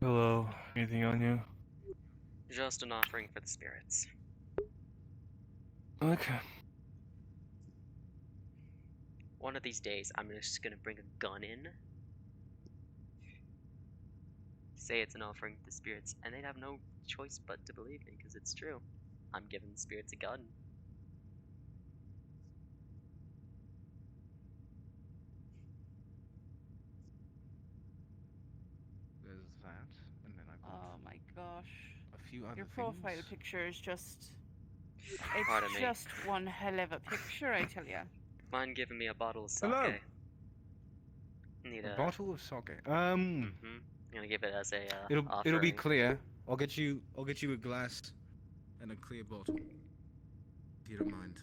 Hello. Anything on you? Just an offering for the spirits. Okay. One of these days, I'm just gonna bring a gun in, say it's an offering to the spirits, and they'd have no choice but to believe me, because it's true. I'm giving the spirits a gun. There's that, and then I've got Oh my gosh. a few other Your profile things. picture is just. Pardon It's me. just one hell of a picture, I tell ya. Mind giving me a bottle of sake? Hello. Need A a. bottle of sake. I'm gonna give it as a It'll be offering. clear. I'll get you a glass and a clear bottle. If you don't mind.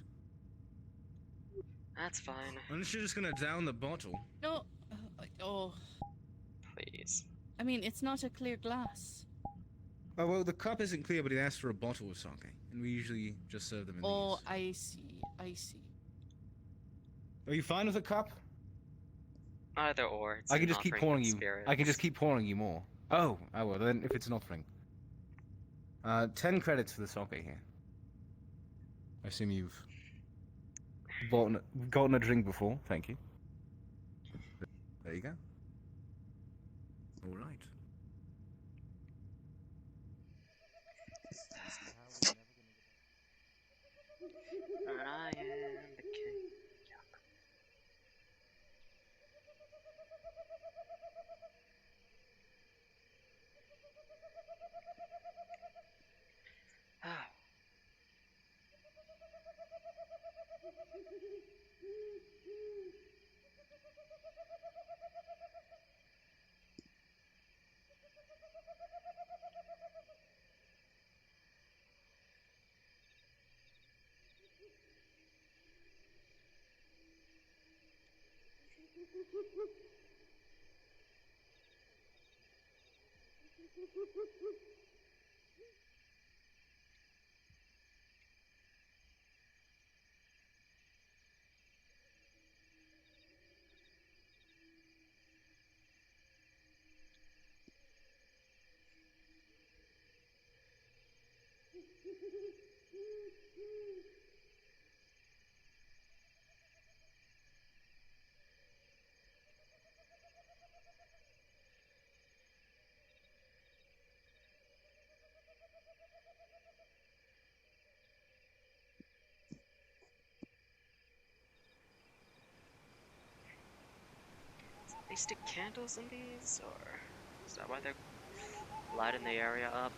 That's fine. Unless you're just gonna down the bottle. No. Oh. Please. I mean, it's not a clear glass. Oh well, the cup isn't clear, but he asked for a bottle of sake, and we usually just serve them in Oh, these. I see. I see. Are you fine with the cup? Either or. It's I can an just keep offering for pouring the you. spirits. I can just keep pouring you more. Oh, I will. Then if it's an offering. 10 credits for the sake here. I assume you've gotten a drink before. Thank you. There you go. All right. And I am the king. Ah. They stick candles in these, or is that why they're lighting the area up?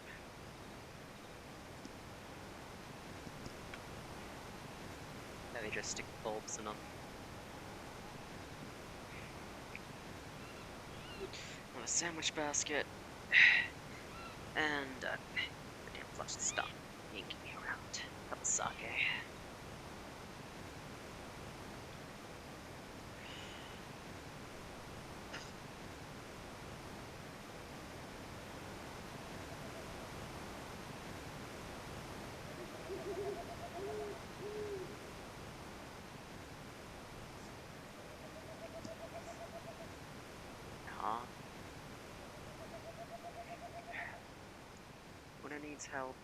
No, they just stick bulbs in them. A sandwich basket, and a damn flush to stop yanking me around. Cup of sake. Huh? When it needs help,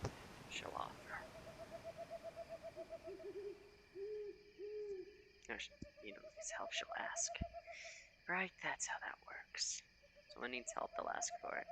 she'll offer. Or, you know, needs help, she'll ask. Right? That's how that works. So when it needs help, they'll ask for it.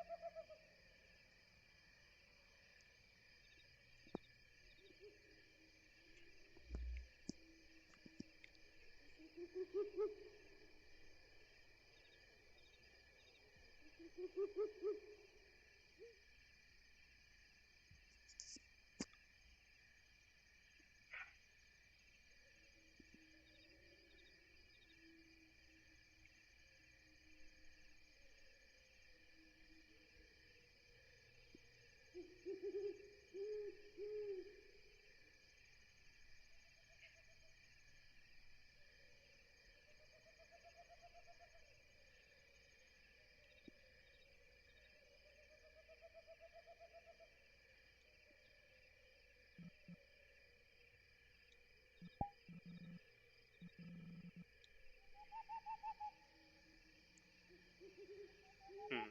Hmm.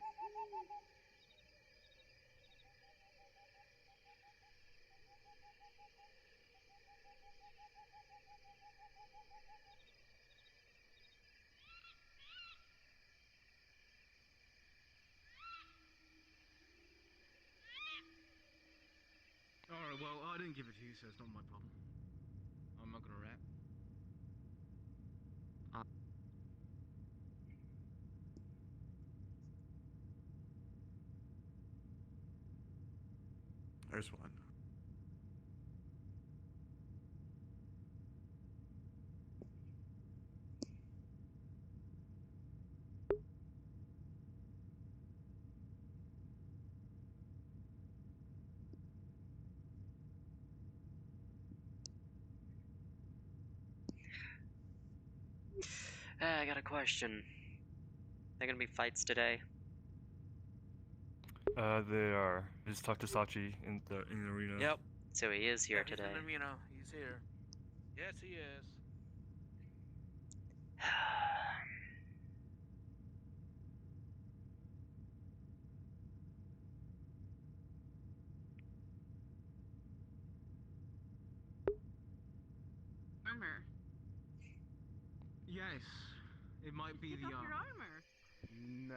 Well, I didn't give it to you, so it's not my problem. I'm not gonna rap. There's one. I got a question. There gonna be fights today? They are. I just talked to Sachi in the arena. Yep. So he is here Yeah, he's today. in the arena. He's here. Yes, he is. Armor. Yes, it might be Take the off your armor. armor. No.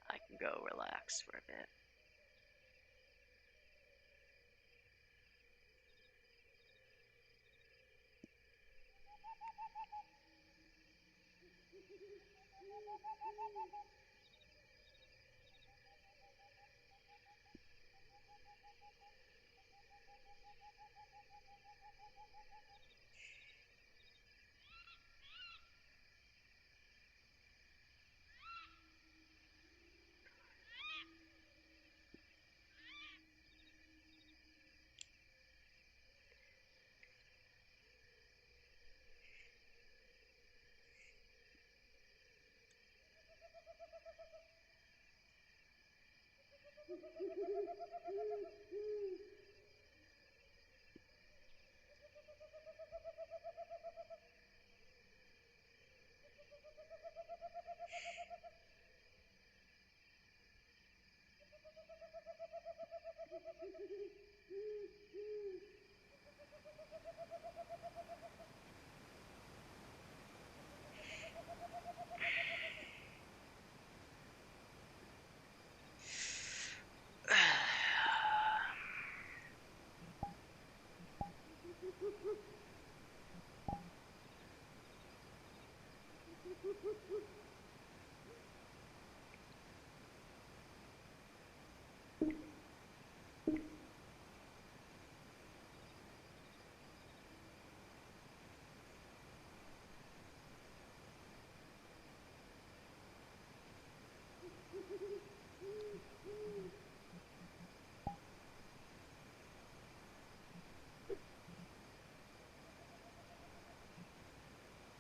I can go relax for a bit.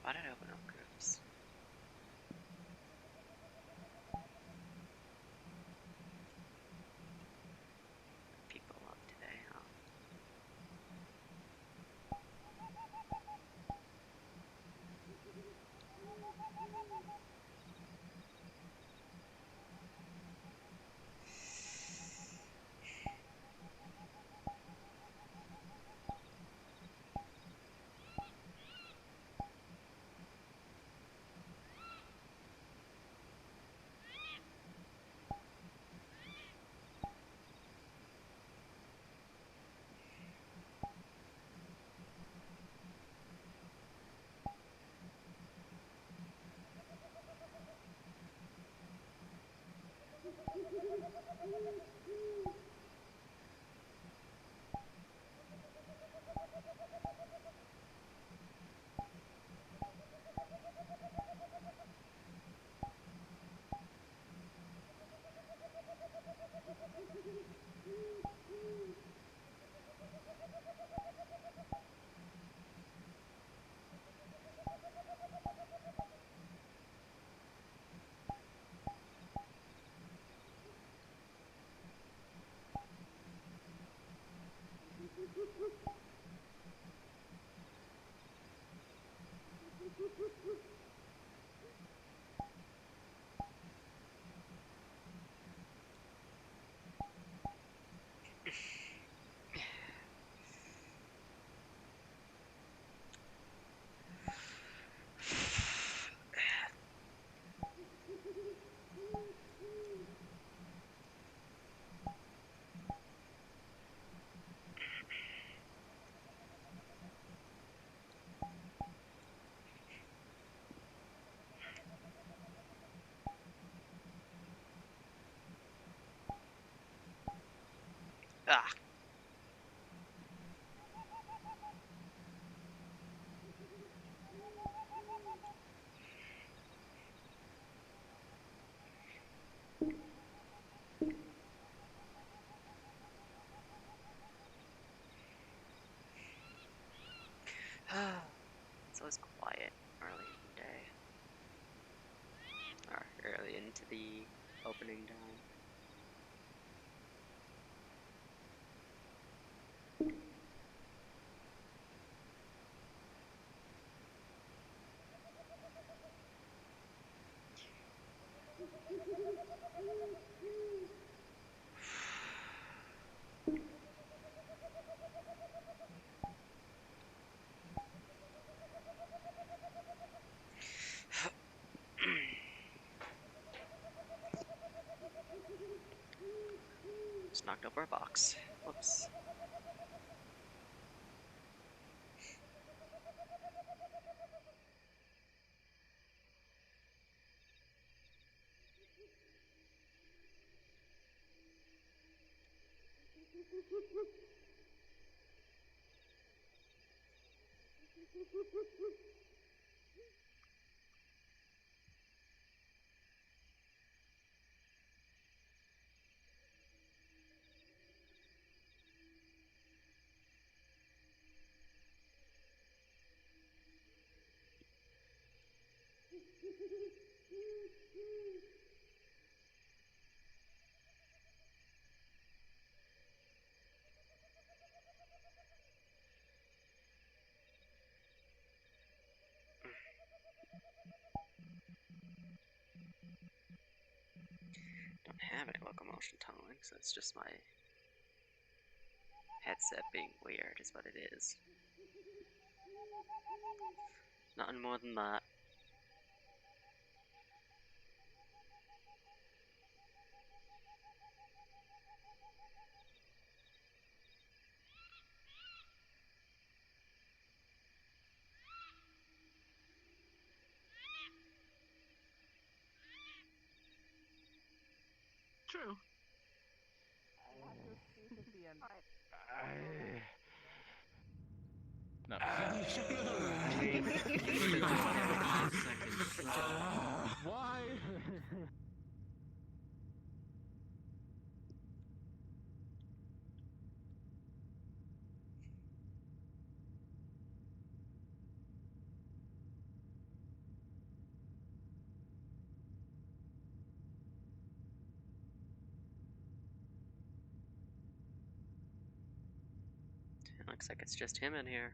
Why did I open up groups? People up today, huh? Ah. It's always quiet early in the day. Or early into the opening time. Just knocked over a box. Whoops. Don't have any locomotion tunneling, so it's just my headset being weird is what it is. Nothing more than that. True. No. I mean, Why? It looks like it's just him in here.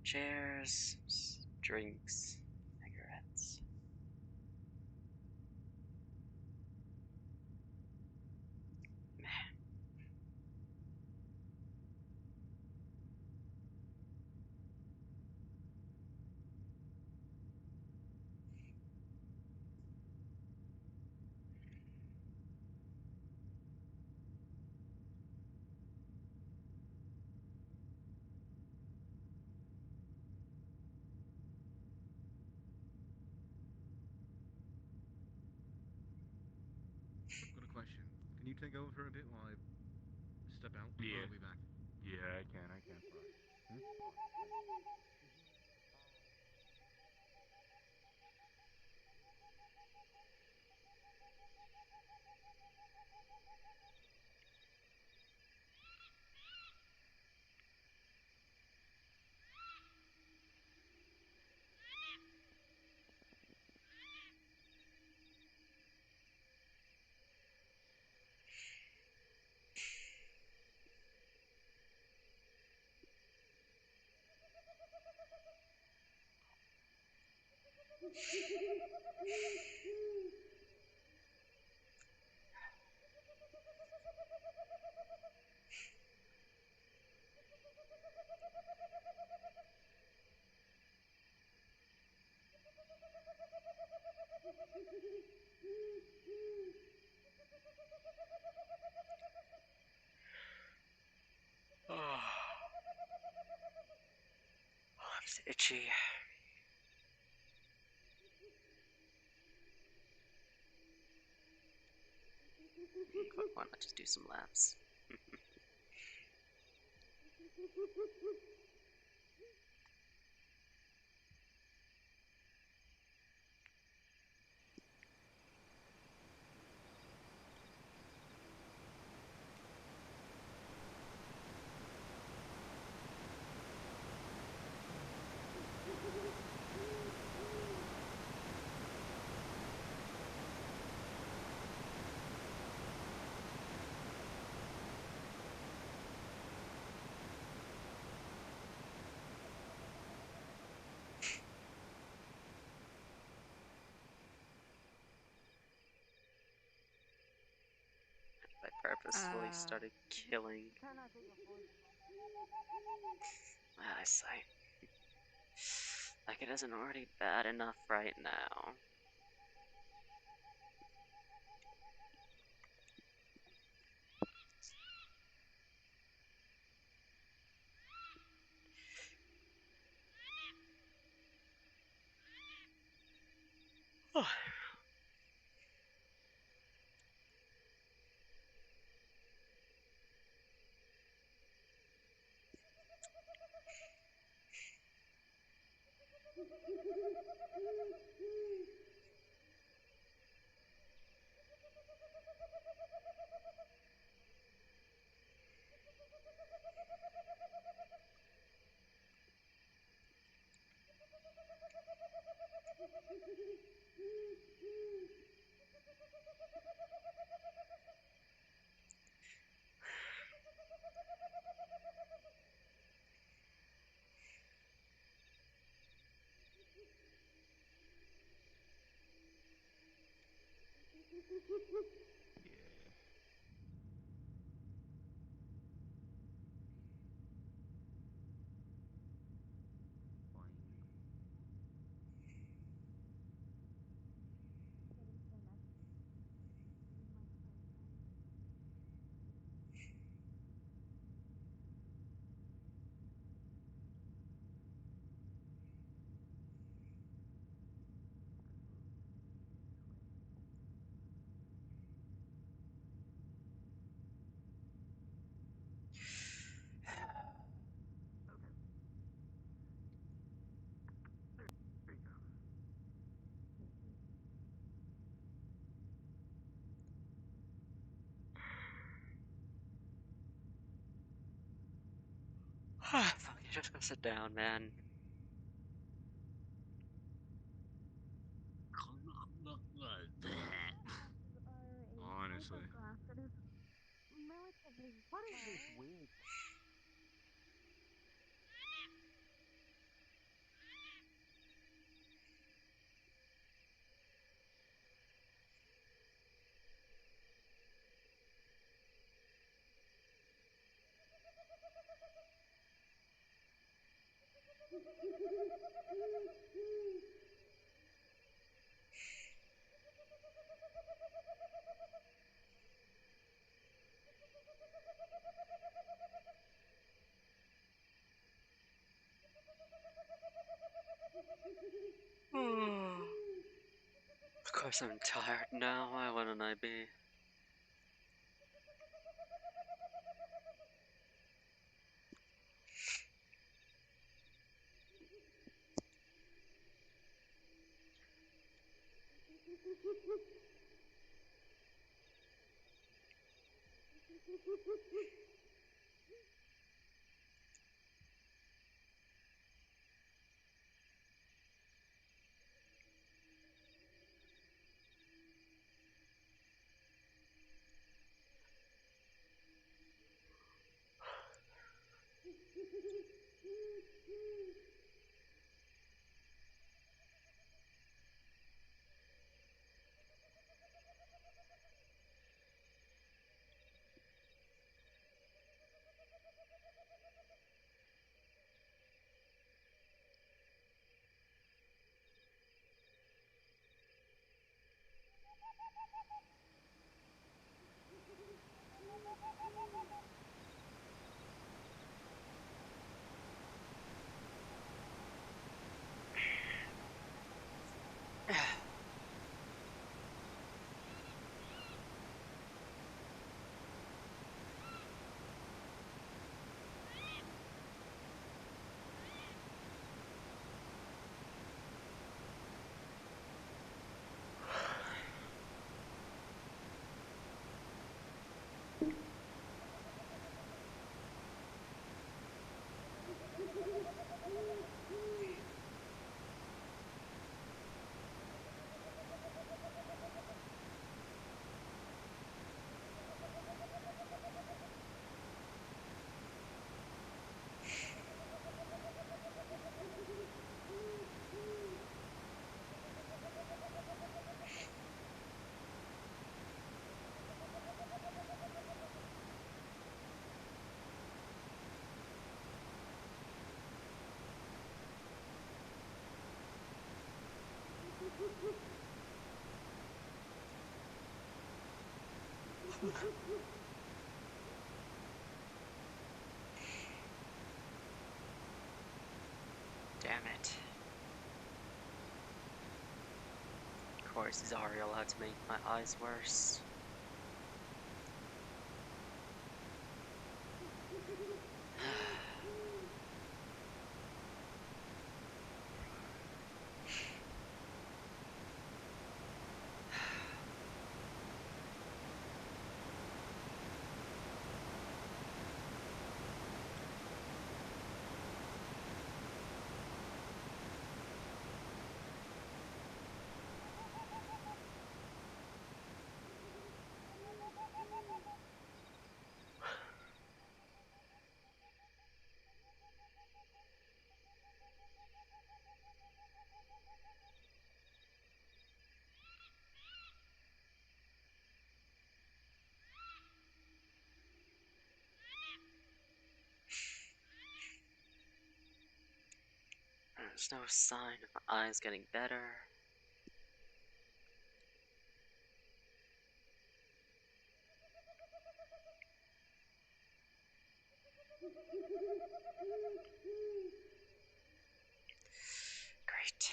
Chairs, drinks, cigarettes. I've got a question. Can you take over for a bit while I step out? Yeah. I'll be back. yeah, I can. Fine. Hmm? Oh, it's itchy. Why not just do some laps? I purposefully started killing my eyesight. Like it isn't already bad enough right now. Oh. Fuck, you just go sit down, man. Honestly. Of course I'm tired now, why wouldn't I be? Damn it. Of course, Zariel had to make my eyes worse. There's no sign of my eyes getting better. Great.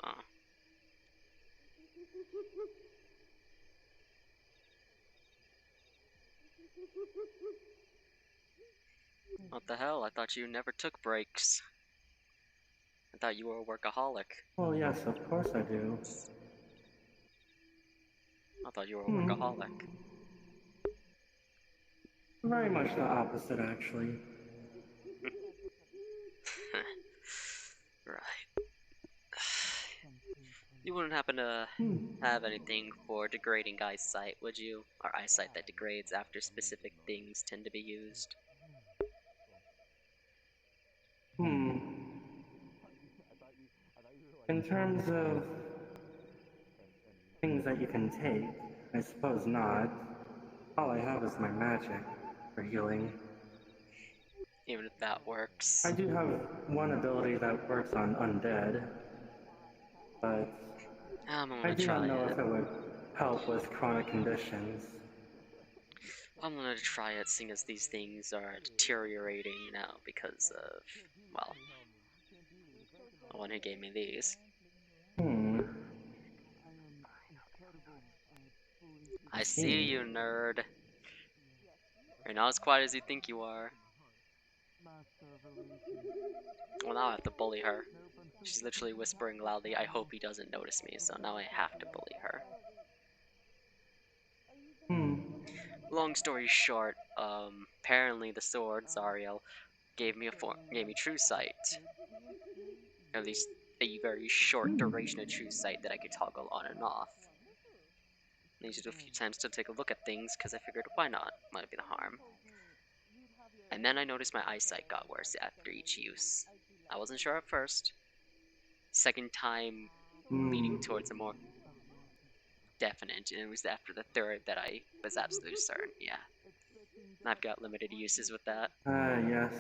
Oh. What the hell? I thought you never took breaks. I thought you were a workaholic. Well, yes, of course I do. I thought you were a workaholic. Very much the opposite, actually. Right. You wouldn't happen to have anything for degrading eyesight, would you? Or eyesight that degrades after specific things tend to be used? In terms of things that you can take, I suppose not. All I have is my magic for healing. Even if that works. I do have one ability that works on undead, but I'm I gonna do not try know it. if it would help with chronic conditions. I'm gonna try it, seeing as these things are deteriorating now because of, well, the one who gave me these. I see you, nerd. You're not as quiet as you think you are. Well, now I have to bully her. She's literally whispering loudly, I hope he doesn't notice me, so now I have to bully her. Long story short, apparently the sword, Zariel, gave me true sight. At least a very short duration of true sight that I could toggle on and off. I used it a few times to take a look at things, because I figured, why not? Might be the harm. And then I noticed my eyesight got worse after each use. I wasn't sure at first. Second time, leading towards a more definite, and it was after the third that I was absolutely certain, yeah. I've got limited uses with that. Yes.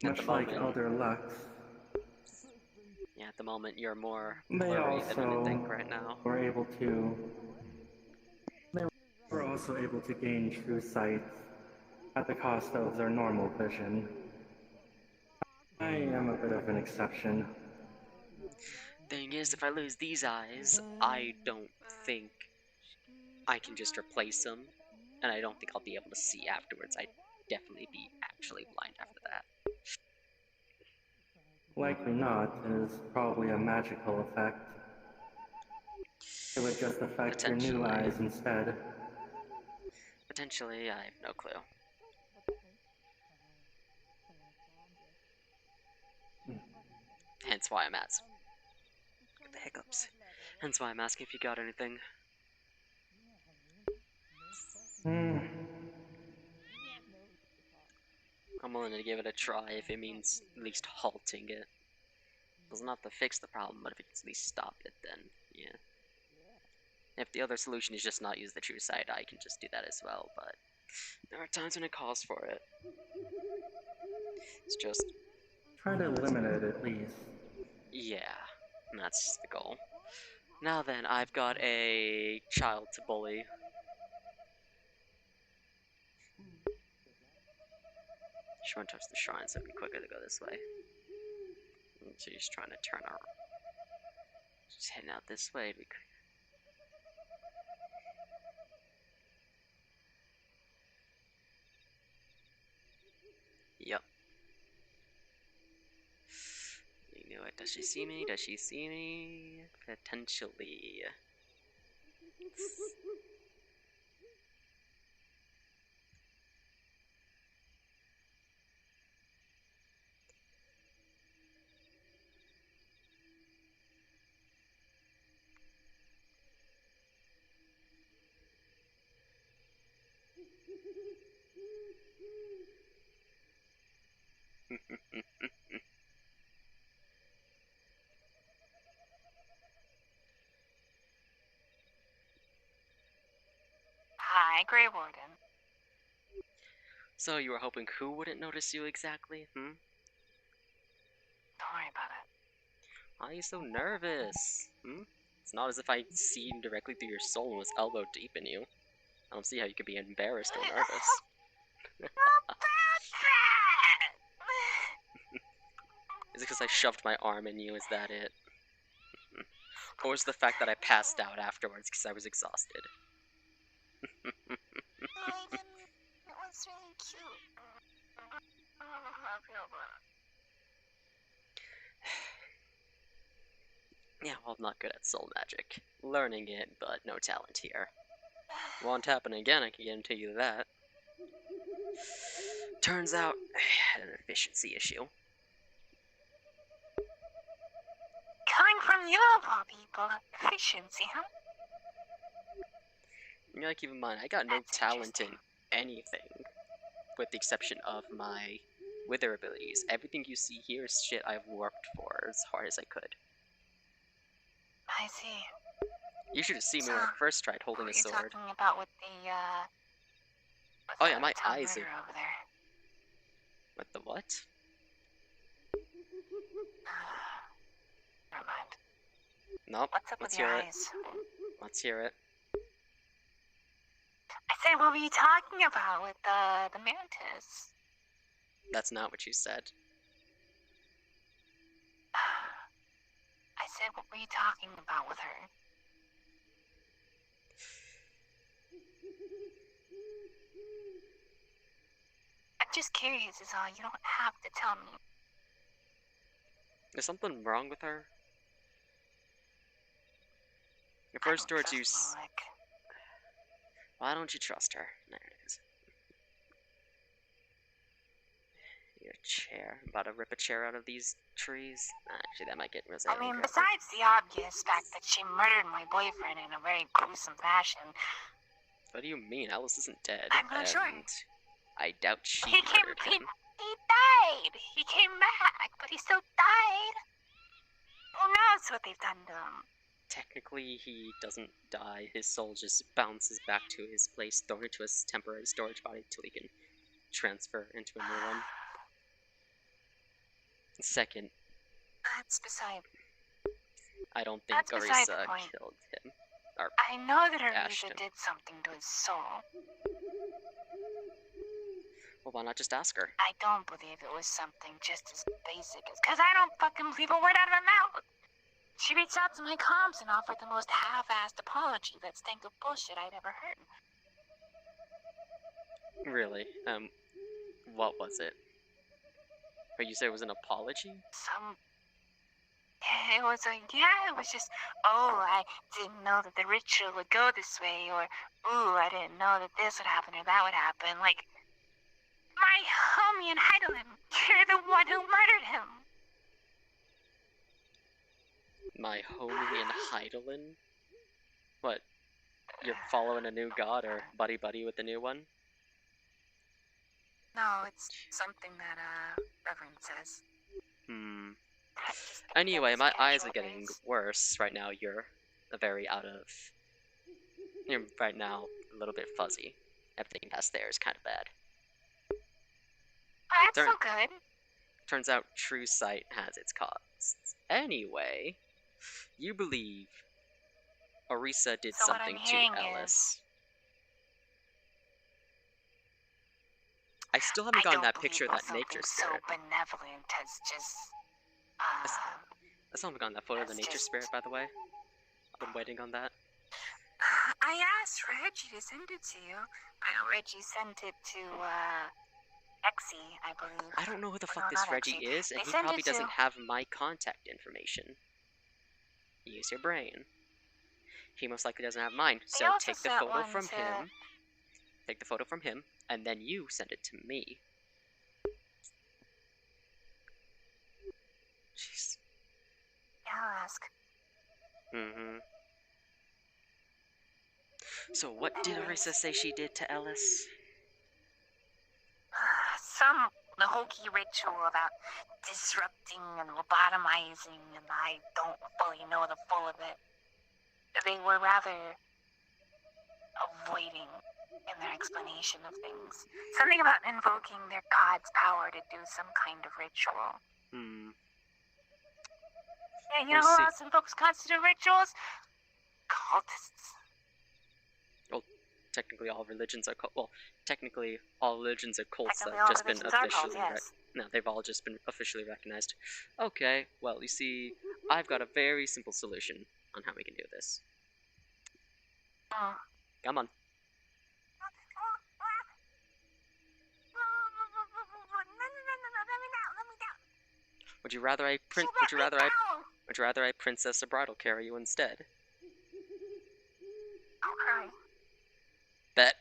At the Much like moment, Elder Lux. yeah, at the moment you're more They blurry than also anything right now. were able to... They were also able to gain true sight at the cost of their normal vision. I am a bit of an exception. Thing is, if I lose these eyes, I don't think I can just replace them, and I don't think I'll be able to see afterwards. I'd definitely be actually blind after that. Likely not, it is probably a magical effect. It would just affect your new Potentially. eyes instead. Potentially, I have no clue. Hence why I'm asking. The hiccups. Hence why I'm asking if you got anything. Hmm. I'm willing to give it a try if it means at least halting it. Doesn't have to fix the problem, but if it can at least stop it, then yeah. If the other solution is just not use the true sight, I can just do that as well, but there are times when it calls for it. It's just, Try to limit it at least. yeah, that's the goal. Now then, I've got a child to bully. She went towards the shrine, so it'd be quicker to go this way. And she's trying to turn around. She's heading out this way. Yep. You knew it. Does she see me? Does she see me? Potentially. Hi, Greywarden. So you were hoping who wouldn't notice you exactly? Don't worry about it. Why are you so nervous? It's not as if I see directly through your soul and was elbow deep in you. I don't see how you could be embarrassed or nervous. Is it because I shoved my arm in you? Is that it? Or was the fact that I passed out afterwards because I was exhausted? It was really cute. I don't know how I feel about it. Yeah, well, I'm not good at soul magic. Learning it, but no talent here. Won't happen again, I can guarantee you that. Turns out, I had an efficiency issue. Coming from you, of all people, efficiency, huh? You gotta keep in mind, I got no That's talent in interesting. anything, with the exception of my wither abilities. Everything you see here is shit I've worked for as hard as I could. I see. You should have seen me when I first tried holding a What are you sword. talking about with the, with Oh yeah, the my town eyes are... murder over there? What the what? Never mind. Nope, What's up let's with your hear it. eyes? Let's hear it. I said, what were you talking about with the mantis? That's not what you said. I said, what were you talking about with her? I'm just curious, is all. You don't have to tell me. Is something wrong with her? Your I first don't words you trust Malik. Why don't you trust her? There it is. Your chair. I'm about to rip a chair out of these trees. Actually, that might get Rosé. I mean, besides the obvious fact that she murdered my boyfriend in a very gruesome fashion, What do you mean? Alice isn't dead. I'm not sure. And I doubt she he murdered him. died. He came back, but he still died. Who knows what they've done to him? Technically, he doesn't die. His soul just bounces back to his place, thrown into a temporary storage body until he can transfer into a new one. Second, That's beside. I don't think That's beside the Orisa point. killed him. Or I know that Ashton. Arisa did something to his soul. well, why not just ask her? I don't believe it was something just as basic as. Cause I don't fucking believe a word out of her mouth. She reached out to my comms and offered the most half-assed apology that stank of bullshit I'd ever heard. Really? What was it? Or you said it was an apology? It was it was just, oh, I didn't know that the ritual would go this way, or, ooh, I didn't know that this would happen or that would happen. Like, my homie in Heidelin, you're the one who murdered him. My homie in Heidelin? What? you're following a new god or buddy with the new one? No, it's something that Reverend says. Hmm. Just Anyway, those my eyes casual are getting days. worse right now. You're right now a little bit fuzzy. Everything past there is kind of bad. Oh, that's Turn- so good. Turns out true sight has its costs. Anyway, you believe Orisa did So what something I'm to hearing Ellis. I still haven't I gotten don't that believe picture of in that nature something spirit. so benevolent as just I still haven't gotten that photo of the That's nature just- spirit, by the way. I've been waiting on that. I asked Reggie to send it to you. I know Reggie sent it to Exie, I believe. I don't know who the No, fuck this not Reggie Exie. is, and They he send probably it to- doesn't have my contact information. Use your brain. He most likely doesn't have mine, They so also take the sent photo one from to- him. Take the photo from him, and then you send it to me. Jeez. Yeah, I'll ask. Mm-hmm. So what did Orisa say she did to Ellis? Some hokey ritual about disrupting and lobotomizing, and I don't fully know the full of it. They were rather avoiding in their explanation of things. Something about invoking their god's power to do some kind of ritual. Hmm. Yeah, you I know who see. else invokes gods to do rituals? Cultists. Technically, all religions are technically all religions are cults that Technically, have all just been religions are cults, officially yes. no, they've all just been officially recognized. Okay, well, you see, I've got a very simple solution on how we can do this. Oh. Come on. Would you rather I princess a bridal carry you instead? I'll cry. Bet.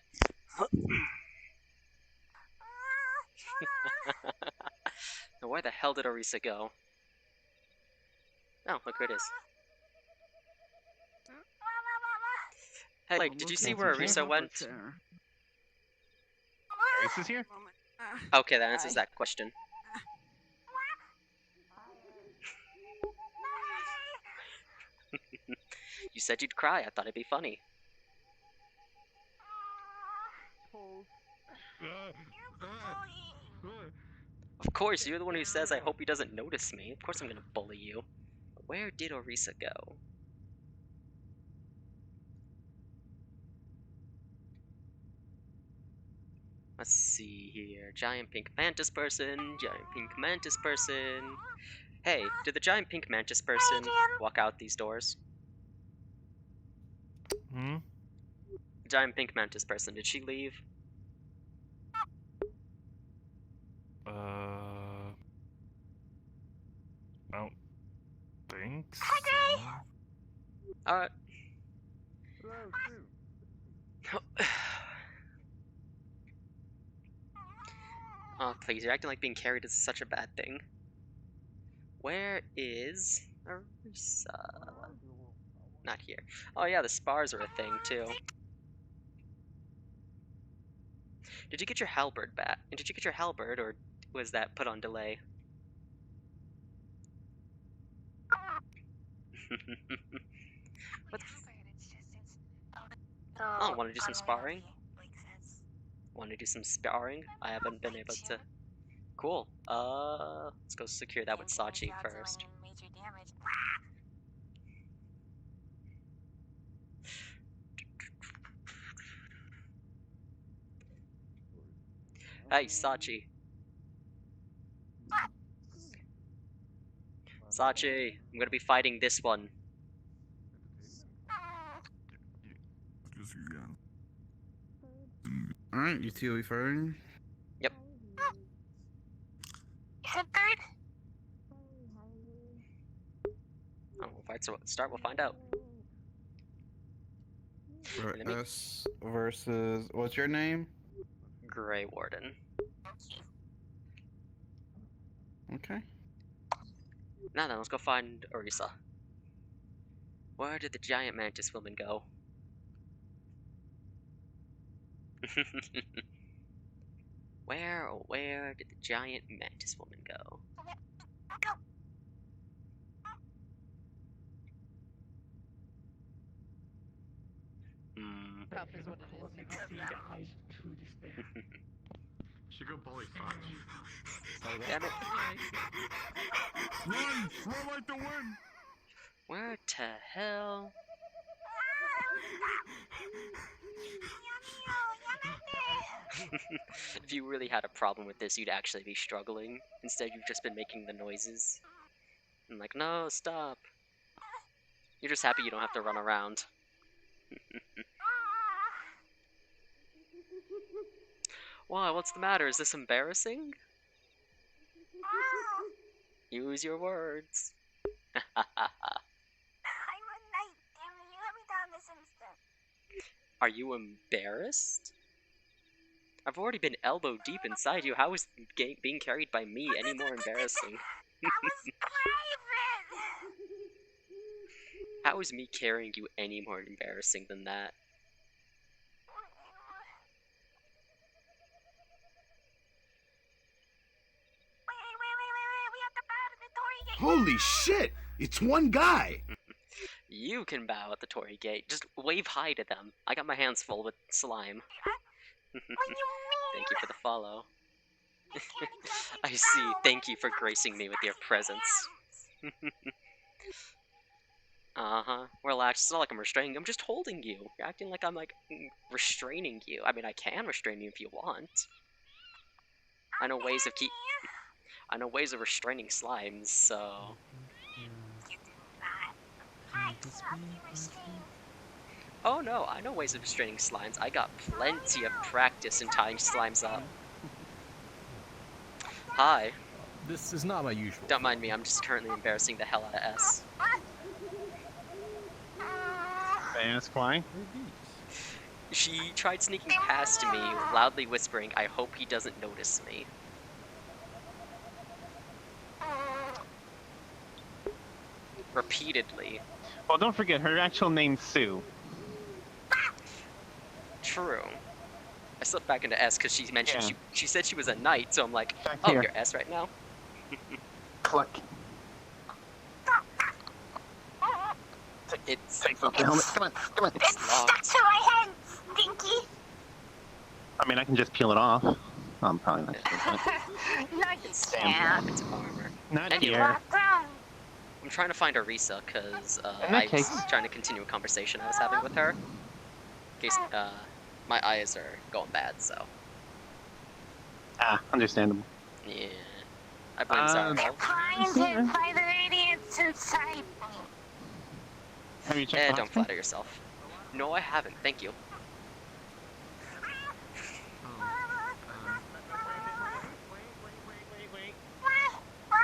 Now where the hell did Orisa go? Oh, look who it is. Hey, like, did you see where Orisa went? This is here. Okay, that answers that question. You said you'd cry. I thought it'd be funny. Of course, you're the one who says, I hope he doesn't notice me. Of course I'm gonna bully you. Where did Orisa go? Let's see here. Giant pink mantis person, giant pink mantis person. Hey, did the giant pink mantis person walk out these doors? Hmm? The giant pink mantis person, did she leave? I don't think so. Alright. Oh, please, you're acting like being carried is such a bad thing. Where is Orisa? Not here. Oh yeah, the spars are a thing, too. Did you get your halberd back? Did you get your halberd, or was that put on delay? What the Oh, wanna do some sparring? Want to do some sparring? I haven't been able to. Cool. Let's go secure that with Sachi first. Hey, Sachi. Sachi, I'm gonna be fighting this one. Alright, you two referring? Yep. Is it third? Oh, we'll fight. So start. We'll find out. For Enemy? us versus what's your name? Greywarden. Okay. Now then, let's go find Orisa. Where did the giant mantis woman go? Where did the giant mantis woman go? Hmm. Tough is what it is. She go bully Sachi. Damn it. Run! Run like the wind! Where to hell? If you really had a problem with this, you'd actually be struggling. Instead, you've just been making the noises. I'm like, no, stop. You're just happy you don't have to run around. Why, what's the matter? Is this embarrassing? Use your words. I'm a knight, damn it. You let me down this instant. Are you embarrassed? I've already been elbow deep inside you. How is being carried by me any more embarrassing? That was private. How is me carrying you any more embarrassing than that? Wait. We have to bow to the Tory gate. Holy shit! It's one guy! You can bow at the Tory gate. Just wave hi to them. I got my hands full with slime. What do you mean? Thank you for the follow. I see. Thank you for gracing me with your presence. Uh-huh. Relax. It's not like I'm restraining you. I'm just holding you. You're acting like I'm, like, restraining you. I mean, I can restrain you if you want. I know ways of restraining slimes, so... Oh no, I know ways of restraining slimes. I got plenty of practice in tying slimes up. Hi. This is not my usual. Don't mind me, I'm just currently embarrassing the hell out of S. May I ask why? She tried sneaking past me, loudly whispering, I hope he doesn't notice me. Repeatedly. Well, don't forget, her actual name's Sue. True. I slipped back into S because she mentioned Yeah. she said she was a knight, so I'm like, Back oh, here. you're S right now? Cluck. It's Take off the helmet. Come on. it's Stuck locked. to my head, Stinky. I mean, I can just peel it off. I'm probably not sure. No, you It's can't. it's armor. Not Anyway. here. What's wrong? I'm trying to find Arisa because In that I case- was trying to continue a conversation I was having with her. In case my eyes are going bad, so Ah, understandable. yeah. I blame Um, Zariel. Blinded by the radiance inside me. Have you checked the Don't hot spring? flatter yourself. No, I haven't. Thank you.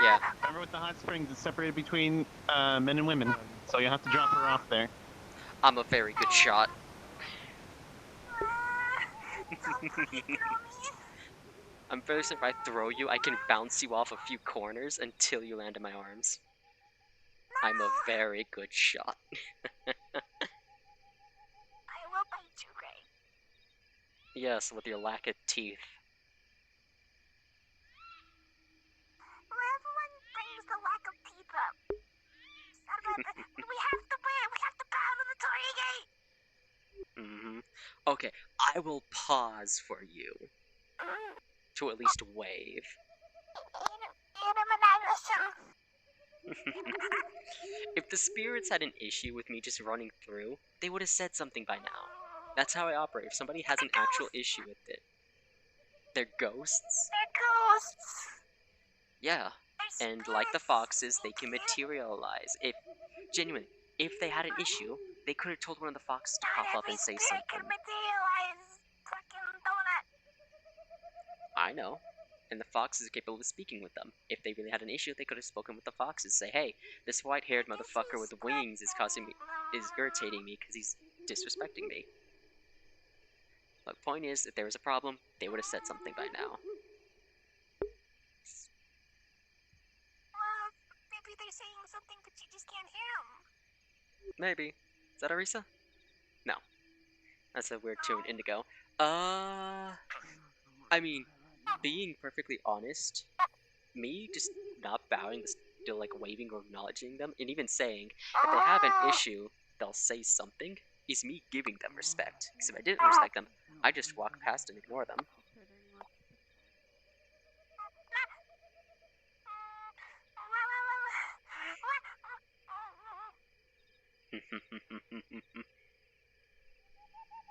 Yeah. Remember with the hot springs, it's separated between men and women, so you have to drop her off there. I'm a very good shot. I'm very certain if I throw you, I can bounce you off a few corners until you land in my arms. I'm a very good shot. I will bite you, Gray. Yes, with your lack of teeth. Everyone brings the lack of teeth up. We have to win. We have to bow to the Tory gate. Mm-hmm. Okay, I will pause for you. To at least wave. If the spirits had an issue with me just running through, they would have said something by now. That's how I operate. If somebody has an actual issue with it. They're ghosts? They're ghosts. Yeah. And like the foxes, they can materialize. If they had an issue, they could have told one of the foxes to pop up and say Can something. materialize fucking donut. I know. And the foxes are capable of speaking with them. If they really had an issue, they could have spoken with the foxes. Say, hey, this white-haired motherfucker with wings is irritating me because he's disrespecting me. But the point is, if there was a problem, they would have said something by now. Well, maybe they're saying something, but you just can't hear them. Maybe. Is that Arisa? No. That's a weird tune, Indigo. I mean, being perfectly honest, me just not bowing, still like waving or acknowledging them, and even saying if they have an issue, they'll say something, is me giving them respect. Because if I didn't respect them, I just walk past and ignore them.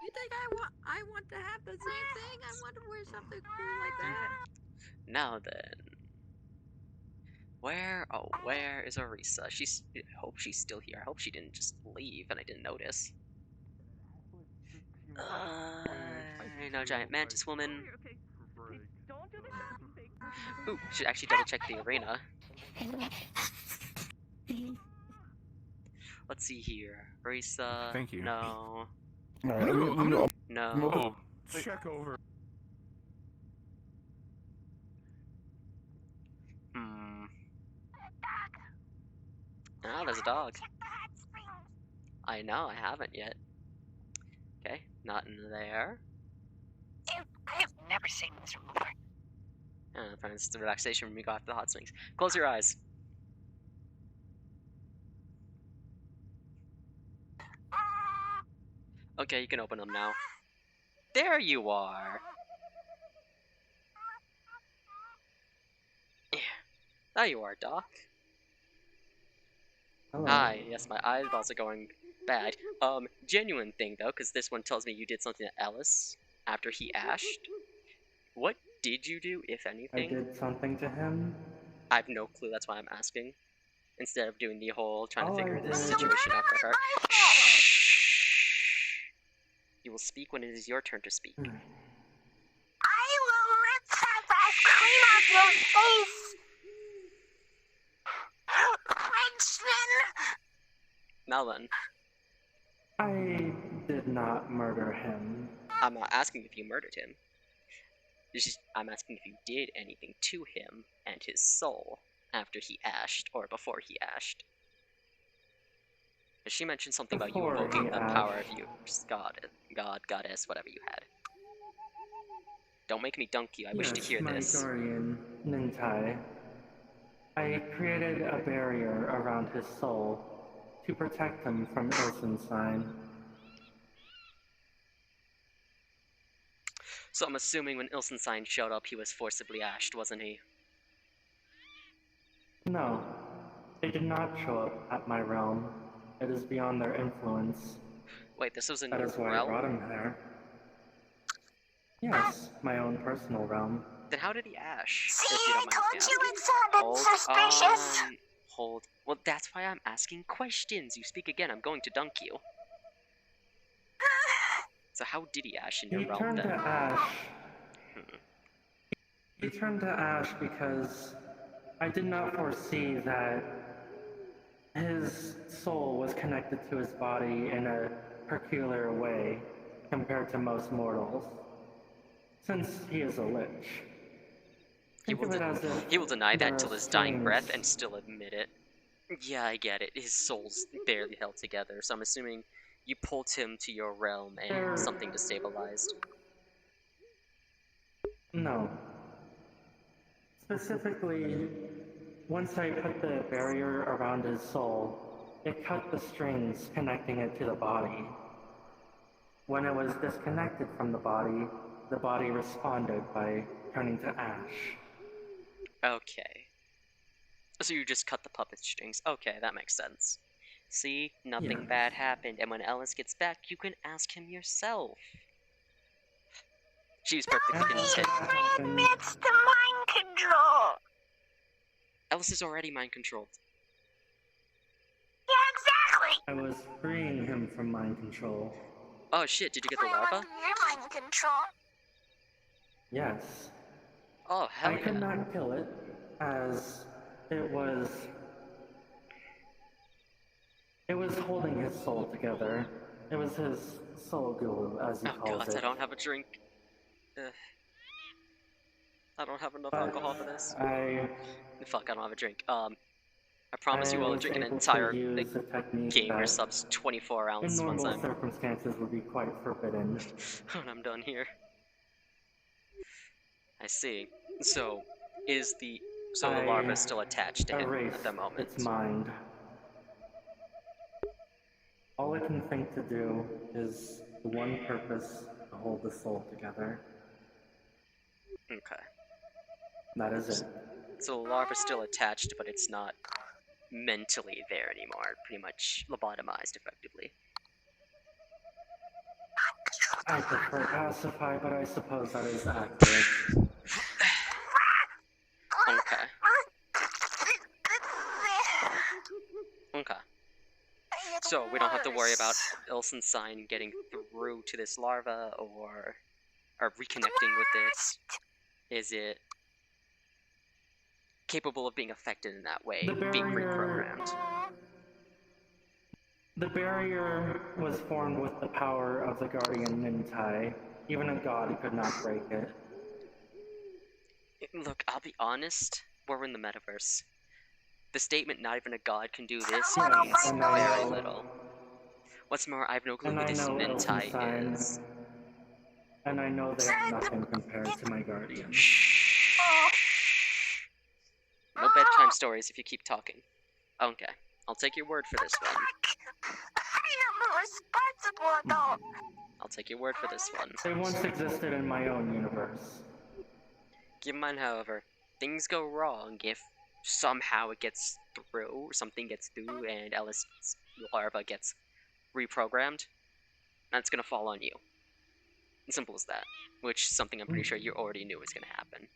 You think I want to have the same thing? I want to wear something cool like that. Now then, where is Arisa? I hope she's still here. I hope she didn't just leave and I didn't notice. No giant mantis woman. Ooh, should actually double check the arena. Let's see here. Arisa. Thank you. No. No. No. Check over. Oh, there's a dog. I know, I haven't yet. Okay, not in there. I have never seen this room before. It's the relaxation when we got the hot springs. Close your eyes. Okay, you can open them now. There you are! There you are, Doc. Hello. Hi, yes, my eyeballs are going bad. Genuine thing though, because this one tells me you did something to Ellis after he ashed. What did you do, if I anything? did something to him. I have no clue, that's why I'm asking. Instead of doing the whole trying to All figure I this did- situation out for her. Shh. You will speak when it is your turn to speak. I will rip that clean off your face! Frenchman! Now then, I did not murder him. I'm not asking if you murdered him. I'm asking if you did anything to him and his soul after he ashed or before he ashed. She mentioned something about you Before invoking he the power ashed. of you, God, goddess, whatever you had. Don't make me dunk you. I wish to Yes, hear my this. guardian, Nintai. I created a barrier around his soul to protect him from Onsen. So I'm assuming when Ilsenstein showed up, he was forcibly ashed, wasn't he? No, they did not show up at my realm. It is beyond their influence. Wait, this was in That your is why I brought realm? him there. Yes, my own personal realm. Then how did he ash? See, If you I don't mind me told you asking. it sounded suspicious. Hold. Well, that's why I'm asking questions. You speak again, I'm going to dunk you. So how did he ash in your He realm turned then? to ash. He turned to ash because I did not foresee that his soul was connected to his body in a peculiar way compared to most mortals. Since he is a lich. He Think of it as if He will deny that there till are his dying breath strings. and still admit it. Yeah, I get it. His soul's barely held together, so I'm assuming you pulled him to your realm and There- something destabilized. No. Specifically, once I put the barrier around his soul, it cut the strings connecting it to the body. When it was disconnected from the body responded by turning to ash. Okay. So you just cut the puppet strings. Okay, that makes sense. See, nothing Yeah. bad happened, and when Ellis gets back, you can ask him yourself. She's perfectly After content. that happened, Admits to mind control. Ellis is already mind controlled. Yeah, exactly. I was freeing him from mind control. Oh shit, did you get the You're larva? under your mind control. Yes. Oh, hell I could yeah. not kill it, as it was holding his soul together. It was his soul ghoul, as he Oh calls god, it. I don't have a drink. Ugh. I don't have enough But alcohol for this. I Fuck, I don't have a drink. I promise you I I'll was drink an able entire to use a technique Gamer that Subs 24 in ounce once normal I'm circumstances would be quite forbidden. when I'm done here. I see. So, the larva is still attached to him erased at the moment. its mind. All it can think to do is the one purpose, to hold the soul together. Okay. That is it. So the larva's still attached, but it's not mentally there anymore. Pretty much lobotomized, effectively. I prefer pacify, but I suppose that is accurate. Okay. Okay. So we don't have to worry about Ilsen's sign getting through to this larva or reconnecting with it. Is it capable of being affected in that way, being reprogrammed? The barrier was formed with the power of the guardian Nintai. Even a god could not break it. Look, I'll be honest, we're in the metaverse. The statement "not even a god can do this" Yes, means and I very know- little. What's more, I have no clue And who I this know Nintai Ilsenstein, is. and I know they are nothing compared to my guardian. No bedtime stories if you keep talking. Okay, I'll take your word for this one. I am a responsible adult. I'll take your word for this one. They once existed in my own universe. Keep in mind, however, things go wrong if somehow it gets through, or something gets through, and Ellis's larva gets reprogrammed. That's gonna fall on you. Simple as that. Which is something I'm pretty sure you already knew was gonna happen.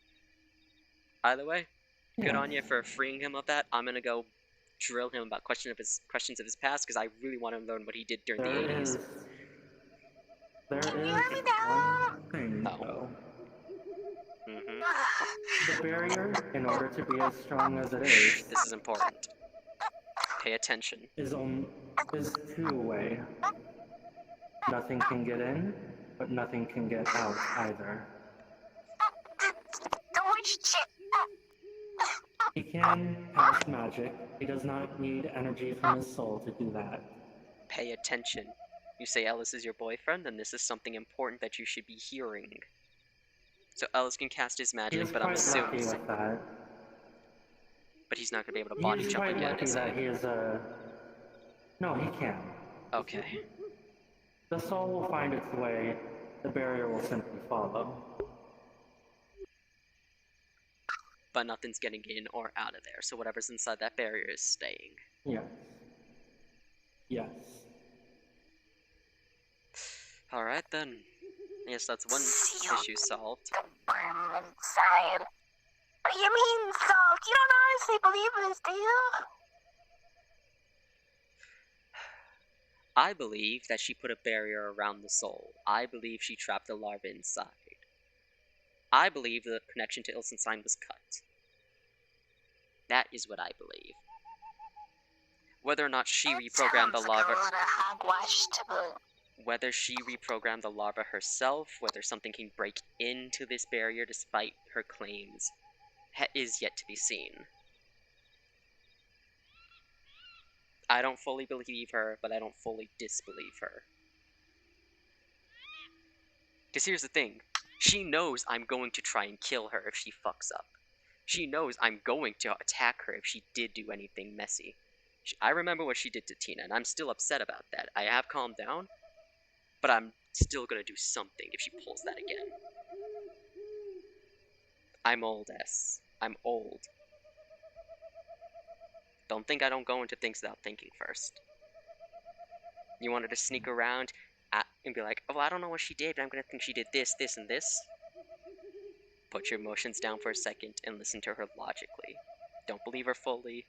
Either way, good on you for freeing him of that. I'm gonna go drill him about questions of his past, because I really want to learn what he did during the 80s. There is one thing, Oh. though. Mm-hmm. The barrier, in order to be as strong as it is, This is important. Pay attention. is two-way. Nothing can get in, but nothing can get out either. He can cast magic. He does not need energy from his soul to do that. Pay attention. You say Ellis is your boyfriend, then this is something important that you should be hearing. So Ellis can cast his He magic, is but I'm quite assuming... lucky with that. But he's not going to be able to body He is jump quite again, lucky is that he? he is a... No, he can. Okay. The soul will find its way. The barrier will simply follow. But nothing's getting in or out of there, so whatever's inside that barrier is staying. Yes. Yes. Alright then. I guess that's one issue solved. Worm inside. What do you mean, Salt? You don't honestly believe this, do you? I believe that she put a barrier around the soul. I believe she trapped the larva inside. I believe the connection to Ilsenstein was cut. That is what I believe. Whether or not she reprogrammed the larva... Whether she reprogrammed the larva herself, whether something can break into this barrier despite her claims, is yet to be seen. I don't fully believe her, but I don't fully disbelieve her. Because here's the thing. She knows I'm going to try and kill her if she fucks up. She knows I'm going to attack her if she did do anything messy. I remember what she did to Tina, and I'm still upset about that. I have calmed down, but I'm still gonna do something if she pulls that again. I'm old, S. I'm old. Don't think I don't go into things without thinking first. You wanted to sneak around and be like, oh, I don't know what she did, but I'm gonna think she did this, this, and this. Put your emotions down for a second and listen to her logically. Don't believe her fully,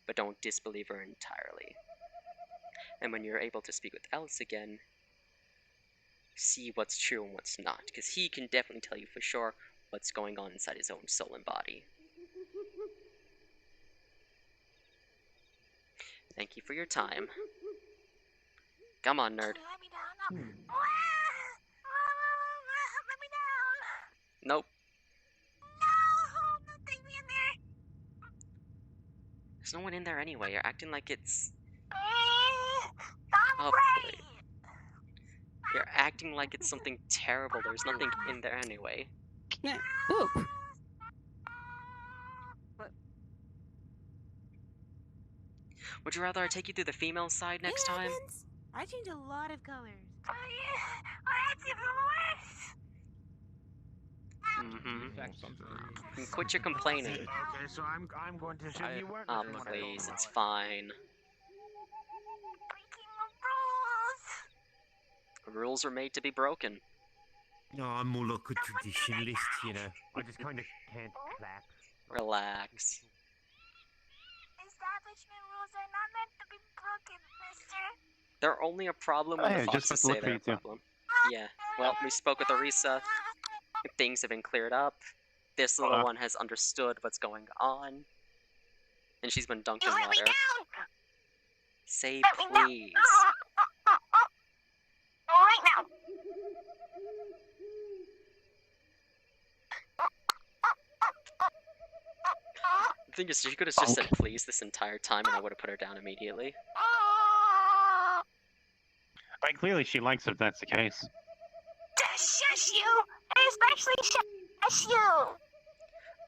but don't disbelieve her entirely. And when you're able to speak with Ellis again, see what's true and what's not, because he can definitely tell you for sure what's going on inside his own soul and body. Thank you for your time. Come on, nerd. Let me down. Let me down. Nope. No, don't take me in there. There's no one in there anyway. You're acting like it's. I'm Oh, great. You're acting like it's something terrible. There's nothing in there anyway. Boop. Would you rather I take you through the female side next time? I changed a lot of colors. That's even worse. Mm-hmm. Quit your complaining. Okay, so I'm going to assume you weren't. Oh, please, it's fine. Rules are made to be broken. No, I'm more like a traditionalist, you know. I just kind of can't clap. Relax. Establishment rules are not meant to be broken, mister. They're only a problem when Hey, the just foxes about to say look for they're you a two. problem. Yeah, well, we spoke with Arisa. Things have been cleared up. This little one has understood what's going on. And she's been dunked in You let me water. down. Say Let me down. please. Right now. The thing is, she could have just said please this entire time and I would have put her down immediately. Right, clearly she likes it if that's the case. Shush you! Especially shush you!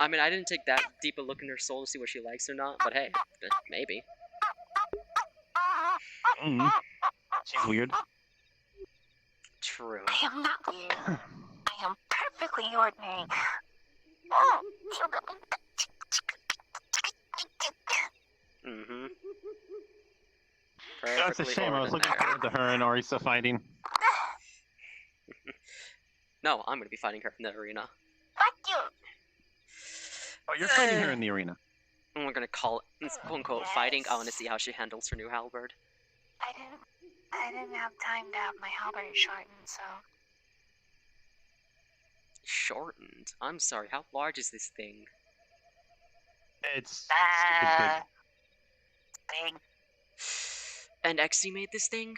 I mean, I didn't take that deep a look in her soul to see what she likes or not, but hey, maybe. She's weird. True. I am not weird. I am perfectly ordinary. Oh, Mm-hmm. That's a shame. I was looking forward to her and Orisa fighting. No, I'm gonna be fighting her in the arena. Fuck you! Oh, you're fighting her in the arena. And we're gonna call it, quote unquote, fighting. I wanna see how she handles her new halberd. I didn't have time to have my halberd shortened, so... Shortened? I'm sorry, how large is this thing? It's stupid big. And Exy made this thing?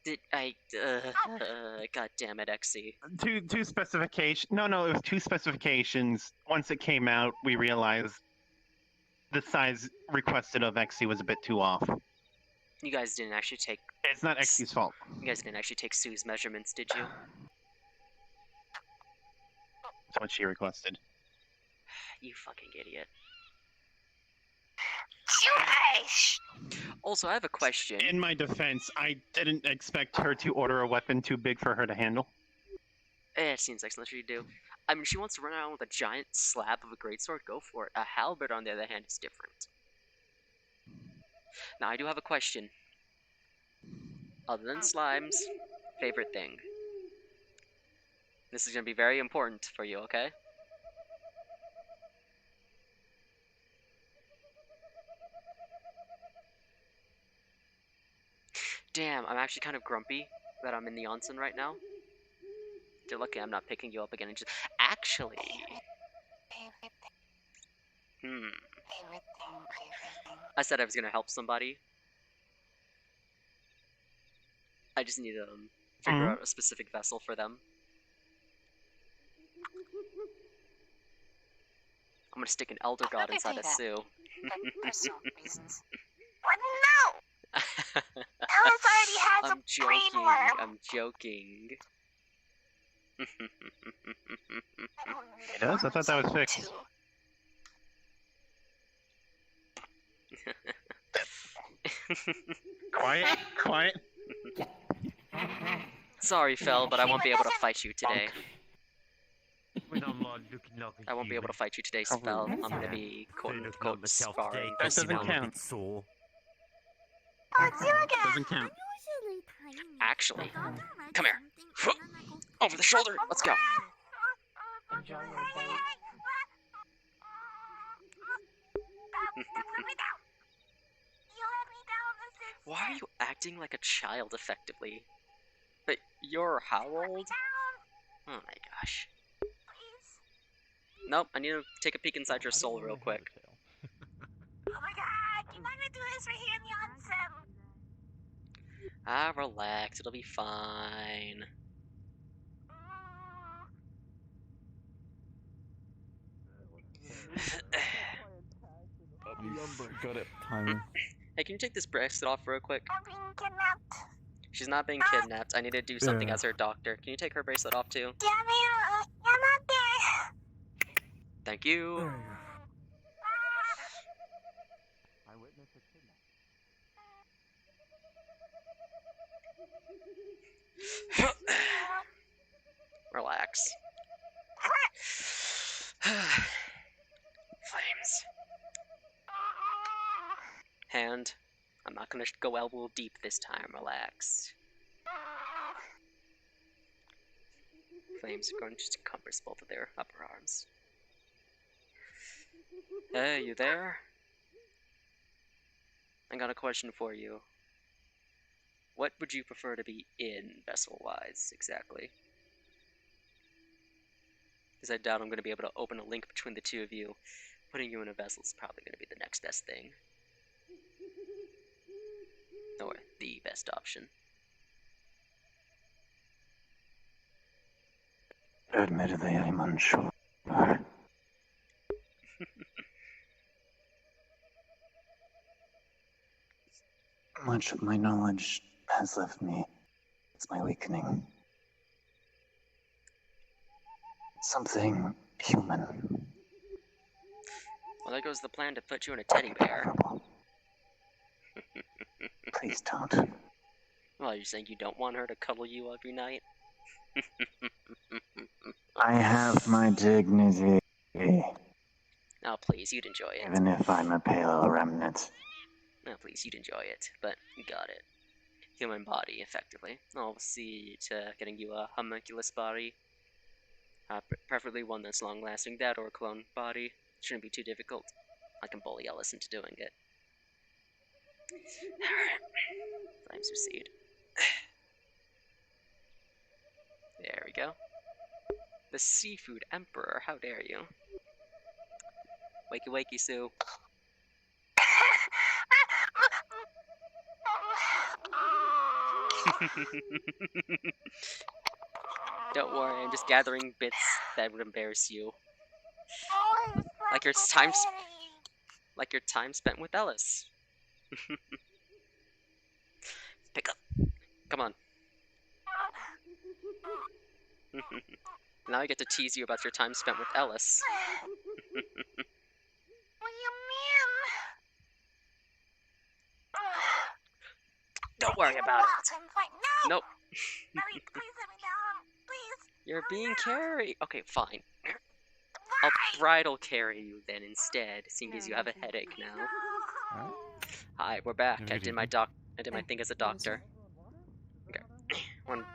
Did I, god damn it, Exy. Two specifications. No, it was two specifications. Once it came out, we realized the size requested of Exy was a bit too off. You guys didn't actually take... It's not Exy's fault. You guys didn't actually take Sue's measurements, did you? That's what she requested. You fucking idiot. Also, I have a question. In my defense, I didn't expect her to order a weapon too big for her to handle. It seems like something she'd do. I mean, she wants to run around with a giant slab of a greatsword, go for it. A halberd, on the other hand, is different. Now, I do have a question. Other than slimes, favorite thing. This is going to be very important for you, okay? Damn, I'm actually kind of grumpy that I'm in the onsen right now. You're lucky I'm not picking you up again and just... Actually... I said I was gonna help somebody. I just need to figure out a specific vessel for them. I'm gonna stick an Elder God inside a Sue. Personal reasons. What? No! Alice already has I'm a joking. brainworm. I'm joking. It does? I thought that was fixed. Quiet. Sorry, Fel, but I won't be able to fight you today. When I'm not looking like a I won't be able to fight you today, Fel. I'm gonna be quote-unquote sparring. That doesn't count. Doesn't count. Actually, come here. Over the shoulder. Let's go. Why are you acting like a child effectively? But you're how old? Oh my gosh. Nope, I need to take a peek inside your soul real quick. Oh my god, you're not gonna do this right here in the onsen. Ah, relax, it'll be fine. Got it. Timing. Hey, can you take this bracelet off real quick? I'm being kidnapped. She's not being kidnapped. I need to do something Yeah. as her doctor. Can you take her bracelet off too? Yeah, I'm not there. Thank you. There you go. Relax. Flames. Hand. I'm not gonna go elbow deep this time. Relax. Flames are going to encompass both of their upper arms. Hey, you there? I got a question for you. What would you prefer to be in, vessel-wise, exactly? Because I doubt I'm going to be able to open a link between the two of you. Putting you in a vessel is probably going to be the next best thing. Or the best option. Admittedly, I'm unsure. Much of my knowledge has left me. It's my weakening. Something human. Well, there goes the plan to put you in a teddy bear. Please don't. Well, you're saying you don't want her to cuddle you every night? I have my dignity. Oh, please, you'd enjoy it. Even if I'm a pale remnant. Oh, please, you'd enjoy it, but you got it. Human body, effectively. I'll see to getting you a homunculus body. Preferably one that's long-lasting. That or a clone body. Shouldn't be too difficult. I can bully Ellis into doing it. Alright. Flames recede. There we go. The Seafood Emperor, how dare you? Wakey wakey, Sue. Don't worry, I'm just gathering bits that would embarrass you. Like your time spent with Ellis. Pick up. Come on. Now I get to tease you about your time spent with Ellis. What do you mean? Don't worry about it. No! Nope. Hurry, please let me down. Please. You're being carried. Okay, fine. I'll bridal carry you then instead, seeing as you have a headache now. Hi, we're back. I did my thing as a doctor. Okay. One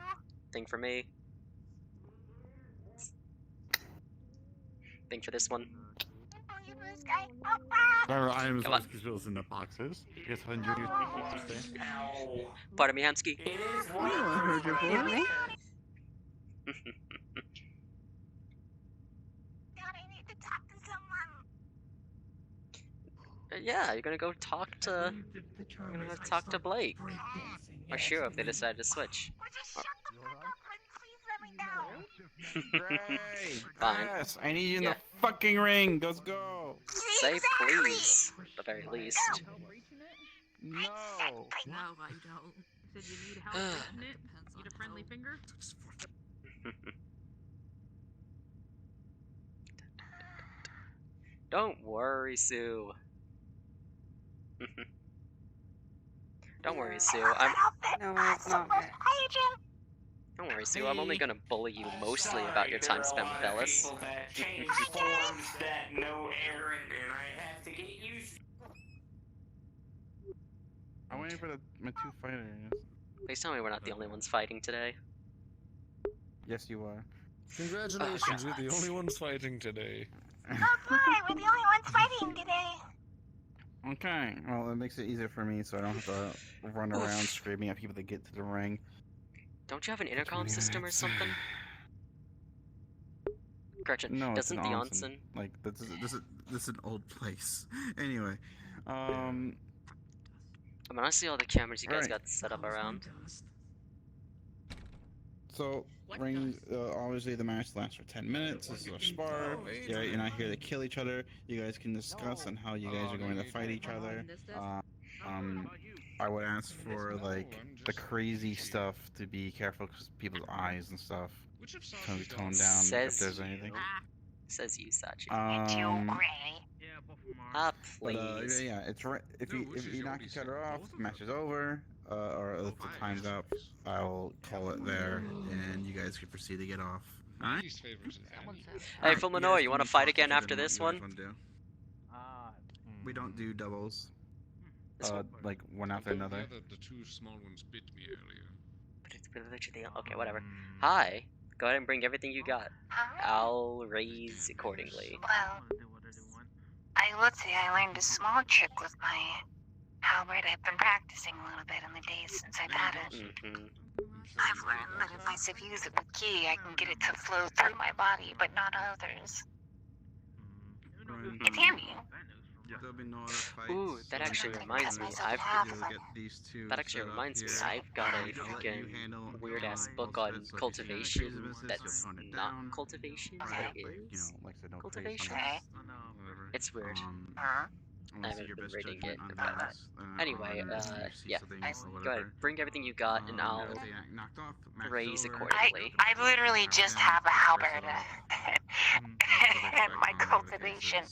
thing for me. Thing for this one. Whatever items Come on. bills in the boxes. Yes, I enjoyed your stay. Pardon me, Hansky. I heard your voice. Yeah, you're gonna go talk to. You're gonna go talk to Blake. Or sure, if they decide to switch. Fine. Yes, I need you in the fucking ring. Let's go. Say please, at the very least. No. No, I don't. Said you need help fixing it? Need a friendly finger? Don't worry, Sue. Don't worry, Sue. No, it's not. Don't worry, Sue. I'm only gonna bully you mostly about your time spent with Ellis. I'm waiting for my two fighters. Please tell me we're not the only ones fighting today. Yes, you are. Congratulations, you're the only ones fighting today. Oh boy, we're the only ones fighting today. Okay, well, it makes it easier for me so I don't have to run around screaming at people to get to the ring. Don't you have an intercom system or something? Correction, No, it's doesn't an the Onsen. Onsen... Like, this is an old place. Anyway, I mean, I see all the cameras you guys got set up around. So, ring. Obviously, the match lasts for 10 minutes. This is a spar. Yeah, you're not here to kill each other. You guys can discuss on how you guys are going to fight each other. I would ask for like the crazy stuff to be careful because people's eyes and stuff. Tone down if there's anything. Says you, Sachi. But Please. yeah, it's right. If you knock each other off, the match is over. Or if the time's up, I'll call it there, and you guys can proceed to get off. Alright? Hey, Fulmanoa, you want to fight again after this one? We don't do doubles. Like one after another. The two small ones bit me earlier. But it's literally okay, whatever. Hi. Go ahead and bring everything you got. I'll raise accordingly. Well, I would say I learned a small trick with my halberd. I've been practicing a little bit in the days since I've had it. I've learned that if I use it with ki, I can get it to flow through my body, but not others. It's handy. Ooh, that actually reminds me. I've got a freaking weird ass book on cultivation. That's not cultivation. That is cultivation. It's weird. I haven't been reading it. Anyway, yeah. Go ahead, bring everything you got, and I'll raise accordingly. I literally just have a halberd and my cultivation.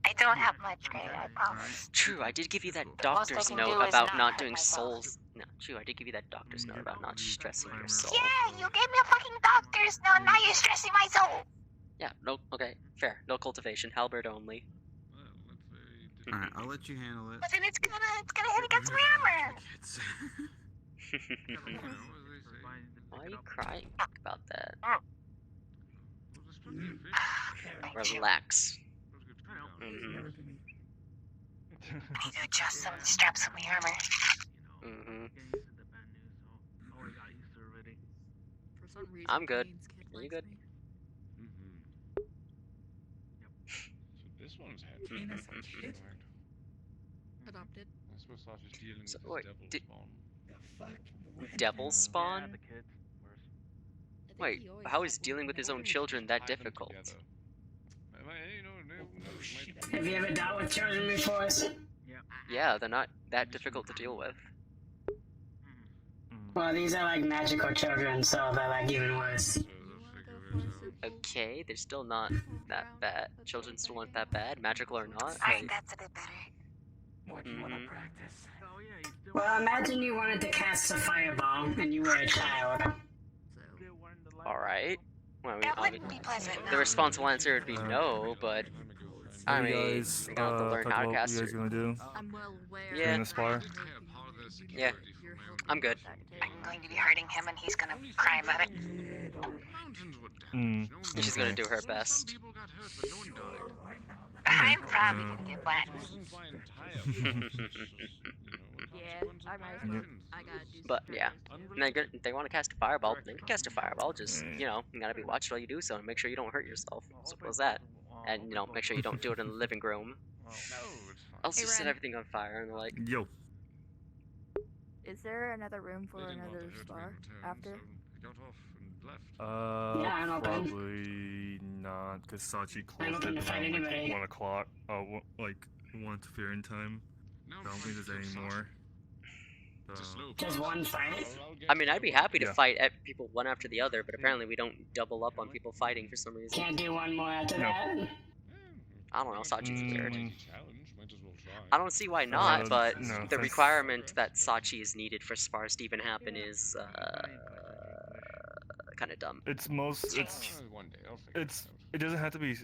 I don't have much, Gray, I promise. True, I did give you that doctor's note about not doing souls. No, true, I did give you that doctor's note about not stressing your soul. Yeah, you gave me a fucking doctor's note, now you're stressing my soul! Yeah, no, okay, fair. No cultivation, halberd only. Alright, I'll let you handle it. But then it's gonna hit against my armor! Why are you crying about that? Relax. I need to adjust some of the straps on my armor. I'm good. Are you good? This one's had Adopted. I suppose Sasha's dealing with So, his wait, devil spawn. Devil spawn? Wait, how is dealing with his own children that difficult? Have you ever dealt with children before? Yeah, they're not that difficult to deal with. Well, these are like magical children, so they're like even worse. Okay, they're still not that bad. Children still aren't that bad, magical or not. Alright, that's a bit better. What do you want to practice? Well, imagine you wanted to cast a fireball and you were a child. Alright. Well, That wouldn't be pleasant. the responsible answer would be no, but I mean, guys, you're gonna have to learn how to what cast you guys it. gonna do? I'm well aware. Yeah. In the spar? Yeah, I'm good. I'm going to be hurting him and he's gonna cry about it. She's gonna do her best. I'm probably gonna get wet. But yeah, they want to cast a fireball. They can cast a fireball. Just you gotta be watchful while you do so, and make sure you don't hurt yourself. Simple as that. And make sure you don't do it in the living room. Also, set everything on fire and like. Yo. Is there another room for another spar after? Probably not, because Sachi closed it around like 1 o'clock. Like 1 interfering time. I don't think there's any more. Just one fight? I mean, I'd be happy to fight at people one after the other, but apparently we don't double up on people fighting for some reason. Can't do one more after that? I don't know, Sachi's weird. I don't see why not, but the requirement that Sachi is needed for spars to even happen is kind of dumb. It doesn't have to be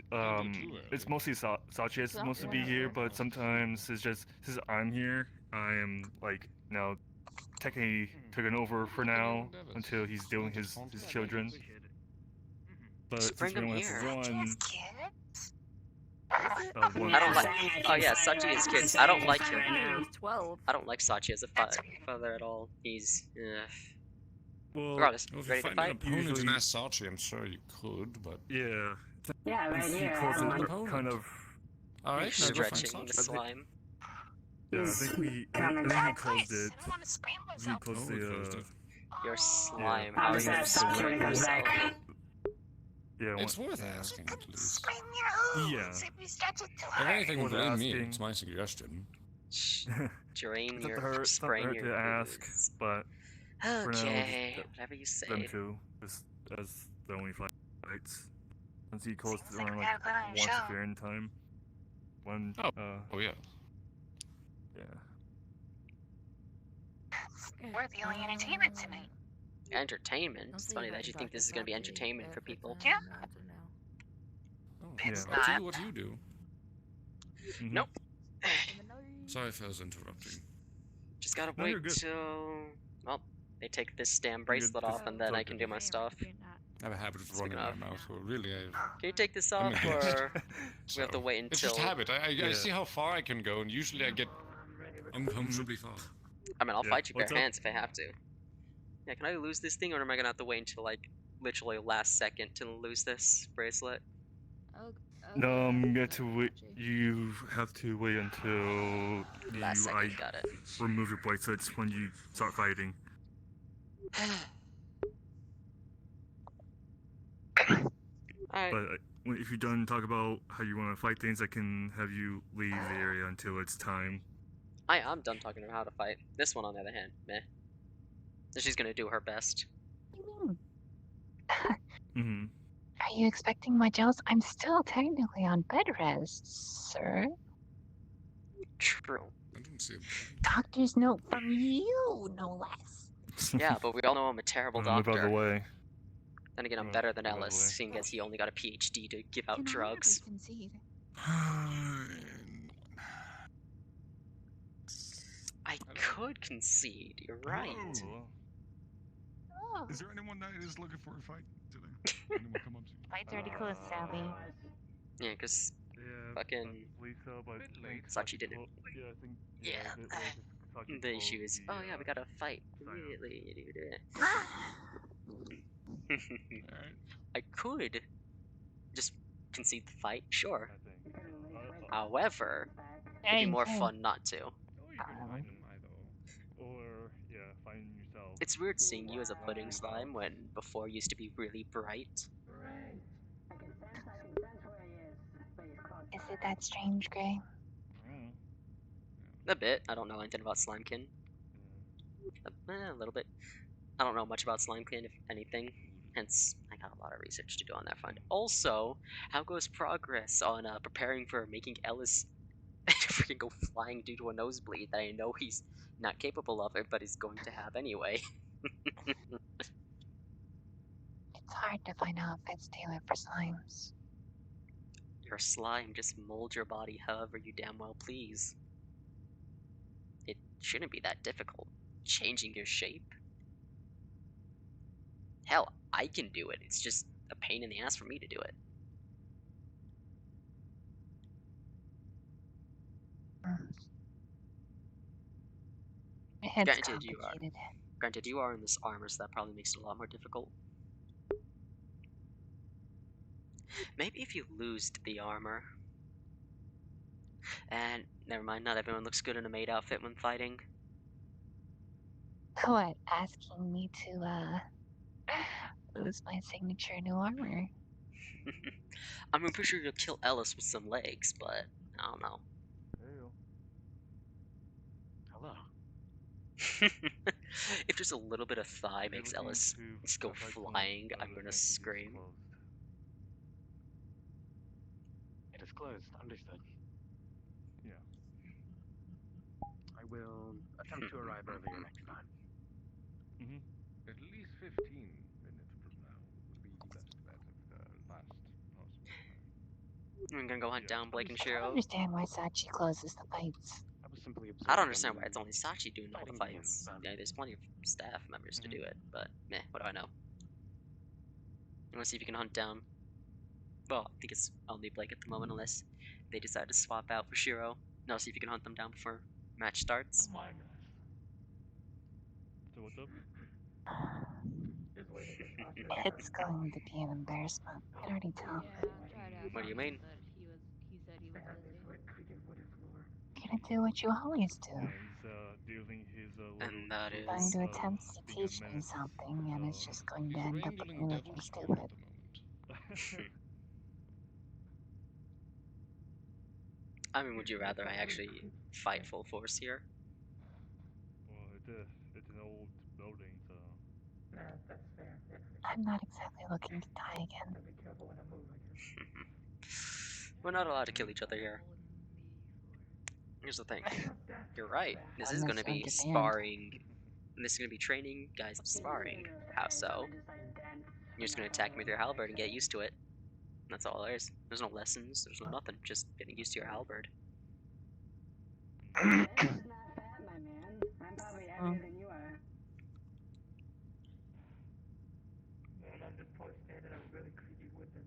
it's mostly Sachi is supposed to be here, but sometimes it's just since I'm here, I am like technically taken over for now until he's dealing his children. But Just bring since we him don't have to here. run, I don't like. Oh yeah, Sachi has kids. I don't like him. He's 12. I don't like Sachi as a father at all. He's. well, Regardless, Well, if ready you to find an fight? opponent in Sachi, I'm sure you could, but yeah. Yeah, right He here. closed I it have one. kind of. Alright, Stretching the slime. Yeah, I think he closed it. We closed the Your slime. Yeah. How How are does you that stop you when he comes yourself? back? Yeah, It's one- worth asking, at least. yeah. If anything, Worth blame me. asking. It's my suggestion. Drain It's not your to hurt, it's not to sprain hurt your to ask, boots. but for now, Okay, just whatever you say. them two, as the only fights. Once he calls Seems like around we like gotta put on a once show. if you're in time. When Oh yeah. yeah. We're the only entertainment tonight. Entertainment? It's funny that you think this is gonna be entertainment for people. Yeah. Oh, It's Up to not. you what you do. Mhm. Nope. Sorry if I was interrupting. Just gotta No, you're wait good. till well, they take this damn good, bracelet just off, and then talk I can to do my me. stuff. I have a habit of Speaking running of- my mouth, so really I... Can you take this I off, mean, or we have to so, wait It's just until? habit. I Yeah. see how far I can go, and usually I get uncomfortably far. I mean, I'll Yeah, fight you bare what's up? hands if I have to. Yeah, can I lose this thing, or am I gonna have to wait until like literally last second to lose this bracelet? No, I'm going to wait. You have to wait until Last you second, got it. remove your bracelets when you start fighting. Alright. But if you're done talk about how you want to fight things, I can have you leave the area until it's time. I'm done talking about how to fight. This one, on the other hand, meh. She's gonna do her best. Mm-hmm. Are you expecting much else? I'm still technically on bed rest, sir. True. I didn't see him. Doctor's note from you, no less. Yeah, but we all know I'm a terrible Move out of the doctor. way. Then again, I'm Move better than out of the Ellis, way. seeing as he only got a PhD to give out Can drugs. I concede? I could concede, you're right. Hello. Oh. Is there anyone that is looking for a fight today? Anyone come up to you? Fight's already closed, Sally. Yeah, cause Yeah, fucking Lisa, but I think Sachi didn't. Yeah, I think. Yeah. Sachi The closed issue is, the, oh yeah, we gotta fight sign-up. immediately. Alright. I could just concede the fight, sure. I think. However, it'd be more fun not to. Or you can find them either. Or yeah, find yourself. It's weird seeing you as a pudding slime when before you used to be really bright. Is it that strange, Gray? A bit. I don't know anything about Slimekin. A little bit. I don't know much about Slimekin, if anything. Hence, I got a lot of research to do on that front. Also, how goes progress on preparing for making Ellis freaking go flying due to a nosebleed that I know he's not capable of it, but he's going to have anyway? It's hard to find outfits tailored for slimes. Your slime, just mold your body however you damn well please. It shouldn't be that difficult. Changing your shape? Hell, I can do it. It's just a pain in the ass for me to do it. It's Granted, you are in this armor, so that probably makes it a lot more difficult. Maybe if you lose the armor. And never mind, not everyone looks good in a maid outfit when fighting. What, asking me to, lose my signature new armor? I mean, I'm pretty sure you'll kill Ellis with some legs, but I don't know. Hello. If just a little bit of thigh makes Ellis just go flying, I'm gonna scream. It is closed. Understood. Yeah. I will attempt to arrive earlier next time. Mm-hmm. At least 15 minutes from now would be the best bet of the last possible time. I'm gonna go hunt down Blake and I don't Shiro. understand why Sachi closes the fights. I was simply I don't understand why it's only Sachi doing all the fights. Yeah, there's plenty of staff members to do it, but meh, what do I know? You wanna see if you can hunt down... Well, I think it's only Blake at the moment, unless they decide to swap out for Shiro. No, see if you can hunt them down before match starts. So what's up? It's going to be an embarrassment. I can already tell. What do you mean? Gonna do what you always do. dealing his And that Trying is to attempt to being a teach me menace. something, and it's just going to He's end up wrangling looking devil really sport stupid. at the moment. I mean, would you rather I actually fight full force here? Well, it's an old building, so. Nah, that's fair. I'm not exactly looking to die again. Be careful when I move, I guess. We're not allowed to kill each other here. Here's the thing. You're right. This is Unless gonna you be want to get banned. sparring. This is gonna be training guys sparring. How so? You're just gonna attack me with your halberd and get used to it. That's all there is. There's no lessons. There's no nothing. Just getting used to your halberd. It's not bad, my man. I'm probably heavier than you are. Man, I'm just poor standing a really creepy weapon.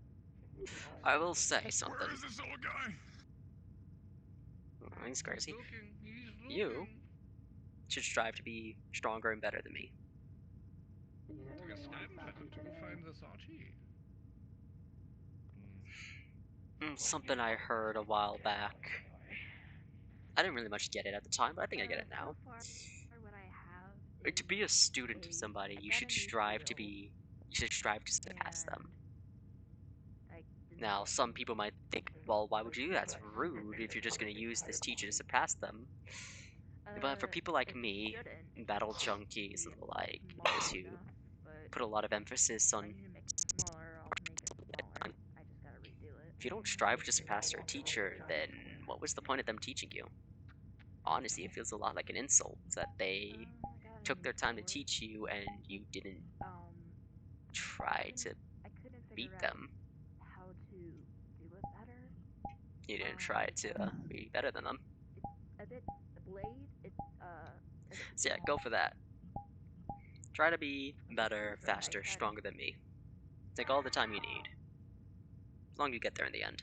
I will say something. Where is this old guy? Oh, he's crazy. He's looking. You should strive to be stronger and better than me. Took a snipe pattern to find the Sachi. Something I heard a while back. I didn't really much get it at the time, but I think I get it now. To be a student of somebody, you should strive to be. You should strive to surpass them. Now, some people might think, well, why would you do that? That's rude if you're just going to use this teacher to surpass them. But for people like me, battle junkies and the like, those who put a lot of emphasis on. If you don't strive to surpass your teacher, then what was the point of them teaching you? Honestly, it feels a lot like an insult that they took their time to teach you and you didn't try to beat them. You didn't try to be better than them. So yeah, go for that. Try to be better, faster, stronger than me. Take all the time you need. As long as you get there in the end.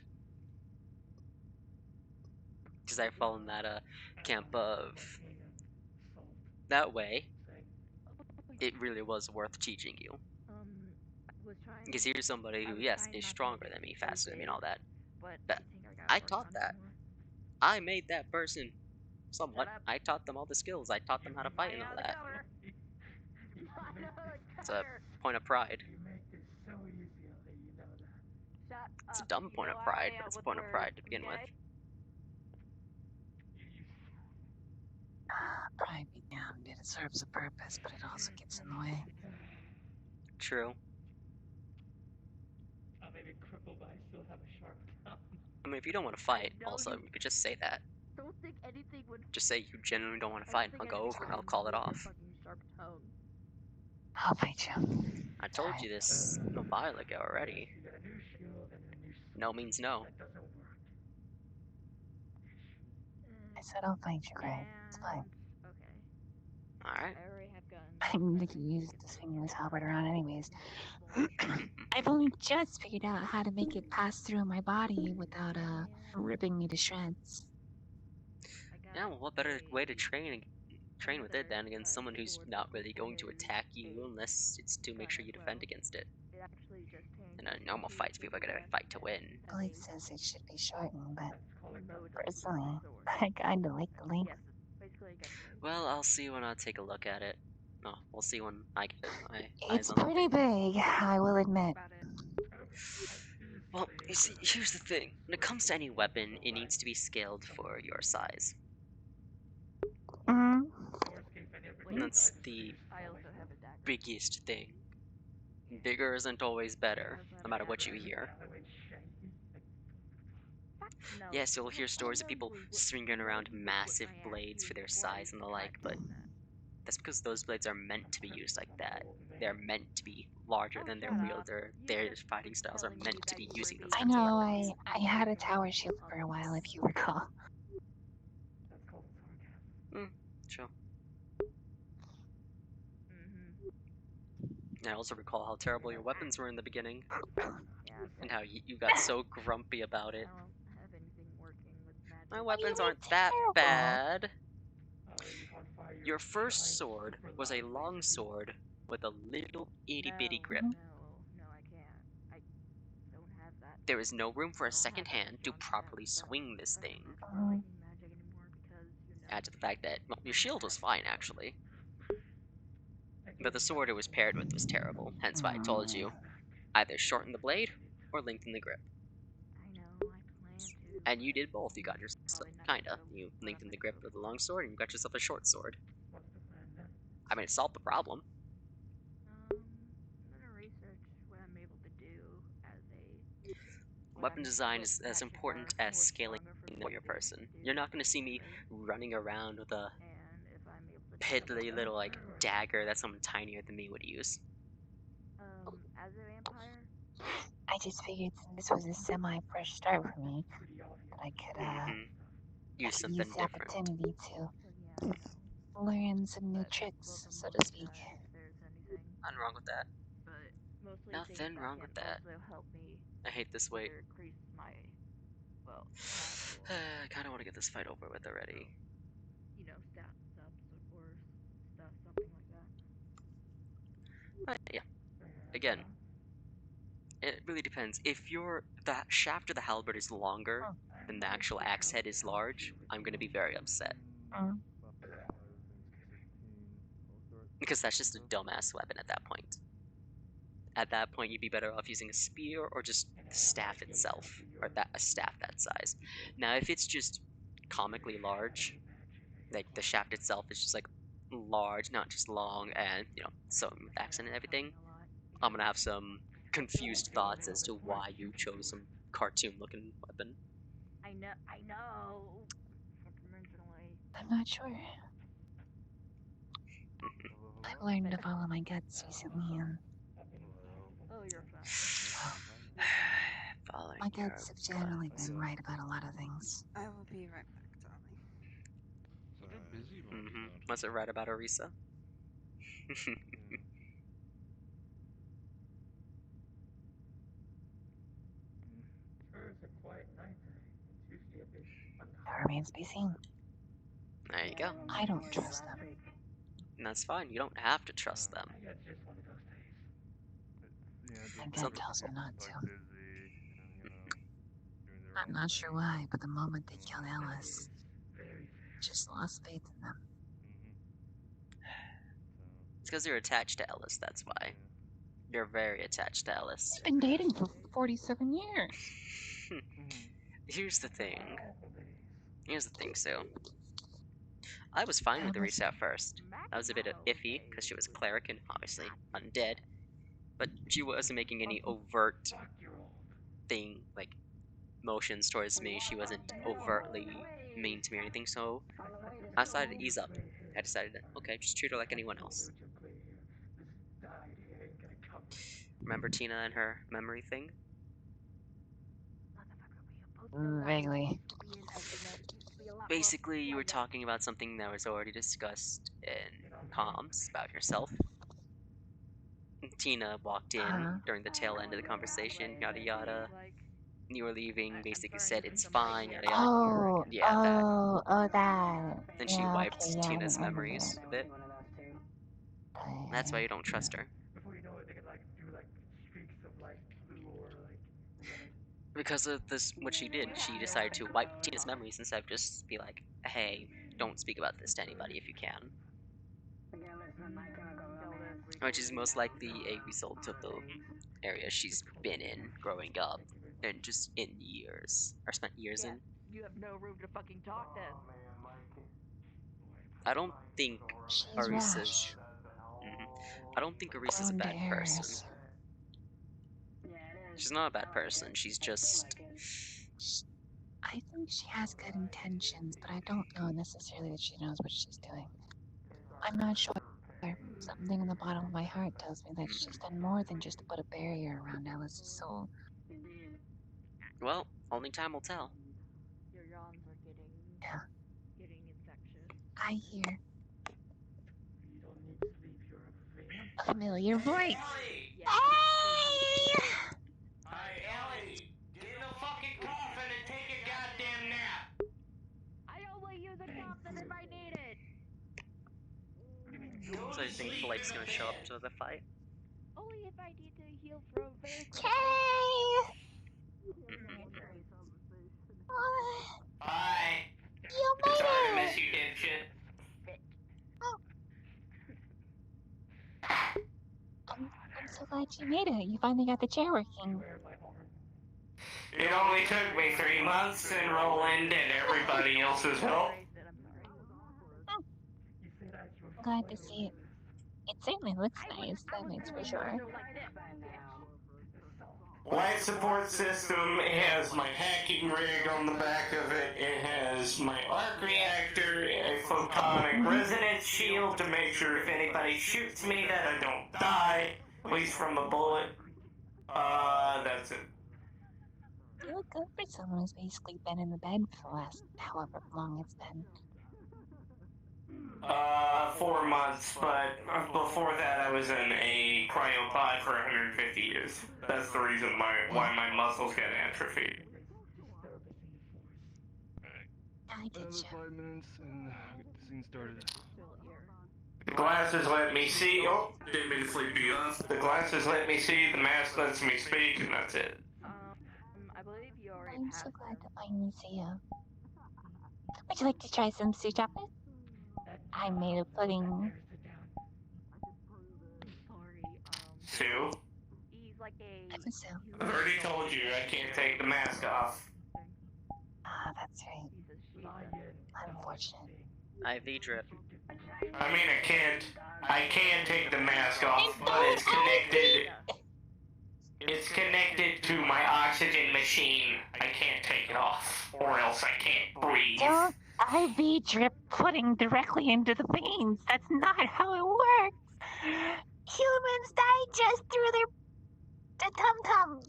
Because I fall in that camp of that way. It really was worth teaching you. Because here's somebody who, yes, is stronger than me, faster than me, and all that. But I taught that. I made that person somewhat. I taught them all the skills. I taught them how to fight and all that. It's a point of pride. It's a dumb point of pride, but it's a point of pride to begin with. Pride be damned, it serves a purpose, but it also gets in the way. True. I may be crippled, but I still have a sharp tongue. I mean, if you don't want to fight, also, you could just say that. Don't think anything would. Just say you genuinely don't want to fight. I'll go over and I'll call it off. I'll fight you. I told you this a while ago already. No means no. I said I'll fight you, Greg. It's fine. Alright. I already have guns. I'm going to use this fingerless halberd around anyways. I've only just figured out how to make it pass through my body without ripping me to shreds. Yeah, well, what better way to train with it than against someone who's not really going to attack you unless it's to make sure you defend against it. In a normal fight, people are gonna fight to win. Blake says it should be shortened, but personally, I kinda like the length. Well, I'll see when I take a look at it. Oh, we'll see when I get my It's eyes on it. pretty big, I will admit. Well, you see, here's the thing. When it comes to any weapon, it needs to be scaled for your size. Mm. And that's the biggest thing. Bigger isn't always better, no matter what you hear. Yes, you'll hear stories of people swinging around massive blades for their size and the like, but that's because those blades are meant to be used like that. They're meant to be larger than their wielder. Their fighting styles are meant to be using those I kinds of know, weapons. I had a tower shield for a while, if you recall. Sure. I also recall how terrible your weapons were in the beginning. And how you got so grumpy about it. My weapons aren't that bad. Your first sword was a long sword with a little itty bitty grip. There is no room for a second hand to properly swing this thing. Add to the fact that, well, your shield was fine, actually. But the sword it was paired with was terrible, hence why I told you, either shorten the blade or lengthen the grip. I know, I plan to. And you did both. You got yourself, kinda. You lengthened the grip of the long sword, and you got yourself a short sword. I mean, it solved the problem. I'm gonna research what I'm able to do as a Weapon design is as important as scaling your person. You're not going to see me running around with a piddly little, like, dagger that someone tinier than me would use. As a vampire? I just figured since this was a semi-fresh start for me, that I could Use use something the different. opportunity to learn some new tricks, so to speak. Nothing wrong with that. Nothing wrong with that. I hate this wait. I kind of want to get this fight over with already. You know, stats up or stuff, something like that. But yeah. Again, it really depends. If the shaft of the halberd is longer than the actual axe head is large, I'm going to be very upset. Because that's just a dumbass weapon at that point. At that point, you'd be better off using a spear or just the staff itself, or a staff that size. Now, if it's just comically large, like the shaft itself is just like large, not just long, and sewn with accent and everything, I'm gonna have some confused thoughts as to why you chose some cartoon-looking weapon. I know. Dimensionally. I'm not sure. I've learned to follow my guts recently, and oh, you're fine. Following my guts have generally been right about a lot of things. I will be right back, darling. Was it right about Orisa? That remains to be seen. There you go. I don't trust them. And that's fine. You don't have to trust them. My gut tells me not to. I'm not sure why, but the moment they killed Ellis, just lost faith in them. It's because you're attached to Ellis, that's why. You're very attached to Ellis. I've been dating for 47 years. Here's the thing, Sue. I was fine with Orisa at first. I was a bit iffy, because she was a cleric and obviously undead. But she wasn't making any overt thing, like, motions towards me. She wasn't overtly mean to me or anything, so I decided to ease up. I decided to, okay, just treat her like anyone else. Remember Tina and her memory thing? Vaguely. Basically, you were talking about something that was already discussed in comms about yourself. Tina walked in during the tail end of the conversation, yada yada. You were leaving, basically said it's fine, yada yada. Oh, Yeah, that. Then she wiped Tina's memories a bit. That's why you don't trust her. Because of this, what she did, she decided to wipe Tina's memories instead of just be like, hey, don't speak about this to anybody if you can. Which is most likely a result of the area she's been in growing up, and just in years, or spent years in. You have no room to fucking talk then. I don't think Orisa's... rash. I don't think Orisa's a bad person. She's not a bad person, she's just... I think she has good intentions, but I don't know necessarily that she knows what she's doing. I'm not sure. Something in the bottom of my heart tells me that she's done more than just to put a barrier around Alice's soul. Well, only time will tell. Your yawns are getting infectious. I hear a familiar voice. Hey! Ellie! Get in the fucking coffin and take a goddamn nap! I only use a coffin if I need it! So you think Blake's gonna show up to the fight? Only if I need to heal from a very Bye! You made Sorry to it! miss you, dipshit. that you made it. You finally got the chair working. It only took me 3 months and Roland and everybody else's help. Glad to see it. It certainly looks nice, that's for sure. Life support system, it has my hacking rig on the back of it, it has my arc reactor, a photonic resonance shield to make sure if anybody shoots me that I don't die, at least from a bullet. That's it. You look good for someone who's basically been in the bed for the last however long it's been. 4 months, but before that I was in a cryopod for 150 years. That's the reason why my muscles get atrophied. I get Another you. 5 minutes and get the scene started. The glasses let me see. Oh, didn't mean to sleep you off. The glasses let me see, the mask lets me speak, and that's it. I believe you already I'm passed so glad it. to finally see you. Would you like to try some soup chocolate? I made a pudding. Sorry, Sue? he's like a... That's a soup. I've already told you I can't take the mask off. Ah, that's right. Unfortunate. IV drip. I mean, I can take the mask off, but it's connected. It's connected to my oxygen machine. I can't take it off, or else I can't breathe. Don't IV drip pudding directly into the veins. That's not how it works. Humans digest through their tum-tum.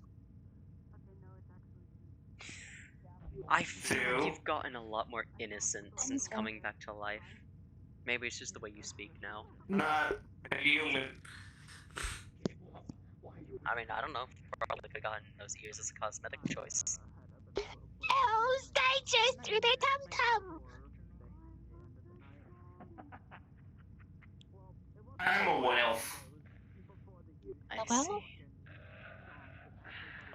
I feel like Sue? you've gotten a lot more innocent since coming back to life. Maybe it's just the way you speak now. Not a human. I mean, I don't know. Probably could have gotten those ears as a cosmetic choice. Elves digest through their tum-tum. I'm a what elf? I Well? see.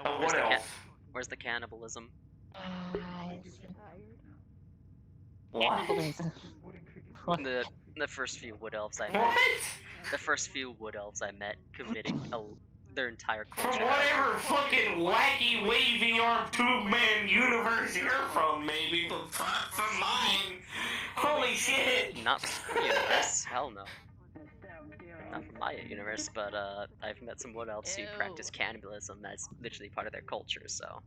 A what elf? Where's the cannibalism? I see. What? The first few wood elves I met. What? The first few wood elves I met committing their entire From culture. whatever fucking wacky, wavy arm tube man universe you're from, maybe, but fuck from mine. Holy shit! Not from my universe. Hell no. Not from my universe, but I've met some wood elves who practice cannibalism. That's literally part of their culture. So.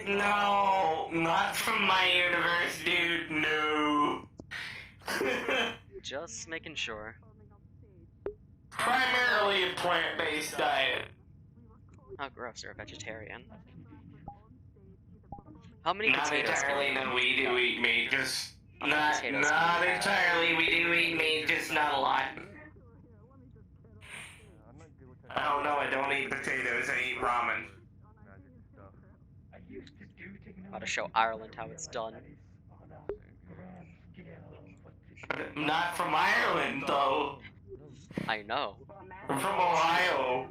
No, not from my universe, dude. No. Just making sure. Primarily a plant-based diet. How gross, you're a vegetarian. How many Not potatoes entirely, can you no, we do eat meat, just... How many Not potatoes can you have? entirely, we do eat meat, just not a lot. Oh no, I don't eat potatoes, I eat ramen. Gotta show Ireland how it's done. Not from Ireland, though. I know. I'm from Ohio.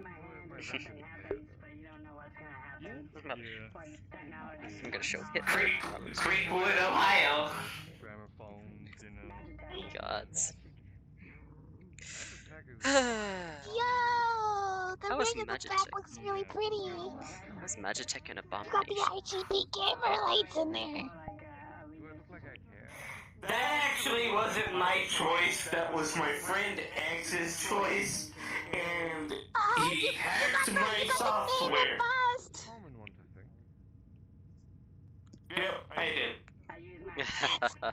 I'm gonna show Hitler. Creekwood, Ohio. Gramophones, you know. Gods. Yo, the How was rig at the Magitech? back looks really pretty. How's Magitech an You got the abomination? RGB camera lights in there. That actually wasn't my choice, that was my friend X's choice, and he hacked my software. Yep, I did.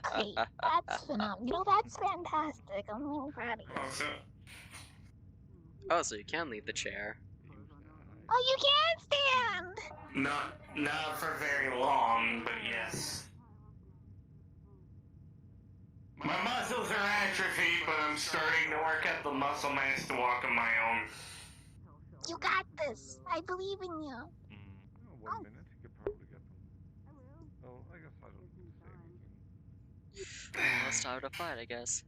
Great. That's phenomenal. You know, that's fantastic. I'm really proud of you. Oh, so you can leave the chair. Oh, you can stand! Not for very long, but yes. My muscles are atrophied, but I'm starting to work up the muscle mass to walk on my own. You got this. I believe in you. 1 minute, you could probably get them. Oh, I guess I don't need to say anything. Well, it's time to fight, I guess.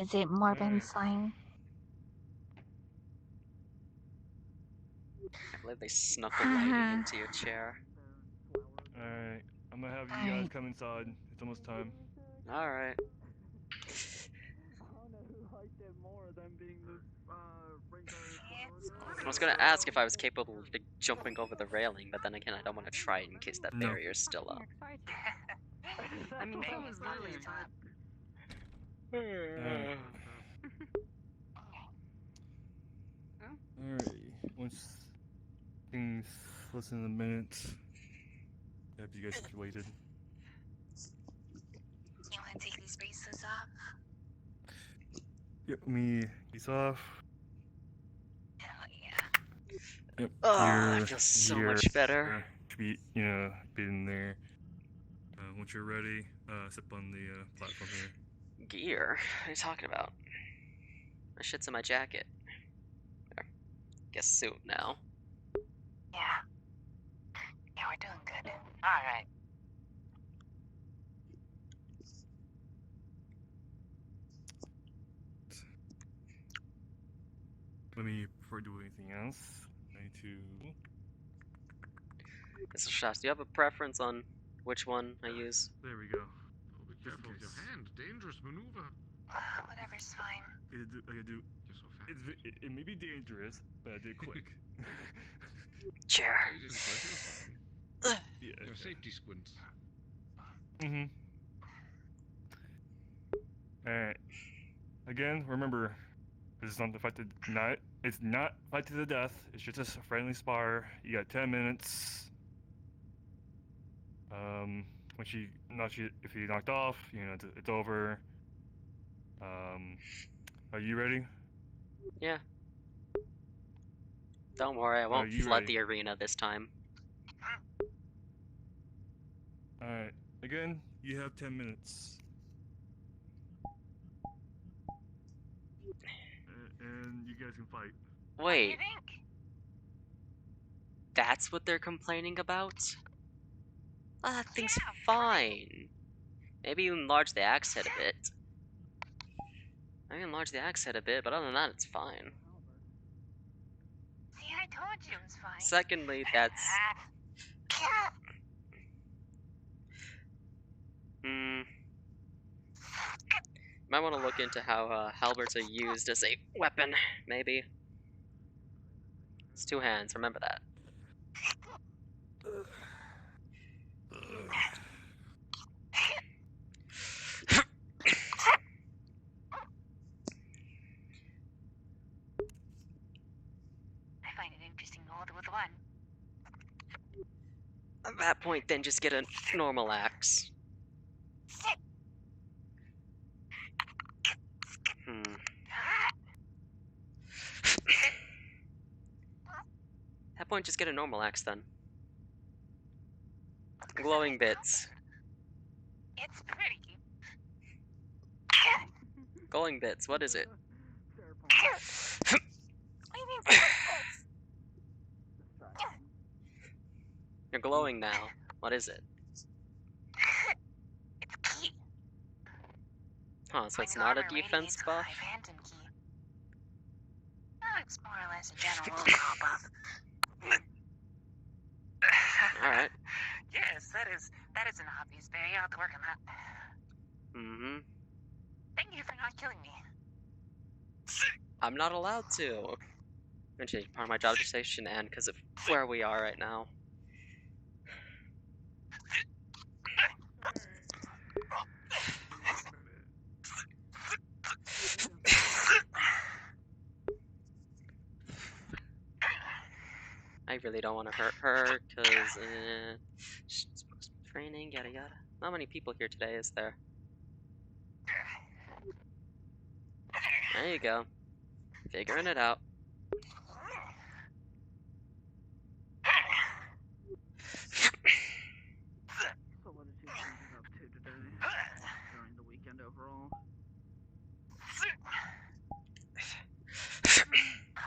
Is it Morbin slang? I believe they snuck a lighting into your chair. Alright, I'm gonna have you guys come inside. It's almost time. Alright. I was gonna ask if I was capable of like, jumping over the railing, but then again, I don't want to try it in case that No. barrier's still up. I mean, so was Lily, but... Alrighty. Once things less than a minute, have you guys situated? You want to take these bracelets off? Yep, me these off. Hell yeah. Yep. Oh, I Here, feel so here, much better. should be, be in there. Once you're ready, step on the platform here. Gear? What are you talking about? My shit's in my jacket. There. Guess suit now. Yeah. Yeah, we're doing good. Alright. Let me, before I do anything else, I need to... Mr. Shas, do you have a preference on which one I use? There we go. Oh, be careful with your hand. Dangerous maneuver. Whatever's fine. I do. You're so fat. It may be dangerous, but I did quick. Chair. You didn't quite. You're fine. Yeah. Your safety squints. Mm-hmm. Alright. Again, remember, this is not the fight to it's not fight to the death. It's just a friendly spar. You got 10 minutes. Once you if you knocked off, it's over. Are you ready? Yeah. Don't worry, I won't you flood ready? the arena this time. Alright. Again, you have 10 minutes. And you guys can fight. Wait. That's what they're complaining about? Oh, that thing's fine. Maybe you enlarge the axe head a bit. I can enlarge the axe head a bit, but other than that, it's fine. See, I told you it was fine. Secondly, that's... Might want to look into how halberds are used as a weapon, maybe. It's two hands, remember that. I find it interesting to hold it with one. At that point, then just get a normal axe. At that point, just get a normal axe then. Glowing bits. It's pretty. Glowing bits, what is it? What do you mean, You're glowing now. What is it? It's a key. Huh, so it's not a defense buff? Phantom key. Oh, it's more or less a general pop-up. Alright. Yes, that is an obvious barrier. I'll have to work on that. Mm-hmm. Thank you for not killing me. I'm not allowed to. Actually, part of my job to say shenan because of where we are right now. I really don't want to hurt her because she's supposed to be training, yada yada. Not many people here today, is there? There you go. Figuring it out. So what did you think up to today? During the weekend overall?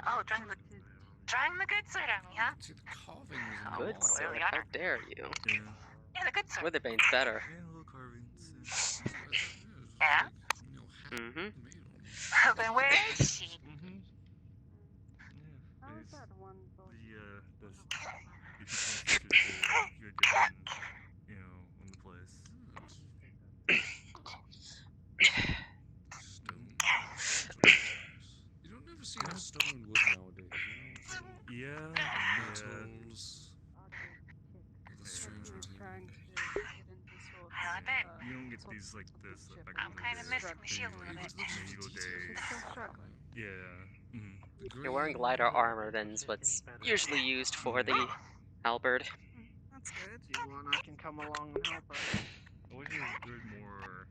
Oh, drawing the good sword on me, huh? See, the carving was Oh, Good well, sword, really how honored. dare you? Yeah, the good sword. Witherbane's better. little carvings. Yeah? Mm-hmm. Then where is she? Mm-hmm. How is that one both? The good down, in the place. Yeah. Metals. The strange material. I bet. You don't get these like this back I'm in the kind of day. missing the shield a little bit. Medieval days. Yeah. You're wearing lighter armor than what's usually used for the halberd. That's good. Do you want I can come along and help her? I wish there's more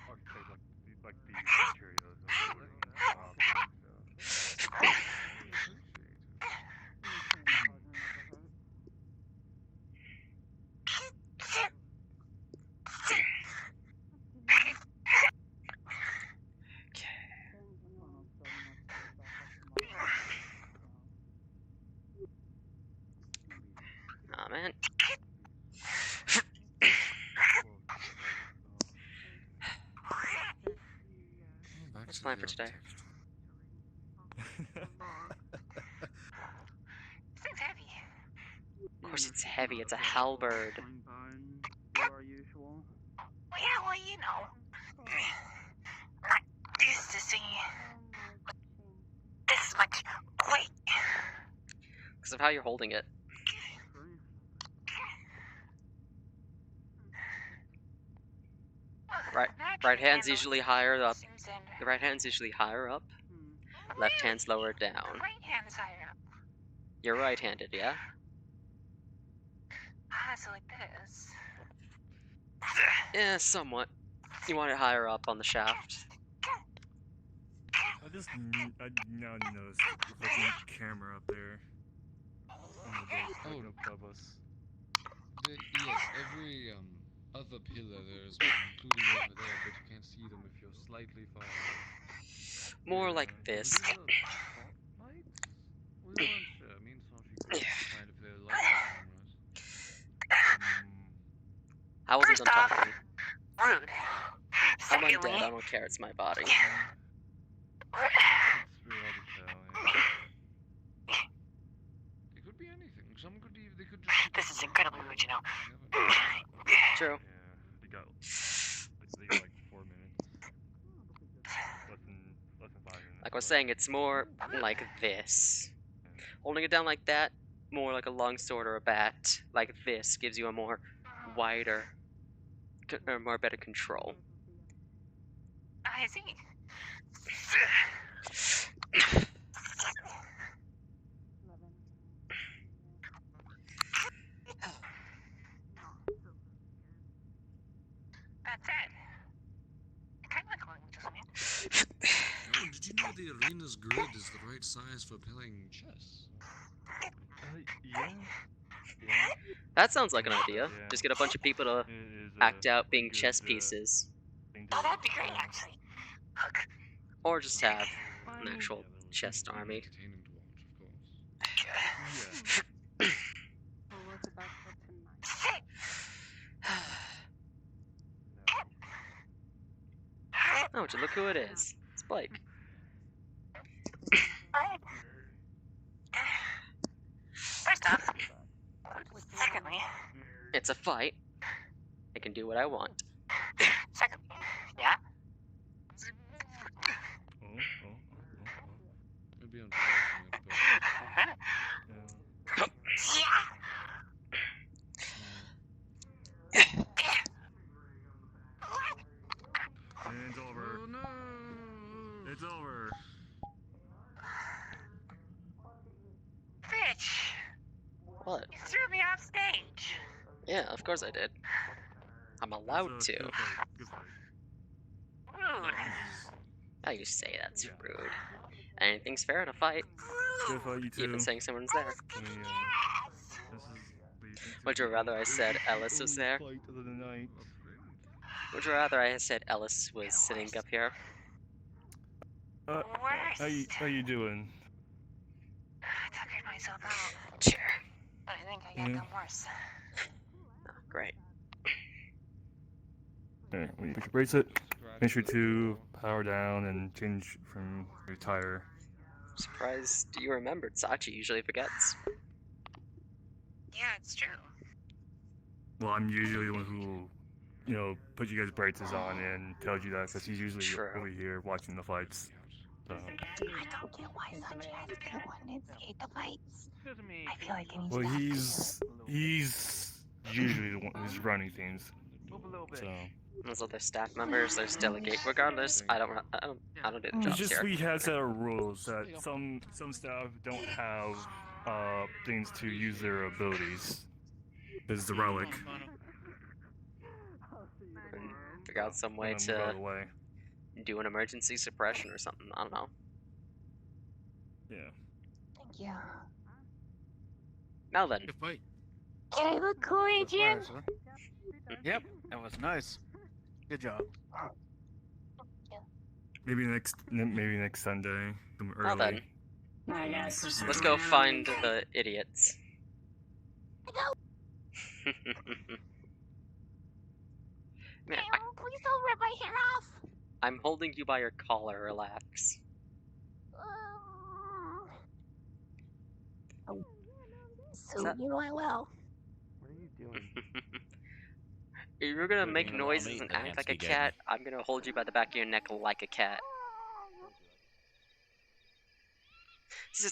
archetype like these materials. Aw, man. What's the plan for today? Thing's heavy. Of course it's heavy, it's a halberd. Our usual. Well, yeah, well, you know. Not used to seeing this much weight. Because of how you're holding it. Right hand's usually higher up. The right hand's usually higher up. Left hand's lower down. Right hand is higher up. You're right-handed, yeah? Ah, so like this. Yeah, somewhat. You want it higher up on the shaft. I now noticed the fucking camera up there. On the boat, above us. Yes, every other pillar there is one, including over there, but you can't see them if you're slightly far away. More like this. We weren't sure. Me and Sashi tried to play light cameras. I wasn't First done off, talking. rude. I'm Secondly, undead, I don't care, it's my body. It's really hard to tell. Yeah. It could be anything. Some could they could just. This is incredibly rude, you know. True. Yeah, they got like 4 minutes. Less than 5 minutes. Like I was saying, it's more like this. Holding it down like that, more like a longsword or a bat. Like this gives you a more wider, or more better control. I see. That said, I kind of like going with this man. Oh, did you know the arena's grid is the right size for playing chess? Yeah. That sounds like an idea. Yeah. Just get a bunch of people to It is, act out being good, chess pieces. Oh, that'd be great, actually. Hook. Or just have an actual chess army. Entertaining to watch, of course. Yeah. What's about for tonight? Oh, would you look who it is? It's Blake. First off. Secondly. It's a fight. I can do what I want. Secondly. Yeah? Maybe I'm forcing it, but... And it's over. Oh no! It's over. Bitch! What? You threw me off stage! Yeah, of course I did. I'm allowed to. Good fight. Rude. How you say that's rude? Anything's fair in a fight. Good fight, you too. Even saying someone's there. This is Would you rather I said Ellis was there? Fight of the night. Would you rather I said Ellis was sitting up here? How you doing? I tuckered myself out. Sure. But I think I got them worse. Oh, great. Alright, when you brace it, make sure to power down and change from your tire. Surprised you remembered. Sachi usually forgets. Yeah, it's true. Well, I'm usually the one who, put you guys braces on and tells you that because he's usually over here watching the fights. So. I don't get why Sachi has to be the one to instigate the fights. I feel like it needs Well, to happen. he's usually the one who's running things. So. Those other staff members, there's delegate. Regardless, I don't do the It's jobs just here. we have set of rules that some staff don't have things to use their abilities. This is the relic. And figure out some way And then move out to of the way. do an emergency suppression or something. I don't know. Yeah. Thank you. Now then. Can I look cool, Adrian? Yep, that was nice. Good job. Maybe next Sunday. Early. Now then. I guess. Let's go find the idiots. Man, Please don't rip my hair off. I'm holding you by your collar. Relax. Oh. So you know I will. What are you doing? If you're gonna make Putting noises and act like a cat, I'm gonna hold you by the back of your neck like a cat.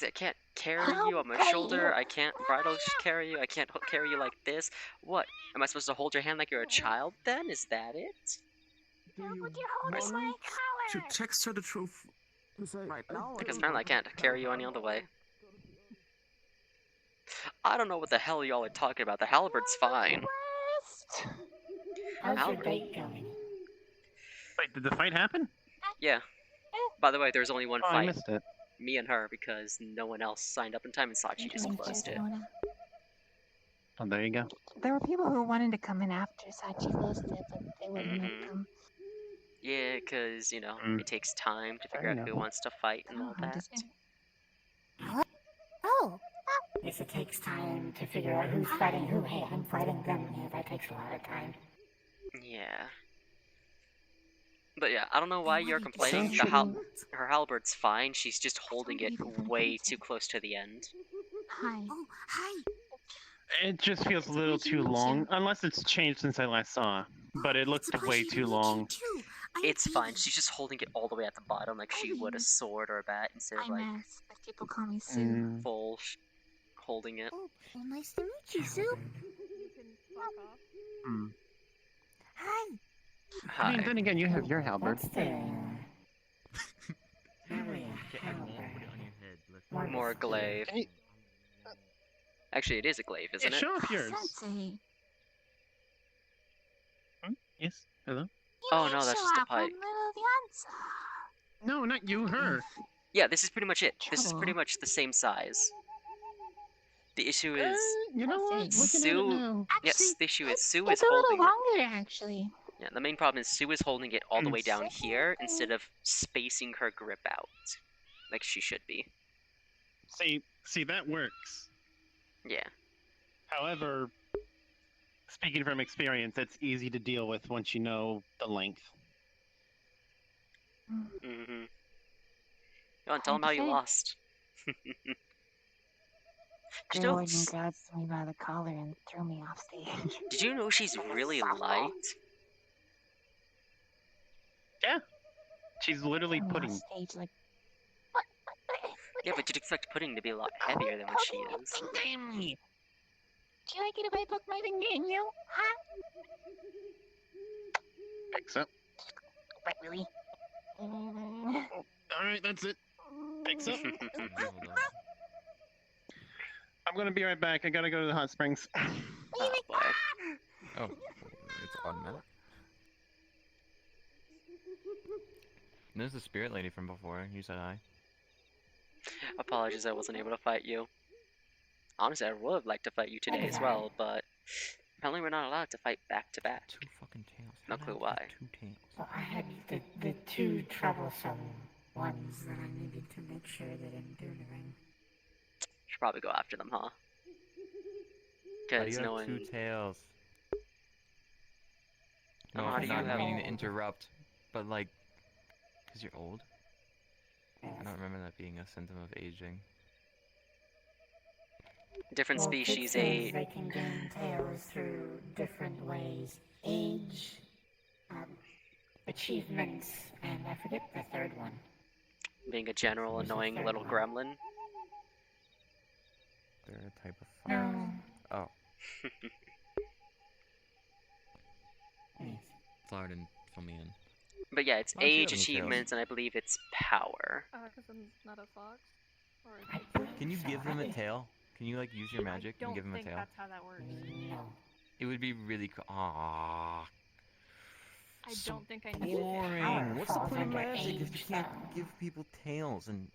I can't carry you on my shoulder. I can't bridle carry you. I can't carry you like this. What? Am I supposed to hold your hand like you're a child then? Is that it? Would you hold my collar? To texture the truth. Because apparently I can't carry you any other way. I don't know what the hell y'all are talking about. The halberd's fine. How's your date going? Wait, did the fight happen? Yeah. By the way, there's only one Oh, I fight. missed it. Me and her, because no one else signed up in time and Sachi just closed it. Oh, there you go. There were people who wanted to come in after Sachi closed it, but they wouldn't let them. Yeah, because, you know, it takes time to figure Fair out who enough. wants to fight and all that. Oh! Yes, it takes time to figure out who's fighting who. Hey, I'm fighting them. Yeah, that takes a lot of time. Yeah. But yeah, I don't know why you're complaining. So Her halberd's fine, she's just holding it way too close to the end. Hi. Oh, hi. It just feels a little too long, unless it's changed since I last saw. But it looked way too long. It's fine, she's just holding it all the way at the bottom like she would a sword or a bat instead of I'm like Mass, but people call me Sue. full holding it. Oh, nice to meet you, Sue. Hmm. Hi. Hi. I mean, then again, you have your halberd. More glaive. Actually, it is a glaive, isn't Yeah, it? show off yours. Sensei. Yes. Hello. Oh no, that's just a Show off pike. little Yansa. No, not you. Her. Yeah, this is pretty much it. This is pretty much the same size. The issue is You know what? Looking at it Sue. now. Yes, the issue is Sue is It's a little holding it. longer, actually. Yeah, the main problem is Sue is holding it all the way down here instead of spacing her grip out, like she should be. See, that works. Yeah. However, speaking from experience, it's easy to deal with once you know the length. Mm-hmm. Go on, tell them how you lost. Greywarden grabbed me by the collar and threw me off stage. Did you know she's really light? Yeah. She's literally Threw me pudding. off stage like. Yeah, but you'd expect pudding to be a lot heavier than what she is. Finger me. Do you like it if I poke my finger in you? Huh? Picks up. But really? Alright, that's it. Picks up. I'm gonna be right back. I gotta go to the hot springs. Oh, boy. Oh, it's automatic. There's the spirit lady from before. You said hi. Apologies, I wasn't able to fight you. Honestly, I would have liked to fight you today as well, but apparently we're not allowed to fight back to back. Two fucking tails. No clue why. Two tails. So I had the two troublesome ones that I needed to make sure they didn't do anything. Should probably go after them, huh? How do Because you no have one. two tails? No, How I'm do you not have- meaning to interrupt, but like, because you're old. I don't remember that being a symptom of aging. Different Well, species Kit says age. they can gain tails through different ways. Age, achievements, and I forget the third one. Being a general annoying little gremlin. They're a type of fire. Oh. Flower didn't fill me in. But yeah, it's Why don't you age, have any tails? achievements, and I believe it's power. Because I'm not a fox. Or a kid. Can you give them a tail? Can you like use your magic and give them a I don't tail? think that's how that works. It would be really cool. Aww. I So don't think I need it. boring. What's the point of magic if you can't give people tails and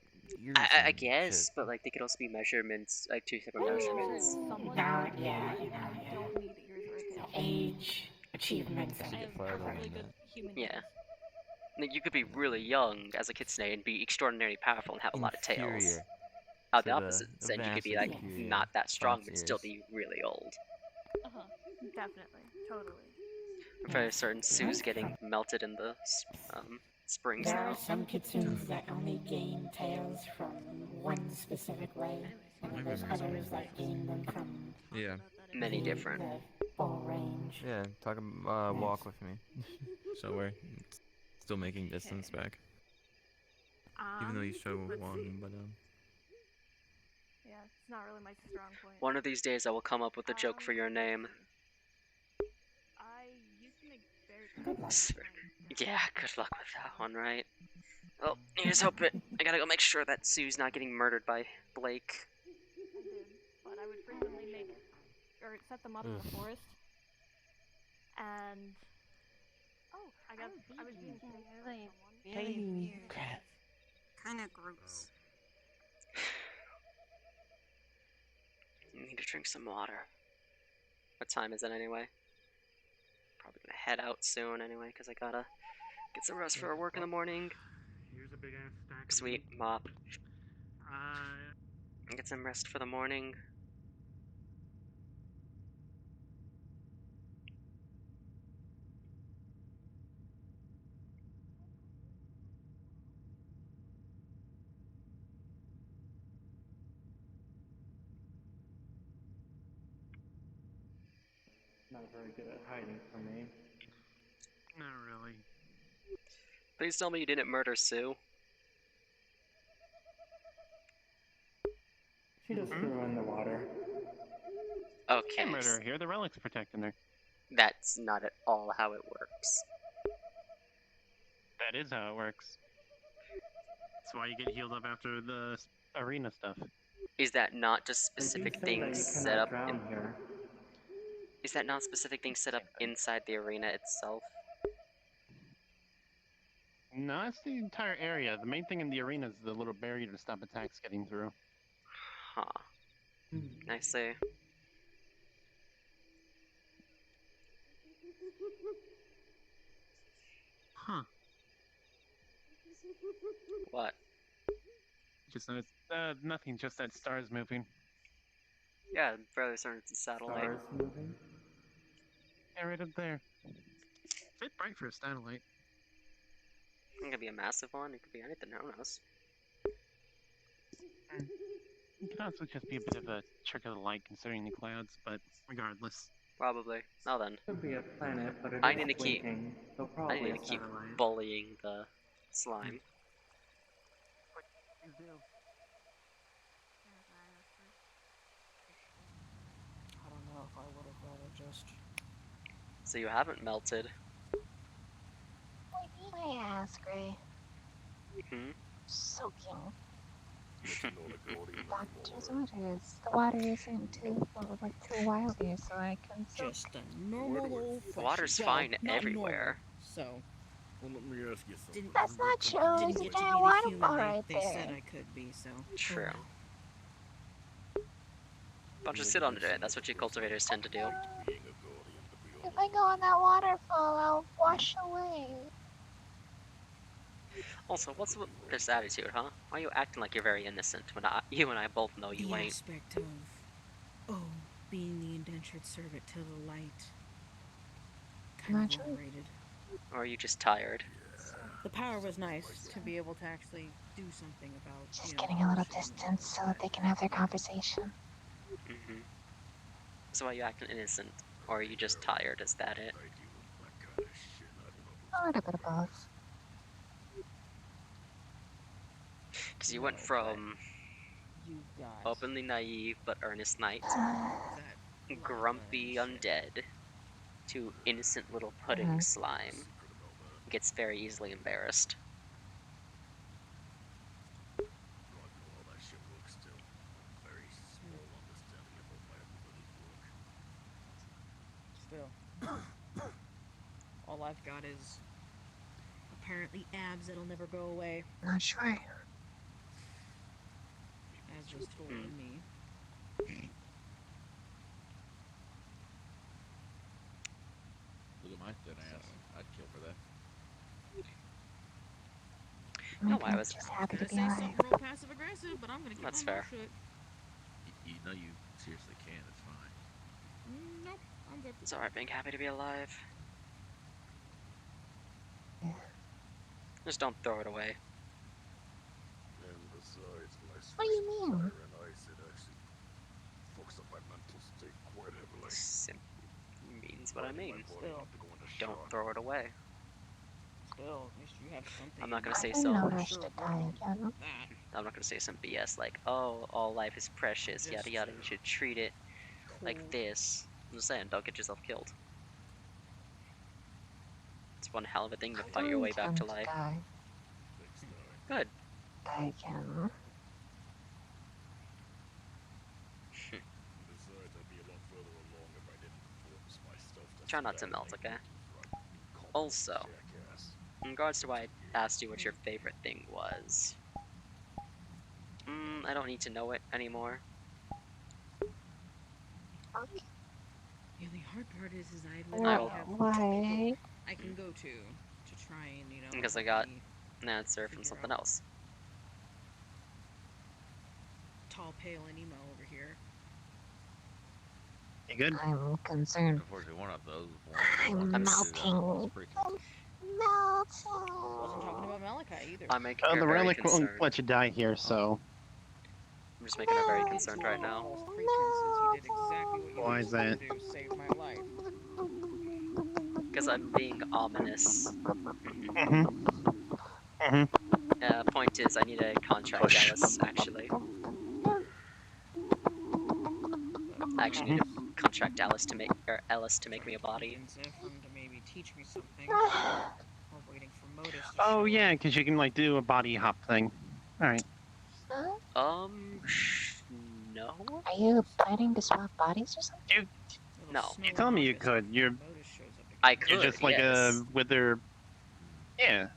ears? I and guess, shit? but like they could also be measurements, like 2 separate measurements. Now, yeah, I don't need ears or a tail. age, achievements, I have Fire don't perfectly need good that. human Yeah. ears. Like, you could be really young as a kitsune and be extraordinarily powerful and have a lot of tails. Inferior On to the opposite the end, you could be vastly like superior not that strong fox but still ears. be really old. Definitely. Totally. For certain Sue's getting melted in the springs there now. are some kitsunes that only gain tails from one specific way, and then there's others that gain them from Yeah. Many different. the full range. Yeah, walk with me. So we're still making distance back. Even though you show let's one, see. but Yeah, it's not really my strong point. One of these days I will come up with a joke for your name. I used to make very Yeah, good luck with that one, right? Well, here's hoping. I gotta go make sure that Sue's not getting murdered by Blake. I did, but I would frequently make or set them up in the forest. And I was being Really weird. Kind of gross. I need to drink some water. What time is it anyway? Probably gonna head out soon anyway, because I gotta get some rest for work in the morning. Here's a big ass stack. Sweet, mop. Get some rest for the morning. Not very good at hiding from me. Not really. Please tell me you didn't murder Sue. She just threw in the water. Okay. Can't murder her here. The relic's protecting her. That's not at all how it works. That is how it works. That's why you get healed up after the arena stuff. Is that not just specific They do say that things you set cannot up drown in... here. Is that not specific things set up inside the arena itself? No, it's the entire area. The main thing in the arena is the little barrier to stop attacks getting through. Huh. I see. Huh. What? Just noticed, nothing, just that stars moving. Yeah, fairly certain it's a satellite. Stars moving. Yeah, right up there. Bit bright for a satellite. It could be a massive one, it could be anything, who knows? It could also just be a bit of a trick of the light considering the clouds, but regardless. Probably. Now then. Could be a planet, but it I is need to keep... blinking, so I probably need a to keep satellite. bullying the slime. I don't know if I would have rather just. So you haven't melted. My ass, Gray. Hmm? Soaking. Doctor's orders. The water isn't too wild here, so I can soak. Just a normal old fashioned. Water's well, fine not everywhere. Normal, so. Well, let me ask you something. That's not true. There's a Didn't get to giant be the waterfall human right they there. said I could be, so. True. Bunch of sit under it, that's what you cultivators tend to do. If I go in that waterfall, I'll wash away. Also, what's with this attitude, huh? Why are you acting like you're very innocent when you and I both know you The ain't? aspect of, oh, being the indentured servant to the light. Kind Not of true. overrated. Or are you just tired? The power was nice to be able to actually do something about. Just getting a little distance so that they can have their conversation. Mm-hmm. So why are you acting innocent? Or are you just tired? Is that it? A little bit of both. Because you went from You've got openly naive but earnest knight, that grumpy undead, to innocent little pudding slime. Gets very easily embarrassed. Still. All I've got is apparently abs that'll never go away. Not sure. As was told to me. Look at my thin ass. I'd kill for that. No, I was just happy to Gonna be say alive. something real passive aggressive, but I'm gonna keep That's my fair. mouth shut. You know you seriously can. It's fine. Nope, I'm good. It's alright being happy to be alive. Just don't throw it away. And besides, my What do you mean? fire and ice, it actually fucks up my mental state quite heavily. Means what I mean. Still. Don't throw it away. Still, at least you have something. I'm not gonna say I'm some. no rush to die again. I'm not gonna say some BS like, oh, all life is precious, yada yada. You should treat it like this. I'm just saying, don't get yourself killed. It's one hell of a thing to fight your way back to life. Die. Good. Die again. Besides, I'd be a lot further along if I didn't force my stuff to Try not to melt, okay? Also, in regards to why I asked you what your favorite thing was, I don't need to know it anymore. Yeah, the hard part is I will- literally have Why? I can go to try and, you know. Because I got help me an answer from something else. tall, pale, and emo over here. You good? I'm concerned. Unfortunately, one of those. I'm melting. Wasn't talking about Malachi either. I'm making Oh, her the very relic won't concerned. let you die here, so. I'm just making her very concerned right now. False pretenses. You did exactly what you Why were is supposed that? to do. Save my life. Because I'm being ominous. Point is, I need to contract Alice, actually. I actually need to contract Alice to make me a body. For him to maybe teach me something. We're waiting for Modus to Oh yeah, because you can like do a body hop thing. All right. No. Are you planning to swap bodies or something? No. You told me you could. I could, You're just like yes. a wither. Yeah.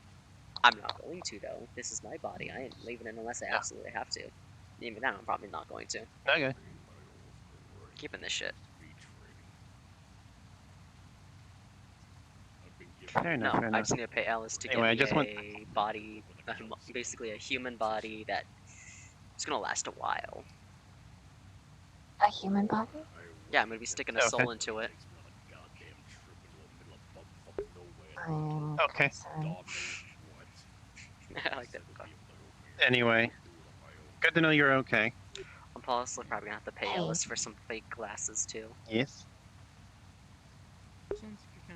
I'm not going to, though. This is my body. I ain't leaving it unless I absolutely have to. Even then, I'm probably not going to. Okay. Keeping this shit. Fair enough. No, fair I enough. just need to pay Alice to Anyway, I get just me a body, basically a human body that is gonna last a while. A human body? Yeah, I'm gonna be sticking a soul into it. I'm Okay. concerned. I like that. Anyway, good to know you're okay. I'm possibly probably gonna have to pay Alice for some fake glasses too. Yes.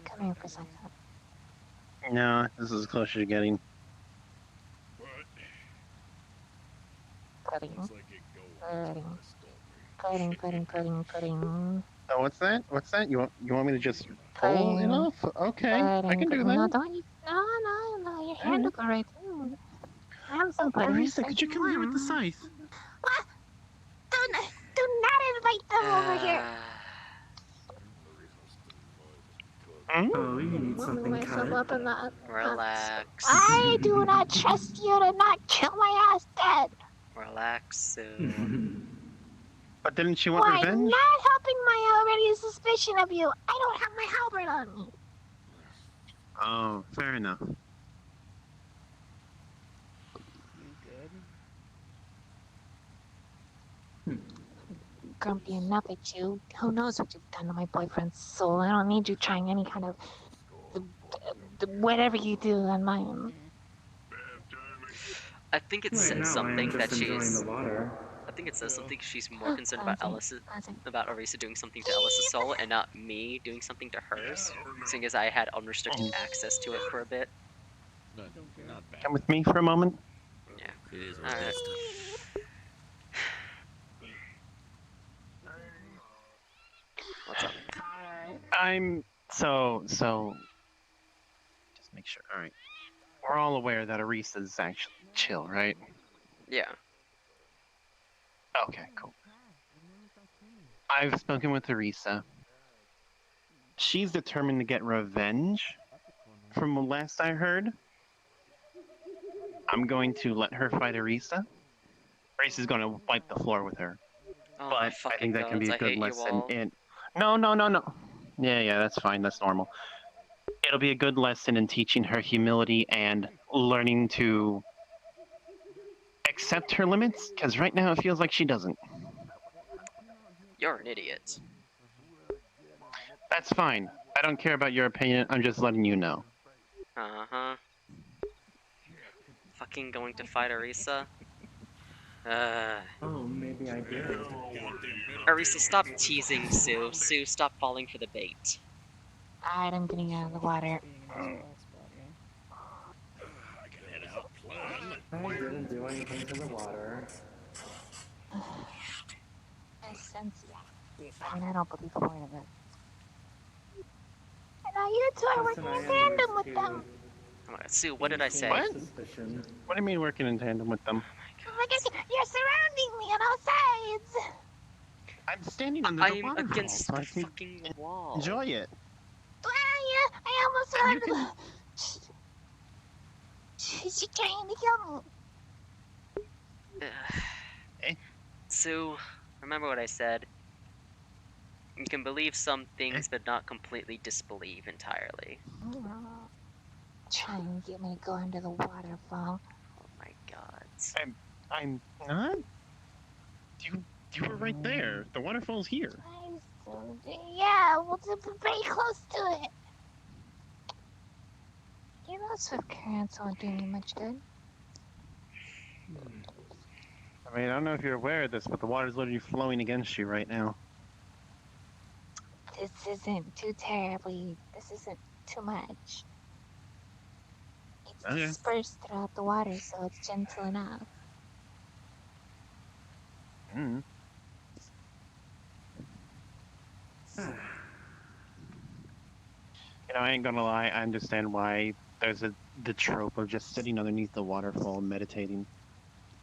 Come here for a second. No, this is as close as you're getting. Pudding. Pudding. Oh, what's that? What's that? You want me to just pull Pudding. it off? Okay, I can do that. No, don't you? No. Your hand will go right through. Have some pudding. Arisa, could you come here with the scythe? What? Do not invite them over here. Oh, you need something Myself cut. up in that. Relax. I do not trust you to not kill my ass dead. Relax, Sue. But didn't you want Why revenge? not helping my already suspicion of you? I don't have my halberd on me. Oh, fair enough. Grumpy enough at you. Who knows what you've done to my boyfriend's soul? I don't need you trying any kind of whatever you do on my own. I think it Right says now, something I'm that just enjoying she's. the water. I think it says something she's more concerned about about Arisa doing something to Alice's soul and not me doing something to hers, seeing as I had unrestricted access to it for a bit. Not bad. Come with me for a moment. Yeah. It is All right. What's up? I'm so. Just make sure. All right. We're all aware that Arisa's actually chill, right? Yeah. Okay, cool. I've spoken with Arisa. She's determined to get revenge, from the last I heard. I'm going to let her fight Arisa. Arisa's going to wipe the floor with her. Oh But my I fucking think that can be gods, a I good hate you lesson all. in. No. Yeah, that's fine. That's normal. It'll be a good lesson in teaching her humility and learning to accept her limits, because right now it feels like she doesn't. You're an idiot. That's fine. I don't care about your opinion. I'm just letting you know. Uh-huh. Fucking going to fight Arisa? Oh, maybe I did. Arisa, stop teasing Sue. Sue, stop falling for the bait. Alright, I'm getting out of the water. I didn't do anything to the water. I sense you. I mean, I don't believe a word of it. And now you two are Listen, working I in am tandem used with to them. Oh my god, Sue, what did I say? What? suspicion. What do you mean working in tandem with them? Look at you. You're surrounding me on all sides. I'm standing under the I'm waterfall, against so the I can fucking wall. enjoy it. Well, yeah, I almost And you surrounded them. She's trying to kill me. Sue, remember what I said. You can believe some things, but not completely disbelieve entirely. Try and get me to go under the waterfall. Oh my god. I'm not. You were right there. The waterfall's here. Yeah, well, we're very close to it. You know, swift currents won't do me much good. I mean, I don't know if you're aware of this, but the water's literally flowing against you right now. This isn't too terribly. This isn't too much. It's Okay. dispersed throughout the water, so it's gentle enough. Mm. You know, I ain't gonna lie. I understand why there's the trope of just sitting underneath the waterfall and meditating.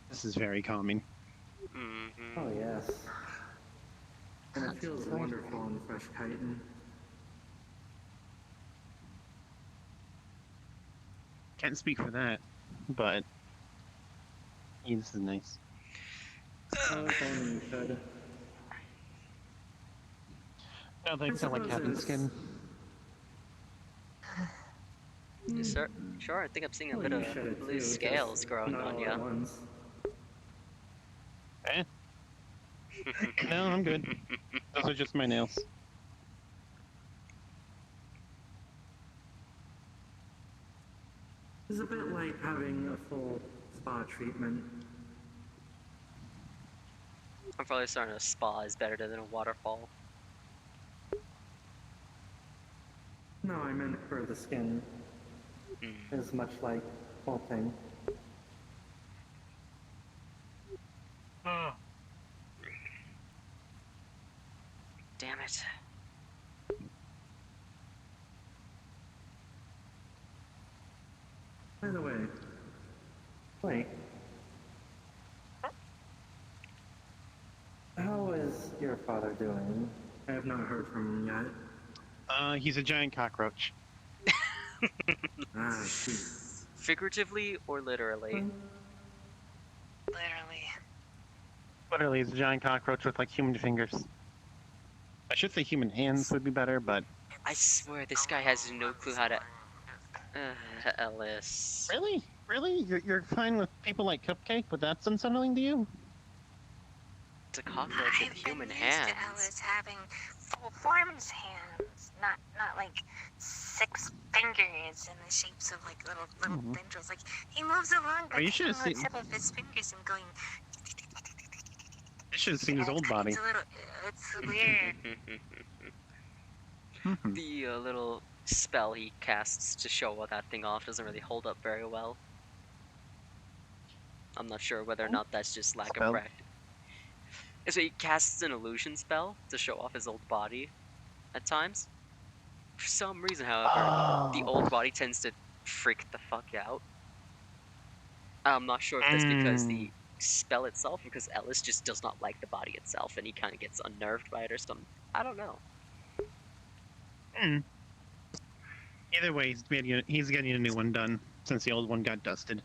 This is very calming. Mm-hmm. Oh, yes. And it feels wonderful on Fresh Chitin. Can't speak for that, but yeah, this is nice. Oh, if only you could. No thanks, I like suppose cabin it's- skin. Sure, I think I'm seeing a Well, bit you of should blue too, scales just growing not on all you. at once. Eh? No, I'm good. Those are just my nails. It's a bit like having a full spa treatment. I'm probably starting a spa is better than a waterfall. No, I meant for the skin. As much like molting. Damn it. By the way, wait. How is your father doing? I have not heard from him yet. He's a giant cockroach. Ah, I see. Figuratively or literally? Literally. Literally, he's a giant cockroach with like human fingers. I should say human hands would be better, but I swear this guy has no clue how to. Ellis. really, really, you're fine with people like Cupcake, but that's unsettling to you? It's a cockroach with human hands. Ellis having full forms hands, not like 6 fingers in the shapes of like little tendrils. Like he moves along by Oh, you should have taking the seen. tip of his fingers and going. You should have seen his old body. It's a little. It's weird. The little spell he casts to show what that thing off doesn't really hold up very well. I'm not sure whether or Oh. not that's just lack of Spell? practice. So he casts an illusion spell to show off his old body at times. For some reason, however, the old body tends to freak the fuck out. I'm not sure if that's because the spell itself, because Ellis just does not like the body itself, and he kind of gets unnerved by it or something. I don't know. Either way, he's getting a new one done since the old one got dusted.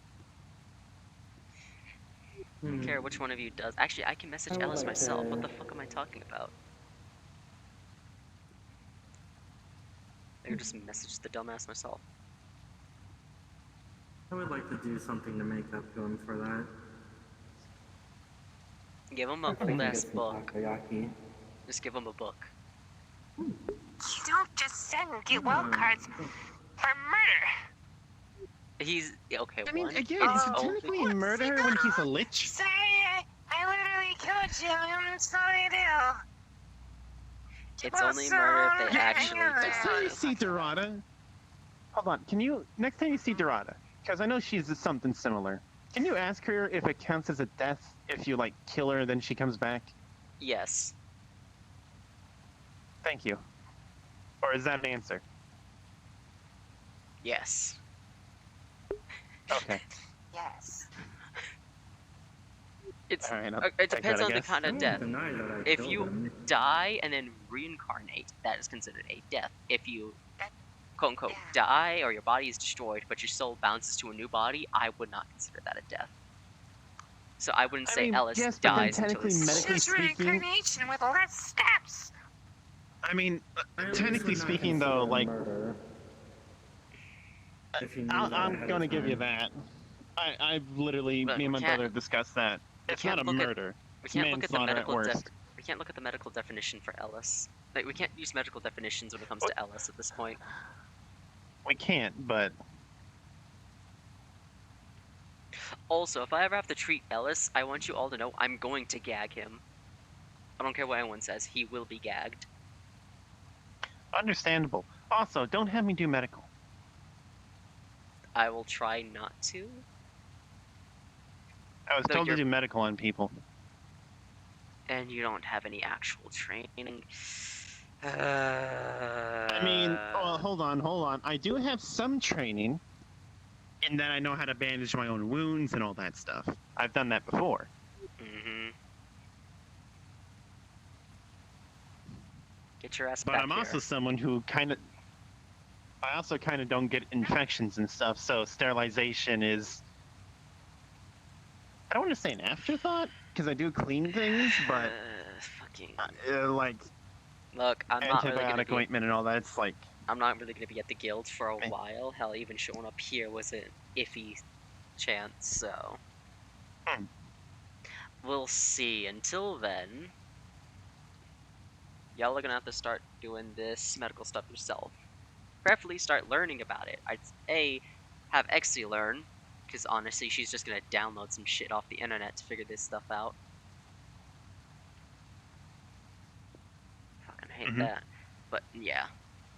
I don't care which one of you does. Actually, I can message I would Ellis like myself. to- What the fuck am I talking about? I can just message the dumbass myself. I would like to do something to make up to him for that. Give him an old ass book. Just give him a book. You don't just send get well cards for murder. He's okay. I mean, one, again, it's is it only- technically murder when he's a lich? Sorry, I literally killed you. I'm sorry, do. It's only murder if they actually Next time you die. see Dorada, hold on. Next time you see Dorada, because I know she's something similar. Can you ask her if it counts as a death if you like kill her, then she comes back? Yes. Thank you. Or is that an answer? Yes. Okay. Yes. It's All right, I'll it take depends that, I on the guess. kind I of won't death. deny that I If killed you him. die and then reincarnate, that is considered a death. If you quote unquote die or your body is destroyed but your soul bounces to a new body, I would not consider that a death. So I wouldn't say Ellis yes, but then dies until technically, his medically Just speaking, reincarnation with less steps. I mean, I at least technically would not speaking, consider though, it like, murder. If you knew that I'm ahead going to of give you time. that. I've literally, Look, me and my we can't- brother discussed that. we It's not can't a look at- murder. We It's can't look at the manslaughter at medical worst. we can't look at the medical definition for Ellis. Like we can't use medical definitions when it comes to Ellis at this point. We can't, but Also, if I ever have to treat Ellis, I want you all to know I'm going to gag him. I don't care what anyone says, he will be gagged. understandable. Also, don't have me do medical. I will try not to. I was No, told to you're- do medical on people. And you don't have any actual training. I mean, well, hold on. I do have some training in that I know how to bandage my own wounds and all that stuff. I've done that before. Mm-hmm. Get your ass But back I'm here. also someone who I also kind of don't get infections and stuff, so sterilization is, I don't want to say an afterthought, because I do clean things, but fucking like look, I'm not really gonna antibiotic be. ointment and all that, it's like, I'm not really gonna be at the guild for a while. Hell, even showing up here was an iffy chance. So we'll see. Until then, y'all are gonna have to start doing this medical stuff yourself. Preferably start learning about it. I'd have Exie learn, because honestly, she's just gonna download some shit off the internet to figure this stuff out. Fucking hate that. But yeah.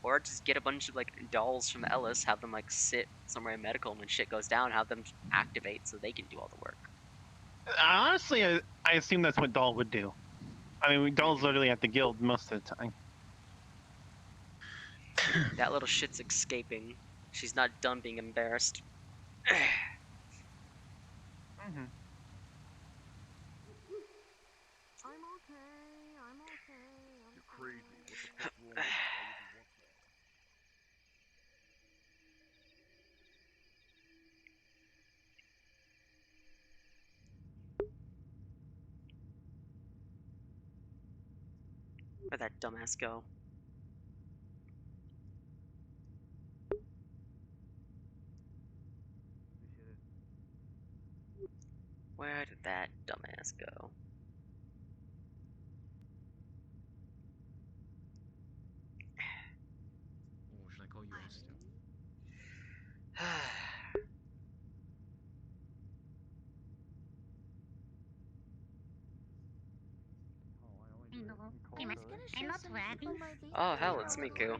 Or just get a bunch of like dolls from Ellis, have them like sit somewhere in medical, and when shit goes down, have them activate so they can do all the work. honestly, I assume that's what Doll would do. I mean, Doll's literally at the guild most of the time. That little shit's escaping. She's not done being embarrassed. Mm-hmm. I'm okay. I'm okay. I'm crazy. What the fuck's wrong with you? Why would you want that? Where'd that dumbass go? Where did that dumbass go? Or should I call you Esther? I'm not ready. Oh hell, it's Miku.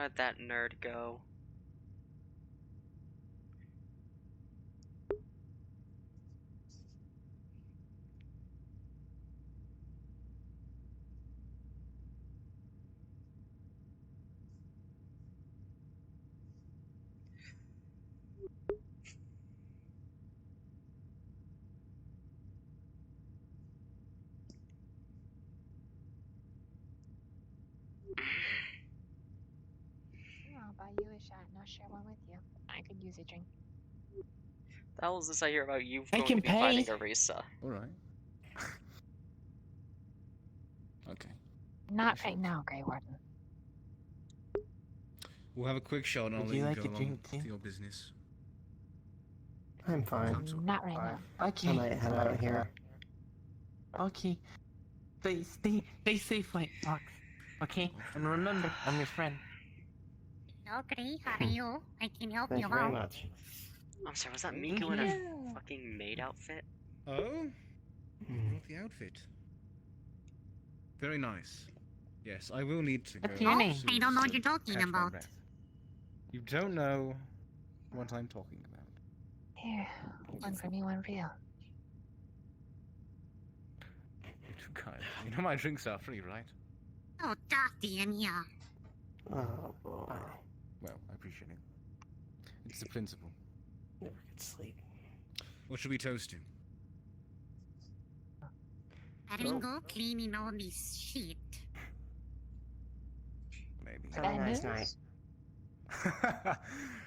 Where'd that nerd go? I'll buy you a shot and I'll share one with you. I could use a drink. The hell is this I hear about you I going can to be pay. fighting Arisa? Alright. Okay. Not right now, Greywarden. We'll have a quick shot and I'll Would let you you like go a along drink to too? your business. I'm fine. Not right now. Okay. I might head out here. Okay. Stay safe, White Fox. Okay? And remember, I'm your friend. Okay, how are you? I can help Thank you you very out. much. I'm sorry, was that Thank Miku in a you. fucking maid outfit? Oh? Brought the outfit. Very nice. Yes, I will need to go. What's your name? soon I don't know to what you're talking catch my about. breath. You don't know what I'm talking about. Here, one for me, one for you. You're too kind. You know my drinks are free, right? Oh, dirty in here. Oh boy. Well, I appreciate it. It's the principle. Never could sleep. What should we toast to? Ringo cleaning all this shit. Maybe. Have a nice night.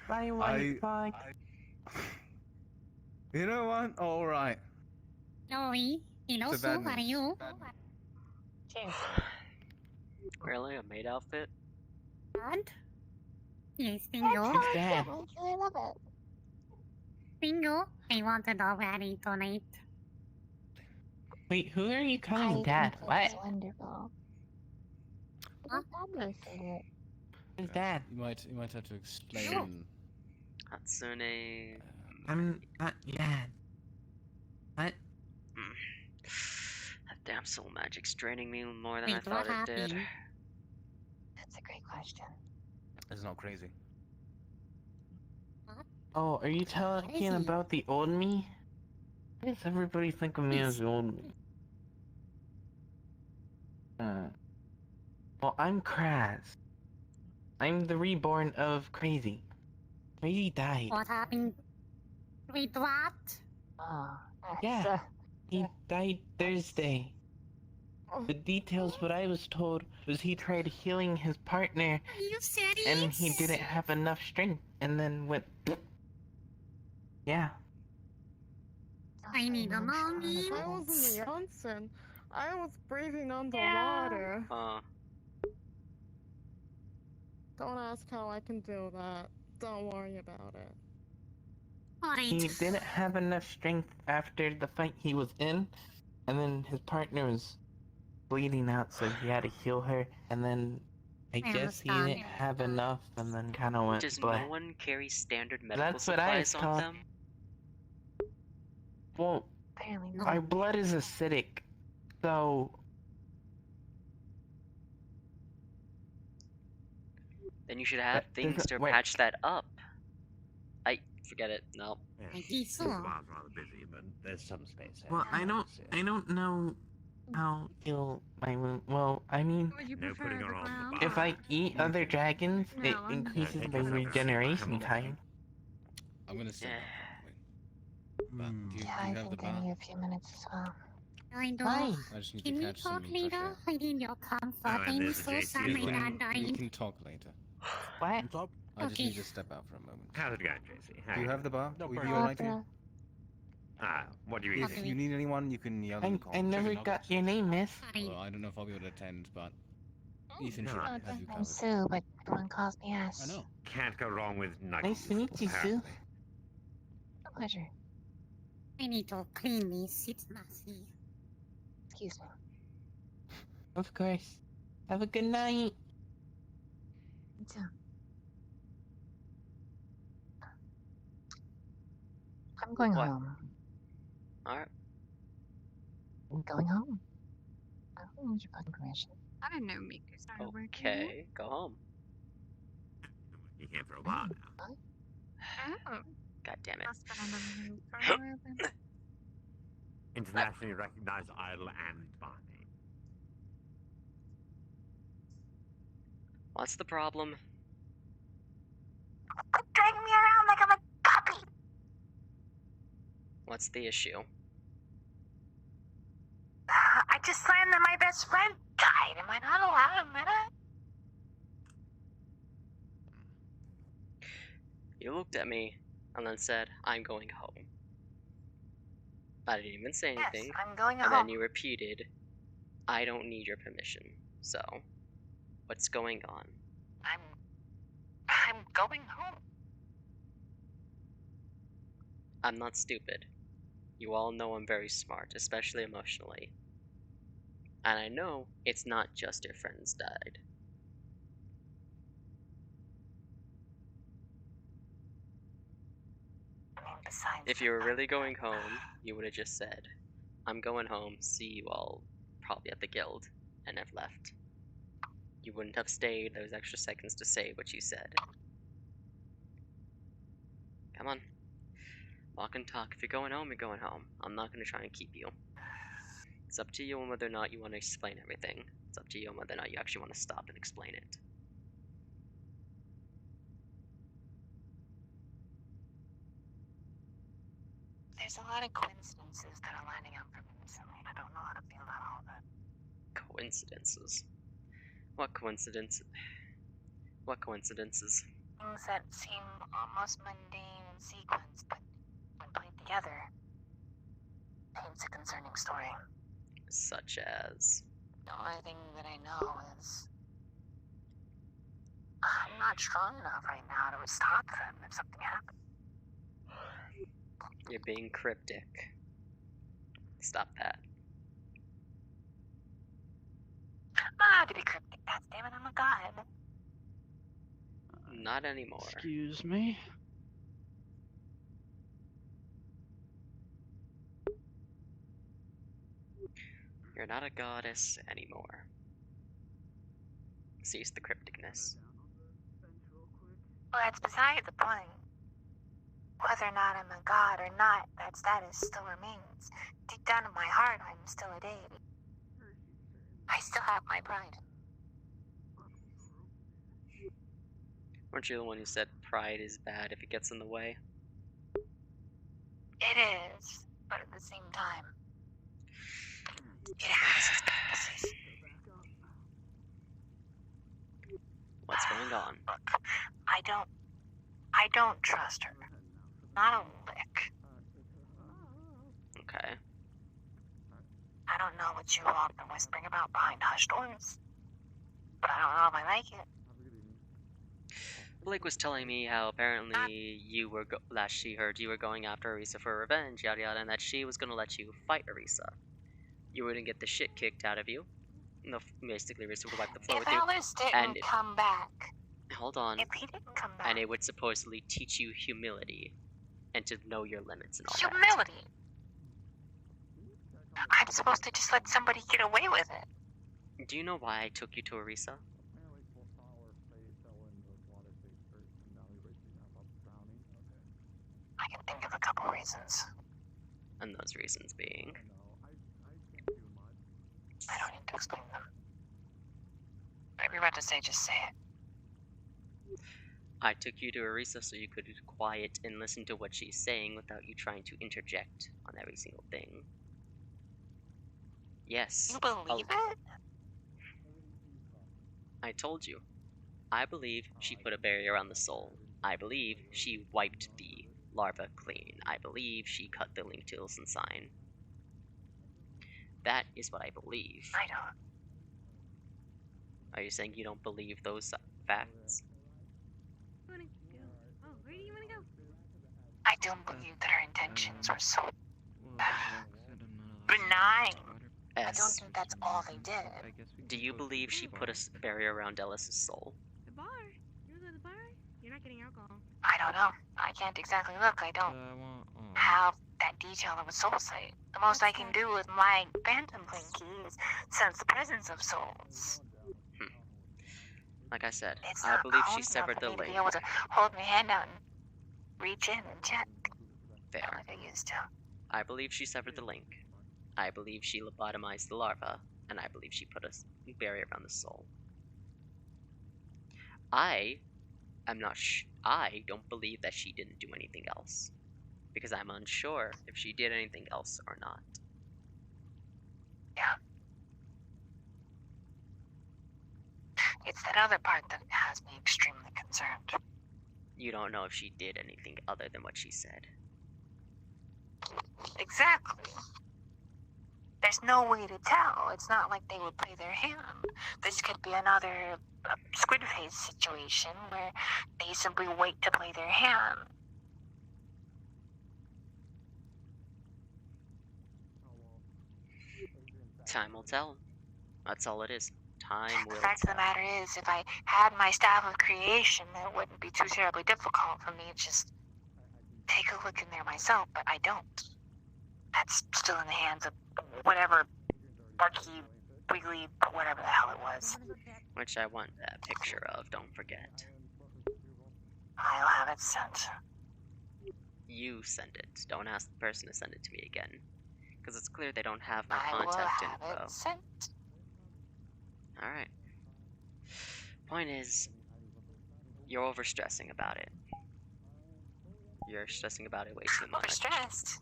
Bye, White Fox. You know what? All right. Joey, hello, It's a Sue, bad how are news. you? Cheers. Really? A maid outfit? Dad? Yes, That's Bingo. how It's I Dad. feel, Miku. I love it. Bingo, I wanted already tonight. Wait, who are you calling I Dad? think What? it's wonderful. Huh? What said it? Who's Dad? You might have to explain. Hatsune. I'm not Dad. What? That damn soul magic's draining me more than I Wait, thought what it did. happened? That's a great question. It's not crazy. Oh, are you talking Crazy. about the old me? Why does everybody think of me as the old me? Well, I'm Kraz. I'm the reborn of Crazy. Crazy died. What happened? Wait, what? Oh, that's, Yeah, he died Thursday. The details, what I was told, was he tried healing his partner, Are you serious? and he didn't have enough strength, and then went... Yeah. I need a mommy. I was in the Onsen. I was breathing underwater. Don't ask how I can do that. Don't worry about it. He didn't have enough strength after the fight he was in, and then his partner was bleeding out, so he had to heal her, and then I guess he didn't have enough, and then kind of went Does blah. no one carry standard medical That's what I was supplies on told. them? Well, Apparently not. our blood is acidic, so Then you should have That things doesn't to work. patch that up. Forget it. No. Yeah. I think so. Well, I was rather busy, but there's some space. well, I don't know how heal my wound. Well, I mean, Would you No prefer putting the her on the ground? if I eat other dragons, it No, I'm- increases Yeah, my take yourself a regeneration seat. time. I'm gonna step Yeah. out. But do you Yeah, I have the think I bar? need a few minutes as well. I know. Why? I just need Can to we catch talk some later? fresh air. I need your comfort. and I'm there's so JC sad as my well. dad We died. can talk later. What? I just Okay. need to step out for a moment. How's it going, JC? How Do you are have the bar? No Will you be problem. alright here? What do you If eating? you need anyone, you can yell and call. I never got your name, miss. Well, I don't know if I'll be able to attend, but Ethan should No. have you I'm covered. Sue, but everyone calls me S. I know. Can't go wrong with nuggets. Nice to meet you, Sue. apparently. A pleasure. I need to clean this. It's messy. Excuse me. Of course. Have a good night. Me too. I'm going What? home. Alright. I'm going home. I don't need your fucking permission. I didn't know Miku started working. Okay. Go home. Been here for a while now. God damn it. Must have been under the roof for a while then. Internationally recognized idol and Barney. What's the problem? Quit dragging me around like I'm a puppy. What's the issue? I just learned that my best friend died. Am I not allowed a minute? You looked at me and then said, I'm going home. I didn't even say anything. Yes, I'm going and home. then you repeated, I don't need your permission. So, what's going on? I'm going home. I'm not stupid. You all know I'm very smart, especially emotionally. And I know it's not just your friends died. If you were really going home, you would have just said, I'm going home, see you all probably at the guild, and have left. You wouldn't have stayed those extra seconds to say what you said. Come on. Walk and talk. If you're going home, you're going home. I'm not going to try and keep you. It's up to you on whether or not you want to explain everything. It's up to you on whether or not you actually want to stop and explain it. There's a lot of coincidences that are lining up for me recently, and I don't know how to feel about all of it. Coincidences? What coincidence? What coincidences? Things that seem almost mundane in sequence, but when played together, paints a concerning story. Such as? The only thing that I know is I'm not strong enough right now to stop them if something happens. You're being cryptic. Stop that. I'm not allowed to be cryptic, goddammit, I'm a god. Not anymore. Excuse me. You're not a goddess anymore. Cease the crypticness. Well, that's beside the point. Whether or not I'm a god or not, that status still remains. Deep down in my heart, I'm still a deity. I still have my pride. Weren't you the one who said pride is bad if it gets in the way? It is, but at the same time, it has its purposes. What's going on? Look, I don't trust her. Not a lick. Okay. I don't know what you all have been whispering about behind hushed doors, but I don't know if I like it. Blake was telling me how apparently you were last she heard you were going after Arisa for revenge, yada yada, and that she was gonna let you fight Arisa. You wouldn't get the shit kicked out of you. No, basically, Arisa would wipe the floor If with you. Alice didn't come back, Hold on. if he didn't come back, And it would supposedly teach you humility and to know your limits and all humility. I'm supposed to just let somebody get away with it. that. Do you know why I took you to Arisa? I can think of a couple reasons. And those reasons being? I don't need to explain them. Whatever you're about to say, just say it. I took you to Arisa so you could be quiet and listen to what she's saying without you trying to interject on every single thing. Yes. You believe it? I told you. I believe she put a barrier on the soul. I believe she wiped the larva clean. I believe she cut the link to Ilsen sign. That is what I believe. I don't. Are you saying you don't believe those facts? You wanna go? Oh, where do you wanna go? I don't believe that her intentions were so benign. I don't think that's all they did. Do you believe she put a barrier around Ellis's soul? The bar. You wanna go to the bar? You're not getting alcohol. I don't know. I can't exactly look. I don't have that detail of a soul sight. The most I can do with my phantom plane key is sense the presence of souls. Like I said, It's I not believe cold she severed enough the for me to link. be able to hold my hand out and reach in and check. Fair. Like I used to. I believe she severed the link. I believe she lobotomized the larva, and I believe she put a barrier around the soul. I don't believe that she didn't do anything else, because I'm unsure if she did anything else or not. Yeah. It's that other part that has me extremely concerned. You don't know if she did anything other than what she said. Exactly. There's no way to tell. It's not like they would play their hand. This could be another squid face situation where they simply wait to play their hand. Time will tell. That's all it is. Time will The fact of tell. the matter is, if I had my staff of creation, it wouldn't be too terribly difficult for me to just take a look in there myself, but I don't. That's still in the hands of whatever Barky, Wiggly, whatever the hell it was. Which I want that picture of, don't forget. I'll have it sent. You send it. Don't ask the person to send it to me again. Because it's clear they don't have my I will contact have info. it sent. Alright. Point is, you're overstressing about it. You're stressing about it way too much. Overstressed.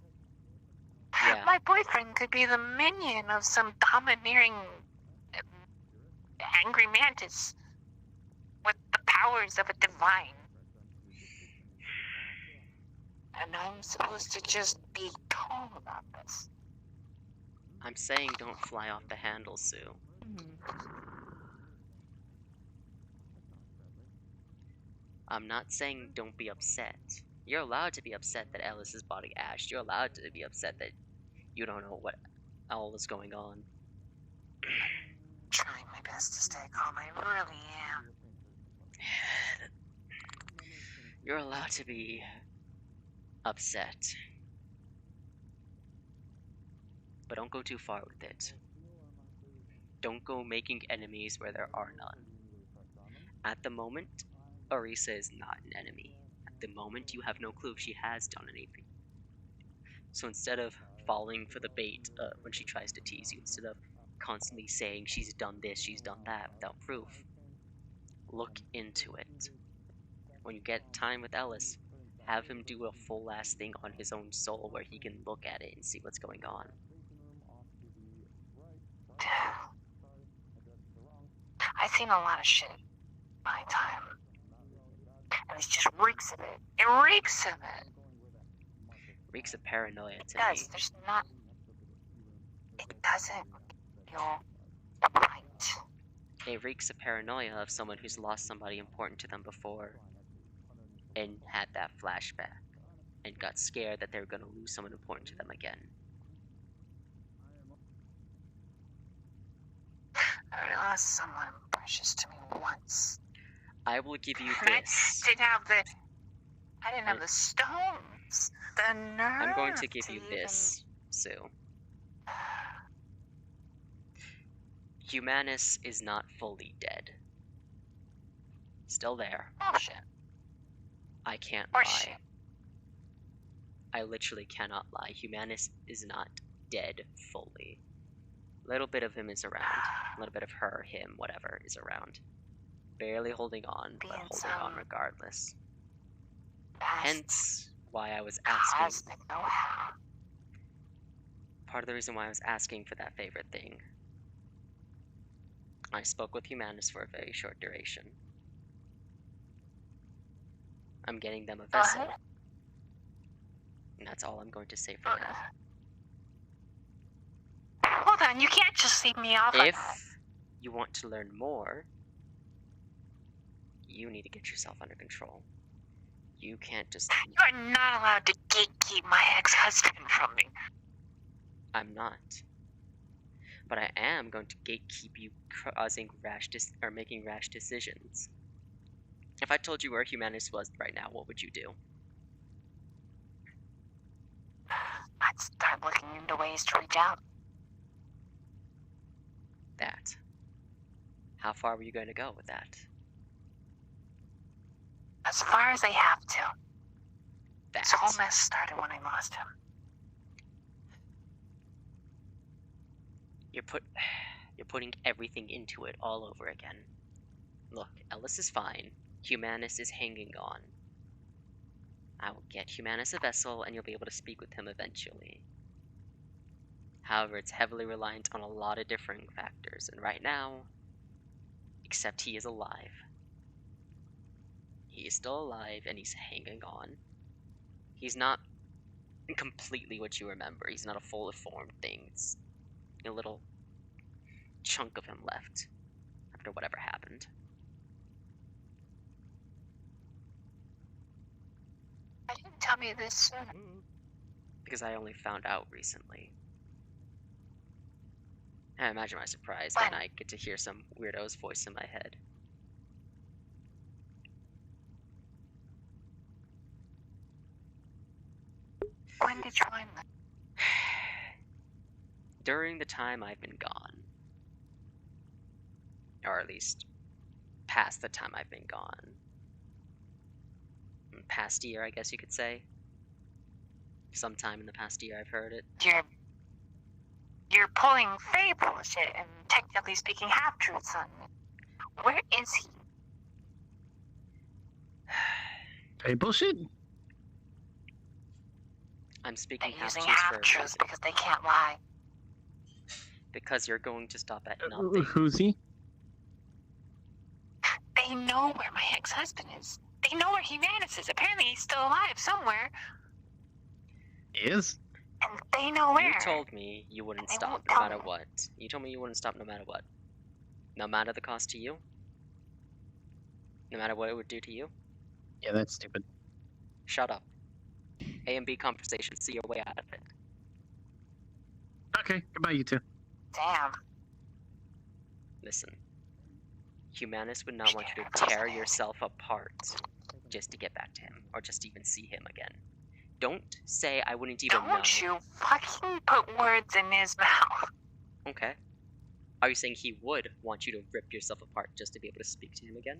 Yeah. My boyfriend could be the minion of some domineering, angry mantis with the powers of a divine. And I'm supposed to just be calm about this. I'm saying don't fly off the handle, Sue. I'm not saying don't be upset. You're allowed to be upset that Ellis is body ashed. You're allowed to be upset that you don't know what all is going on. Trying my best to stay calm, I really am. You're allowed to be upset. But don't go too far with it. Don't go making enemies where there are none. At the moment, Orisa is not an enemy. At the moment, you have no clue if she has done anything. So instead of falling for the bait when she tries to tease you, instead of constantly saying she's done this, she's done that without proof, look into it. When you get time with Ellis, have him do a full ass thing on his own soul where he can look at it and see what's going on. I've seen a lot of shit in my time. And it just reeks of it. It reeks of it. Reeks of paranoia to It does. me. There's not... It doesn't feel right. It reeks of paranoia of someone who's lost somebody important to them before and had that flashback and got scared that they were going to lose someone important to them again. I lost someone precious to me once. I will give you And this. I didn't have the stones. The nerve. I'm going to give you this, Sue. Humanus is not fully dead. Still there. Bullshit. I can't Horseshit. lie. I literally cannot lie. Humanus is not dead fully. A little bit of him is around. A little bit of her, him, whatever is around. Barely holding on, but holding on regardless. Hence why I was asking. Part of the reason why I was asking for that favorite thing. I spoke with Humanus for a very short duration. I'm getting them a vessel. And that's all I'm going to say for now. Hold on, you can't just leave me off like that. If you want to learn more, you need to get yourself under control. You can't just... You are not allowed to gatekeep my ex-husband from me. I'm not. But I am going to gatekeep you causing making rash decisions. If I told you where Humanus was right now, what would you do? I'd start looking into ways to reach out. That. How far were you going to go with that? as far as I have to. That. This whole mess started when I lost him. You're putting everything into it all over again. Look, Ellis is fine. Humanus is hanging on. I will get Humanus a vessel, and you'll be able to speak with him eventually. However, it's heavily reliant on a lot of different factors, and right now, except he is alive. He is still alive, and he's hanging on. He's not completely what you remember. He's not a fully formed thing. It's a little chunk of him left after whatever happened. Why didn't you tell me this sooner? Because I only found out recently. I imagine my surprise when I get to hear some weirdo's voice in my head. When did you find them? During the time I've been gone. Or at least, past the time I've been gone. Past year, I guess you could say. Sometime in the past year I've heard it. You're pulling fey bullshit and technically speaking half-truths on me. Where is he? Fey bullshit? I'm speaking They're using half-truths for a half-truths reason. because they can't lie. Because you're going to stop at nothing. Who's he? They know where my ex-husband is. They know where Humanus is. Apparently he's still alive somewhere. Is? And they know where. You told me you wouldn't They stop won't no tell matter me. what. You told me you wouldn't stop no matter what. No matter the cost to you? No matter what it would do to you? Yeah, that's stupid. Shut up. A and B conversation. See your way out of it. Okay, goodbye, you two. Damn. Listen. Humanus would not want you to tear yourself apart just to get back to him, or just to even see him again. Don't say I wouldn't even know. Don't you fucking put words in his mouth. Okay. Are you saying he would want you to rip yourself apart just to be able to speak to him again?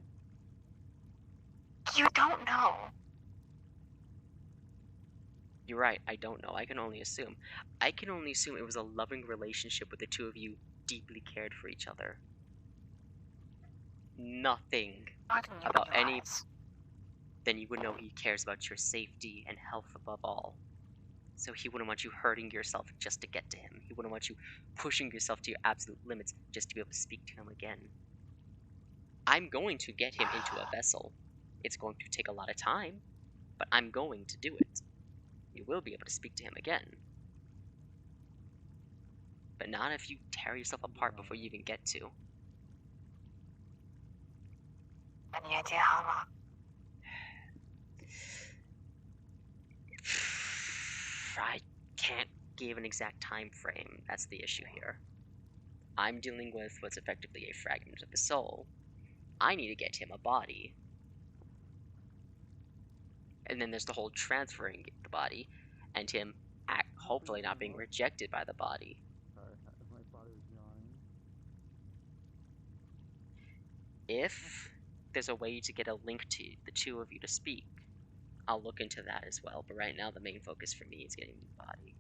You don't know. You're right, I don't know. I can only assume. I can only assume it was a loving relationship where the two of you deeply cared for each other. Nothing about any... Then you would know he cares about your safety and health above all. So he wouldn't want you hurting yourself just to get to him. He wouldn't want you pushing yourself to your absolute limits just to be able to speak to him again. I'm going to get him into a vessel. It's going to take a lot of time, but I'm going to do it. You will be able to speak to him again. But not if you tear yourself apart before you even get to. Any idea how long? I can't give an exact time frame. That's the issue here. I'm dealing with what's effectively a fragment of the soul. I need to get him a body. And then there's the whole transferring the body, and him hopefully not being rejected by the body. If there's a way to get a link to the two of you to speak, I'll look into that as well, but right now the main focus for me is getting the body.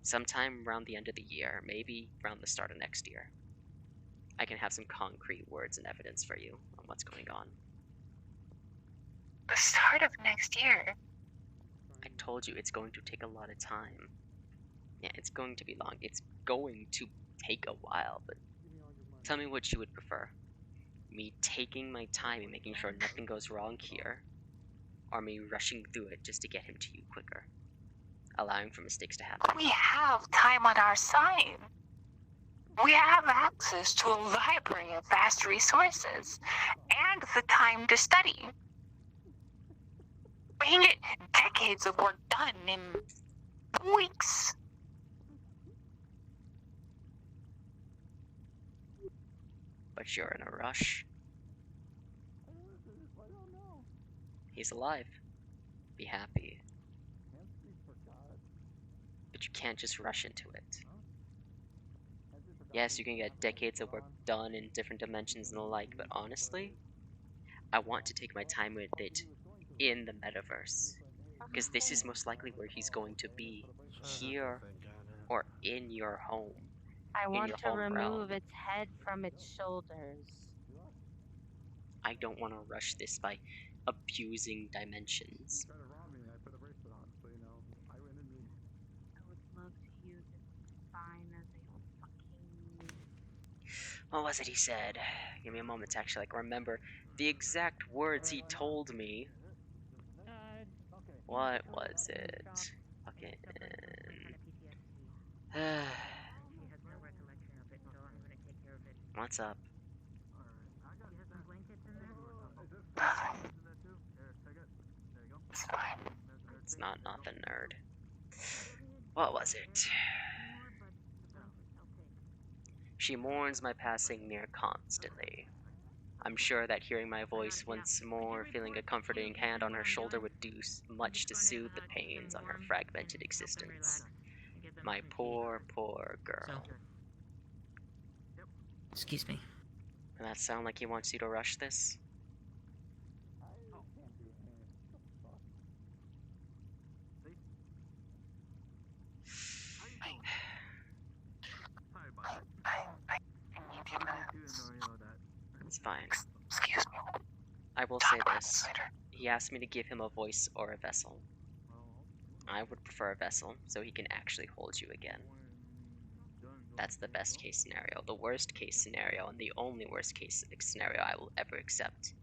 Sometime around the end of the year, maybe around the start of next year, I can have some concrete words and evidence for you on what's going on. The start of next year? I told you it's going to take a lot of time. Yeah, it's going to be long. It's going to take a while, but tell me what you would prefer. Me taking my time and making sure nothing goes wrong here, or me rushing through it just to get him to you quicker, allowing for mistakes to happen. We have time on our side. We have access to a library of vast resources, and the time to study. We can get decades of work done in weeks. But you're in a rush. He's alive. Be happy. But you can't just rush into it. Yes, you can get decades of work done in different dimensions and the like, but honestly, I want to take my time with it in the metaverse. Because this is most likely where he's going to be. Here or in your home. I in want your to home realm. remove its head from its shoulders. I don't want to rush this by abusing dimensions. I would love to use its spine as a fucking... What was it he said? Give me a moment to actually remember the exact words he told me. What was it? Fucking... What's up? It's not the nerd. What was it? She mourns my passing near constantly. I'm sure that hearing my voice once more, feeling a comforting hand on her shoulder would do much to soothe the pains on her fragmented existence. My poor, poor girl. Excuse me. Does that sound like he wants you to rush this? It's fine. Excuse me. I will say this. He asked me to give him a voice or a vessel. I would prefer a vessel, so he can actually hold you again. That's the best case scenario. The worst case scenario, and the only worst case scenario I will ever accept,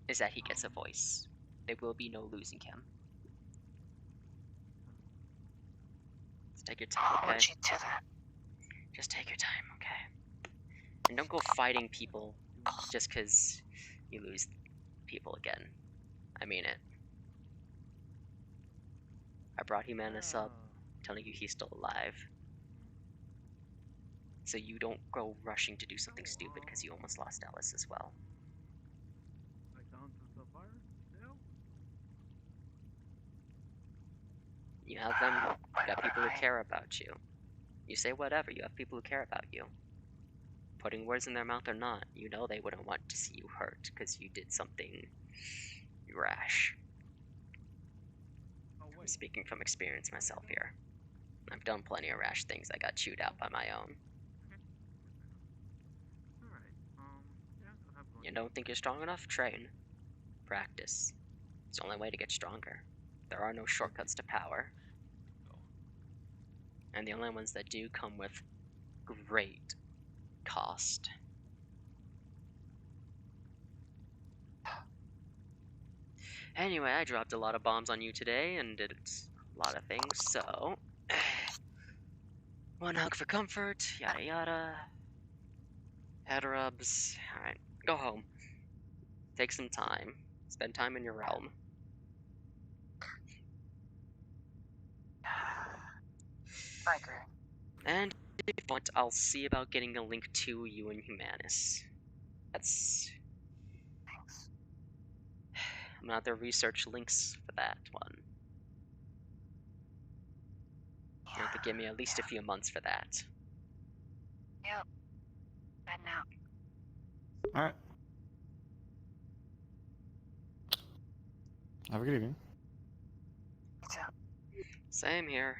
is that he gets a voice. There will be no losing him. Just take your time, okay? Just take your time, okay? And don't go fighting people just because you lose people again. I mean it. I brought Humanus up, telling you he's still alive. So you don't go rushing to do something stupid because you almost lost Ellis as well. You have them, you got people who care about you. You say whatever, you have people who care about you. Putting words in their mouth or not, you know they wouldn't want to see you hurt because you did something rash. I'm speaking from experience myself here. I've done plenty of rash things that got chewed out by my own. You don't think you're strong enough? Train. Practice. It's the only way to get stronger. There are no shortcuts to power. And the only ones that do come with great cost. Anyway, I dropped a lot of bombs on you today and did a lot of things, so... One hug for comfort, yada yada. Head rubs. Alright, go home. Take some time. Spend time in your realm. I agree. And if you want, I'll see about getting a link to you and Humanus. That's... Thanks. I'm gonna have to research links for that one. You have to give me at least a few months for that. Yep. Bad now. Alright. Have a good evening. You too. Same here.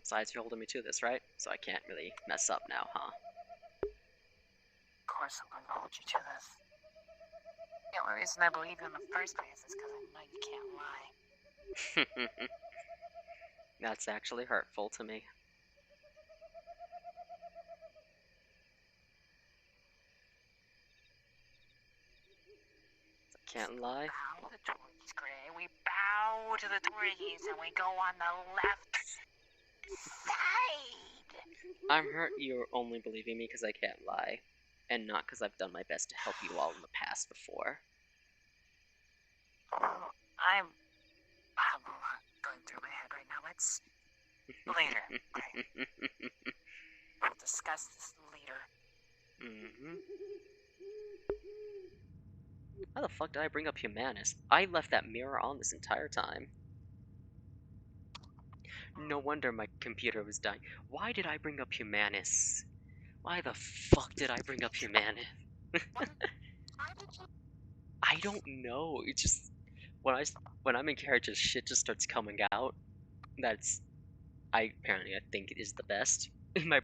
Besides, you're holding me to this, right? So I can't really mess up now, huh? Of course I'm going to hold you to this. The only reason I believe you in the first place is because I know you can't lie. That's actually hurtful to me. I can't lie. Bow to the Tories, Gray. We bow to the Tories and we go on the left side. I'm hurt you're only believing me because I can't lie, and not because I've done my best to help you all in the past before. I'm a lot going through my head right now. Let's later. Right? We'll discuss this later. How the fuck did I bring up Humanus? I left that mirror on this entire time. No wonder my computer was dying. Why did I bring up Humanus? Why the fuck did I bring up Humanus? I don't know. It just when I'm in character, shit just starts coming out. That's I think it is the best. My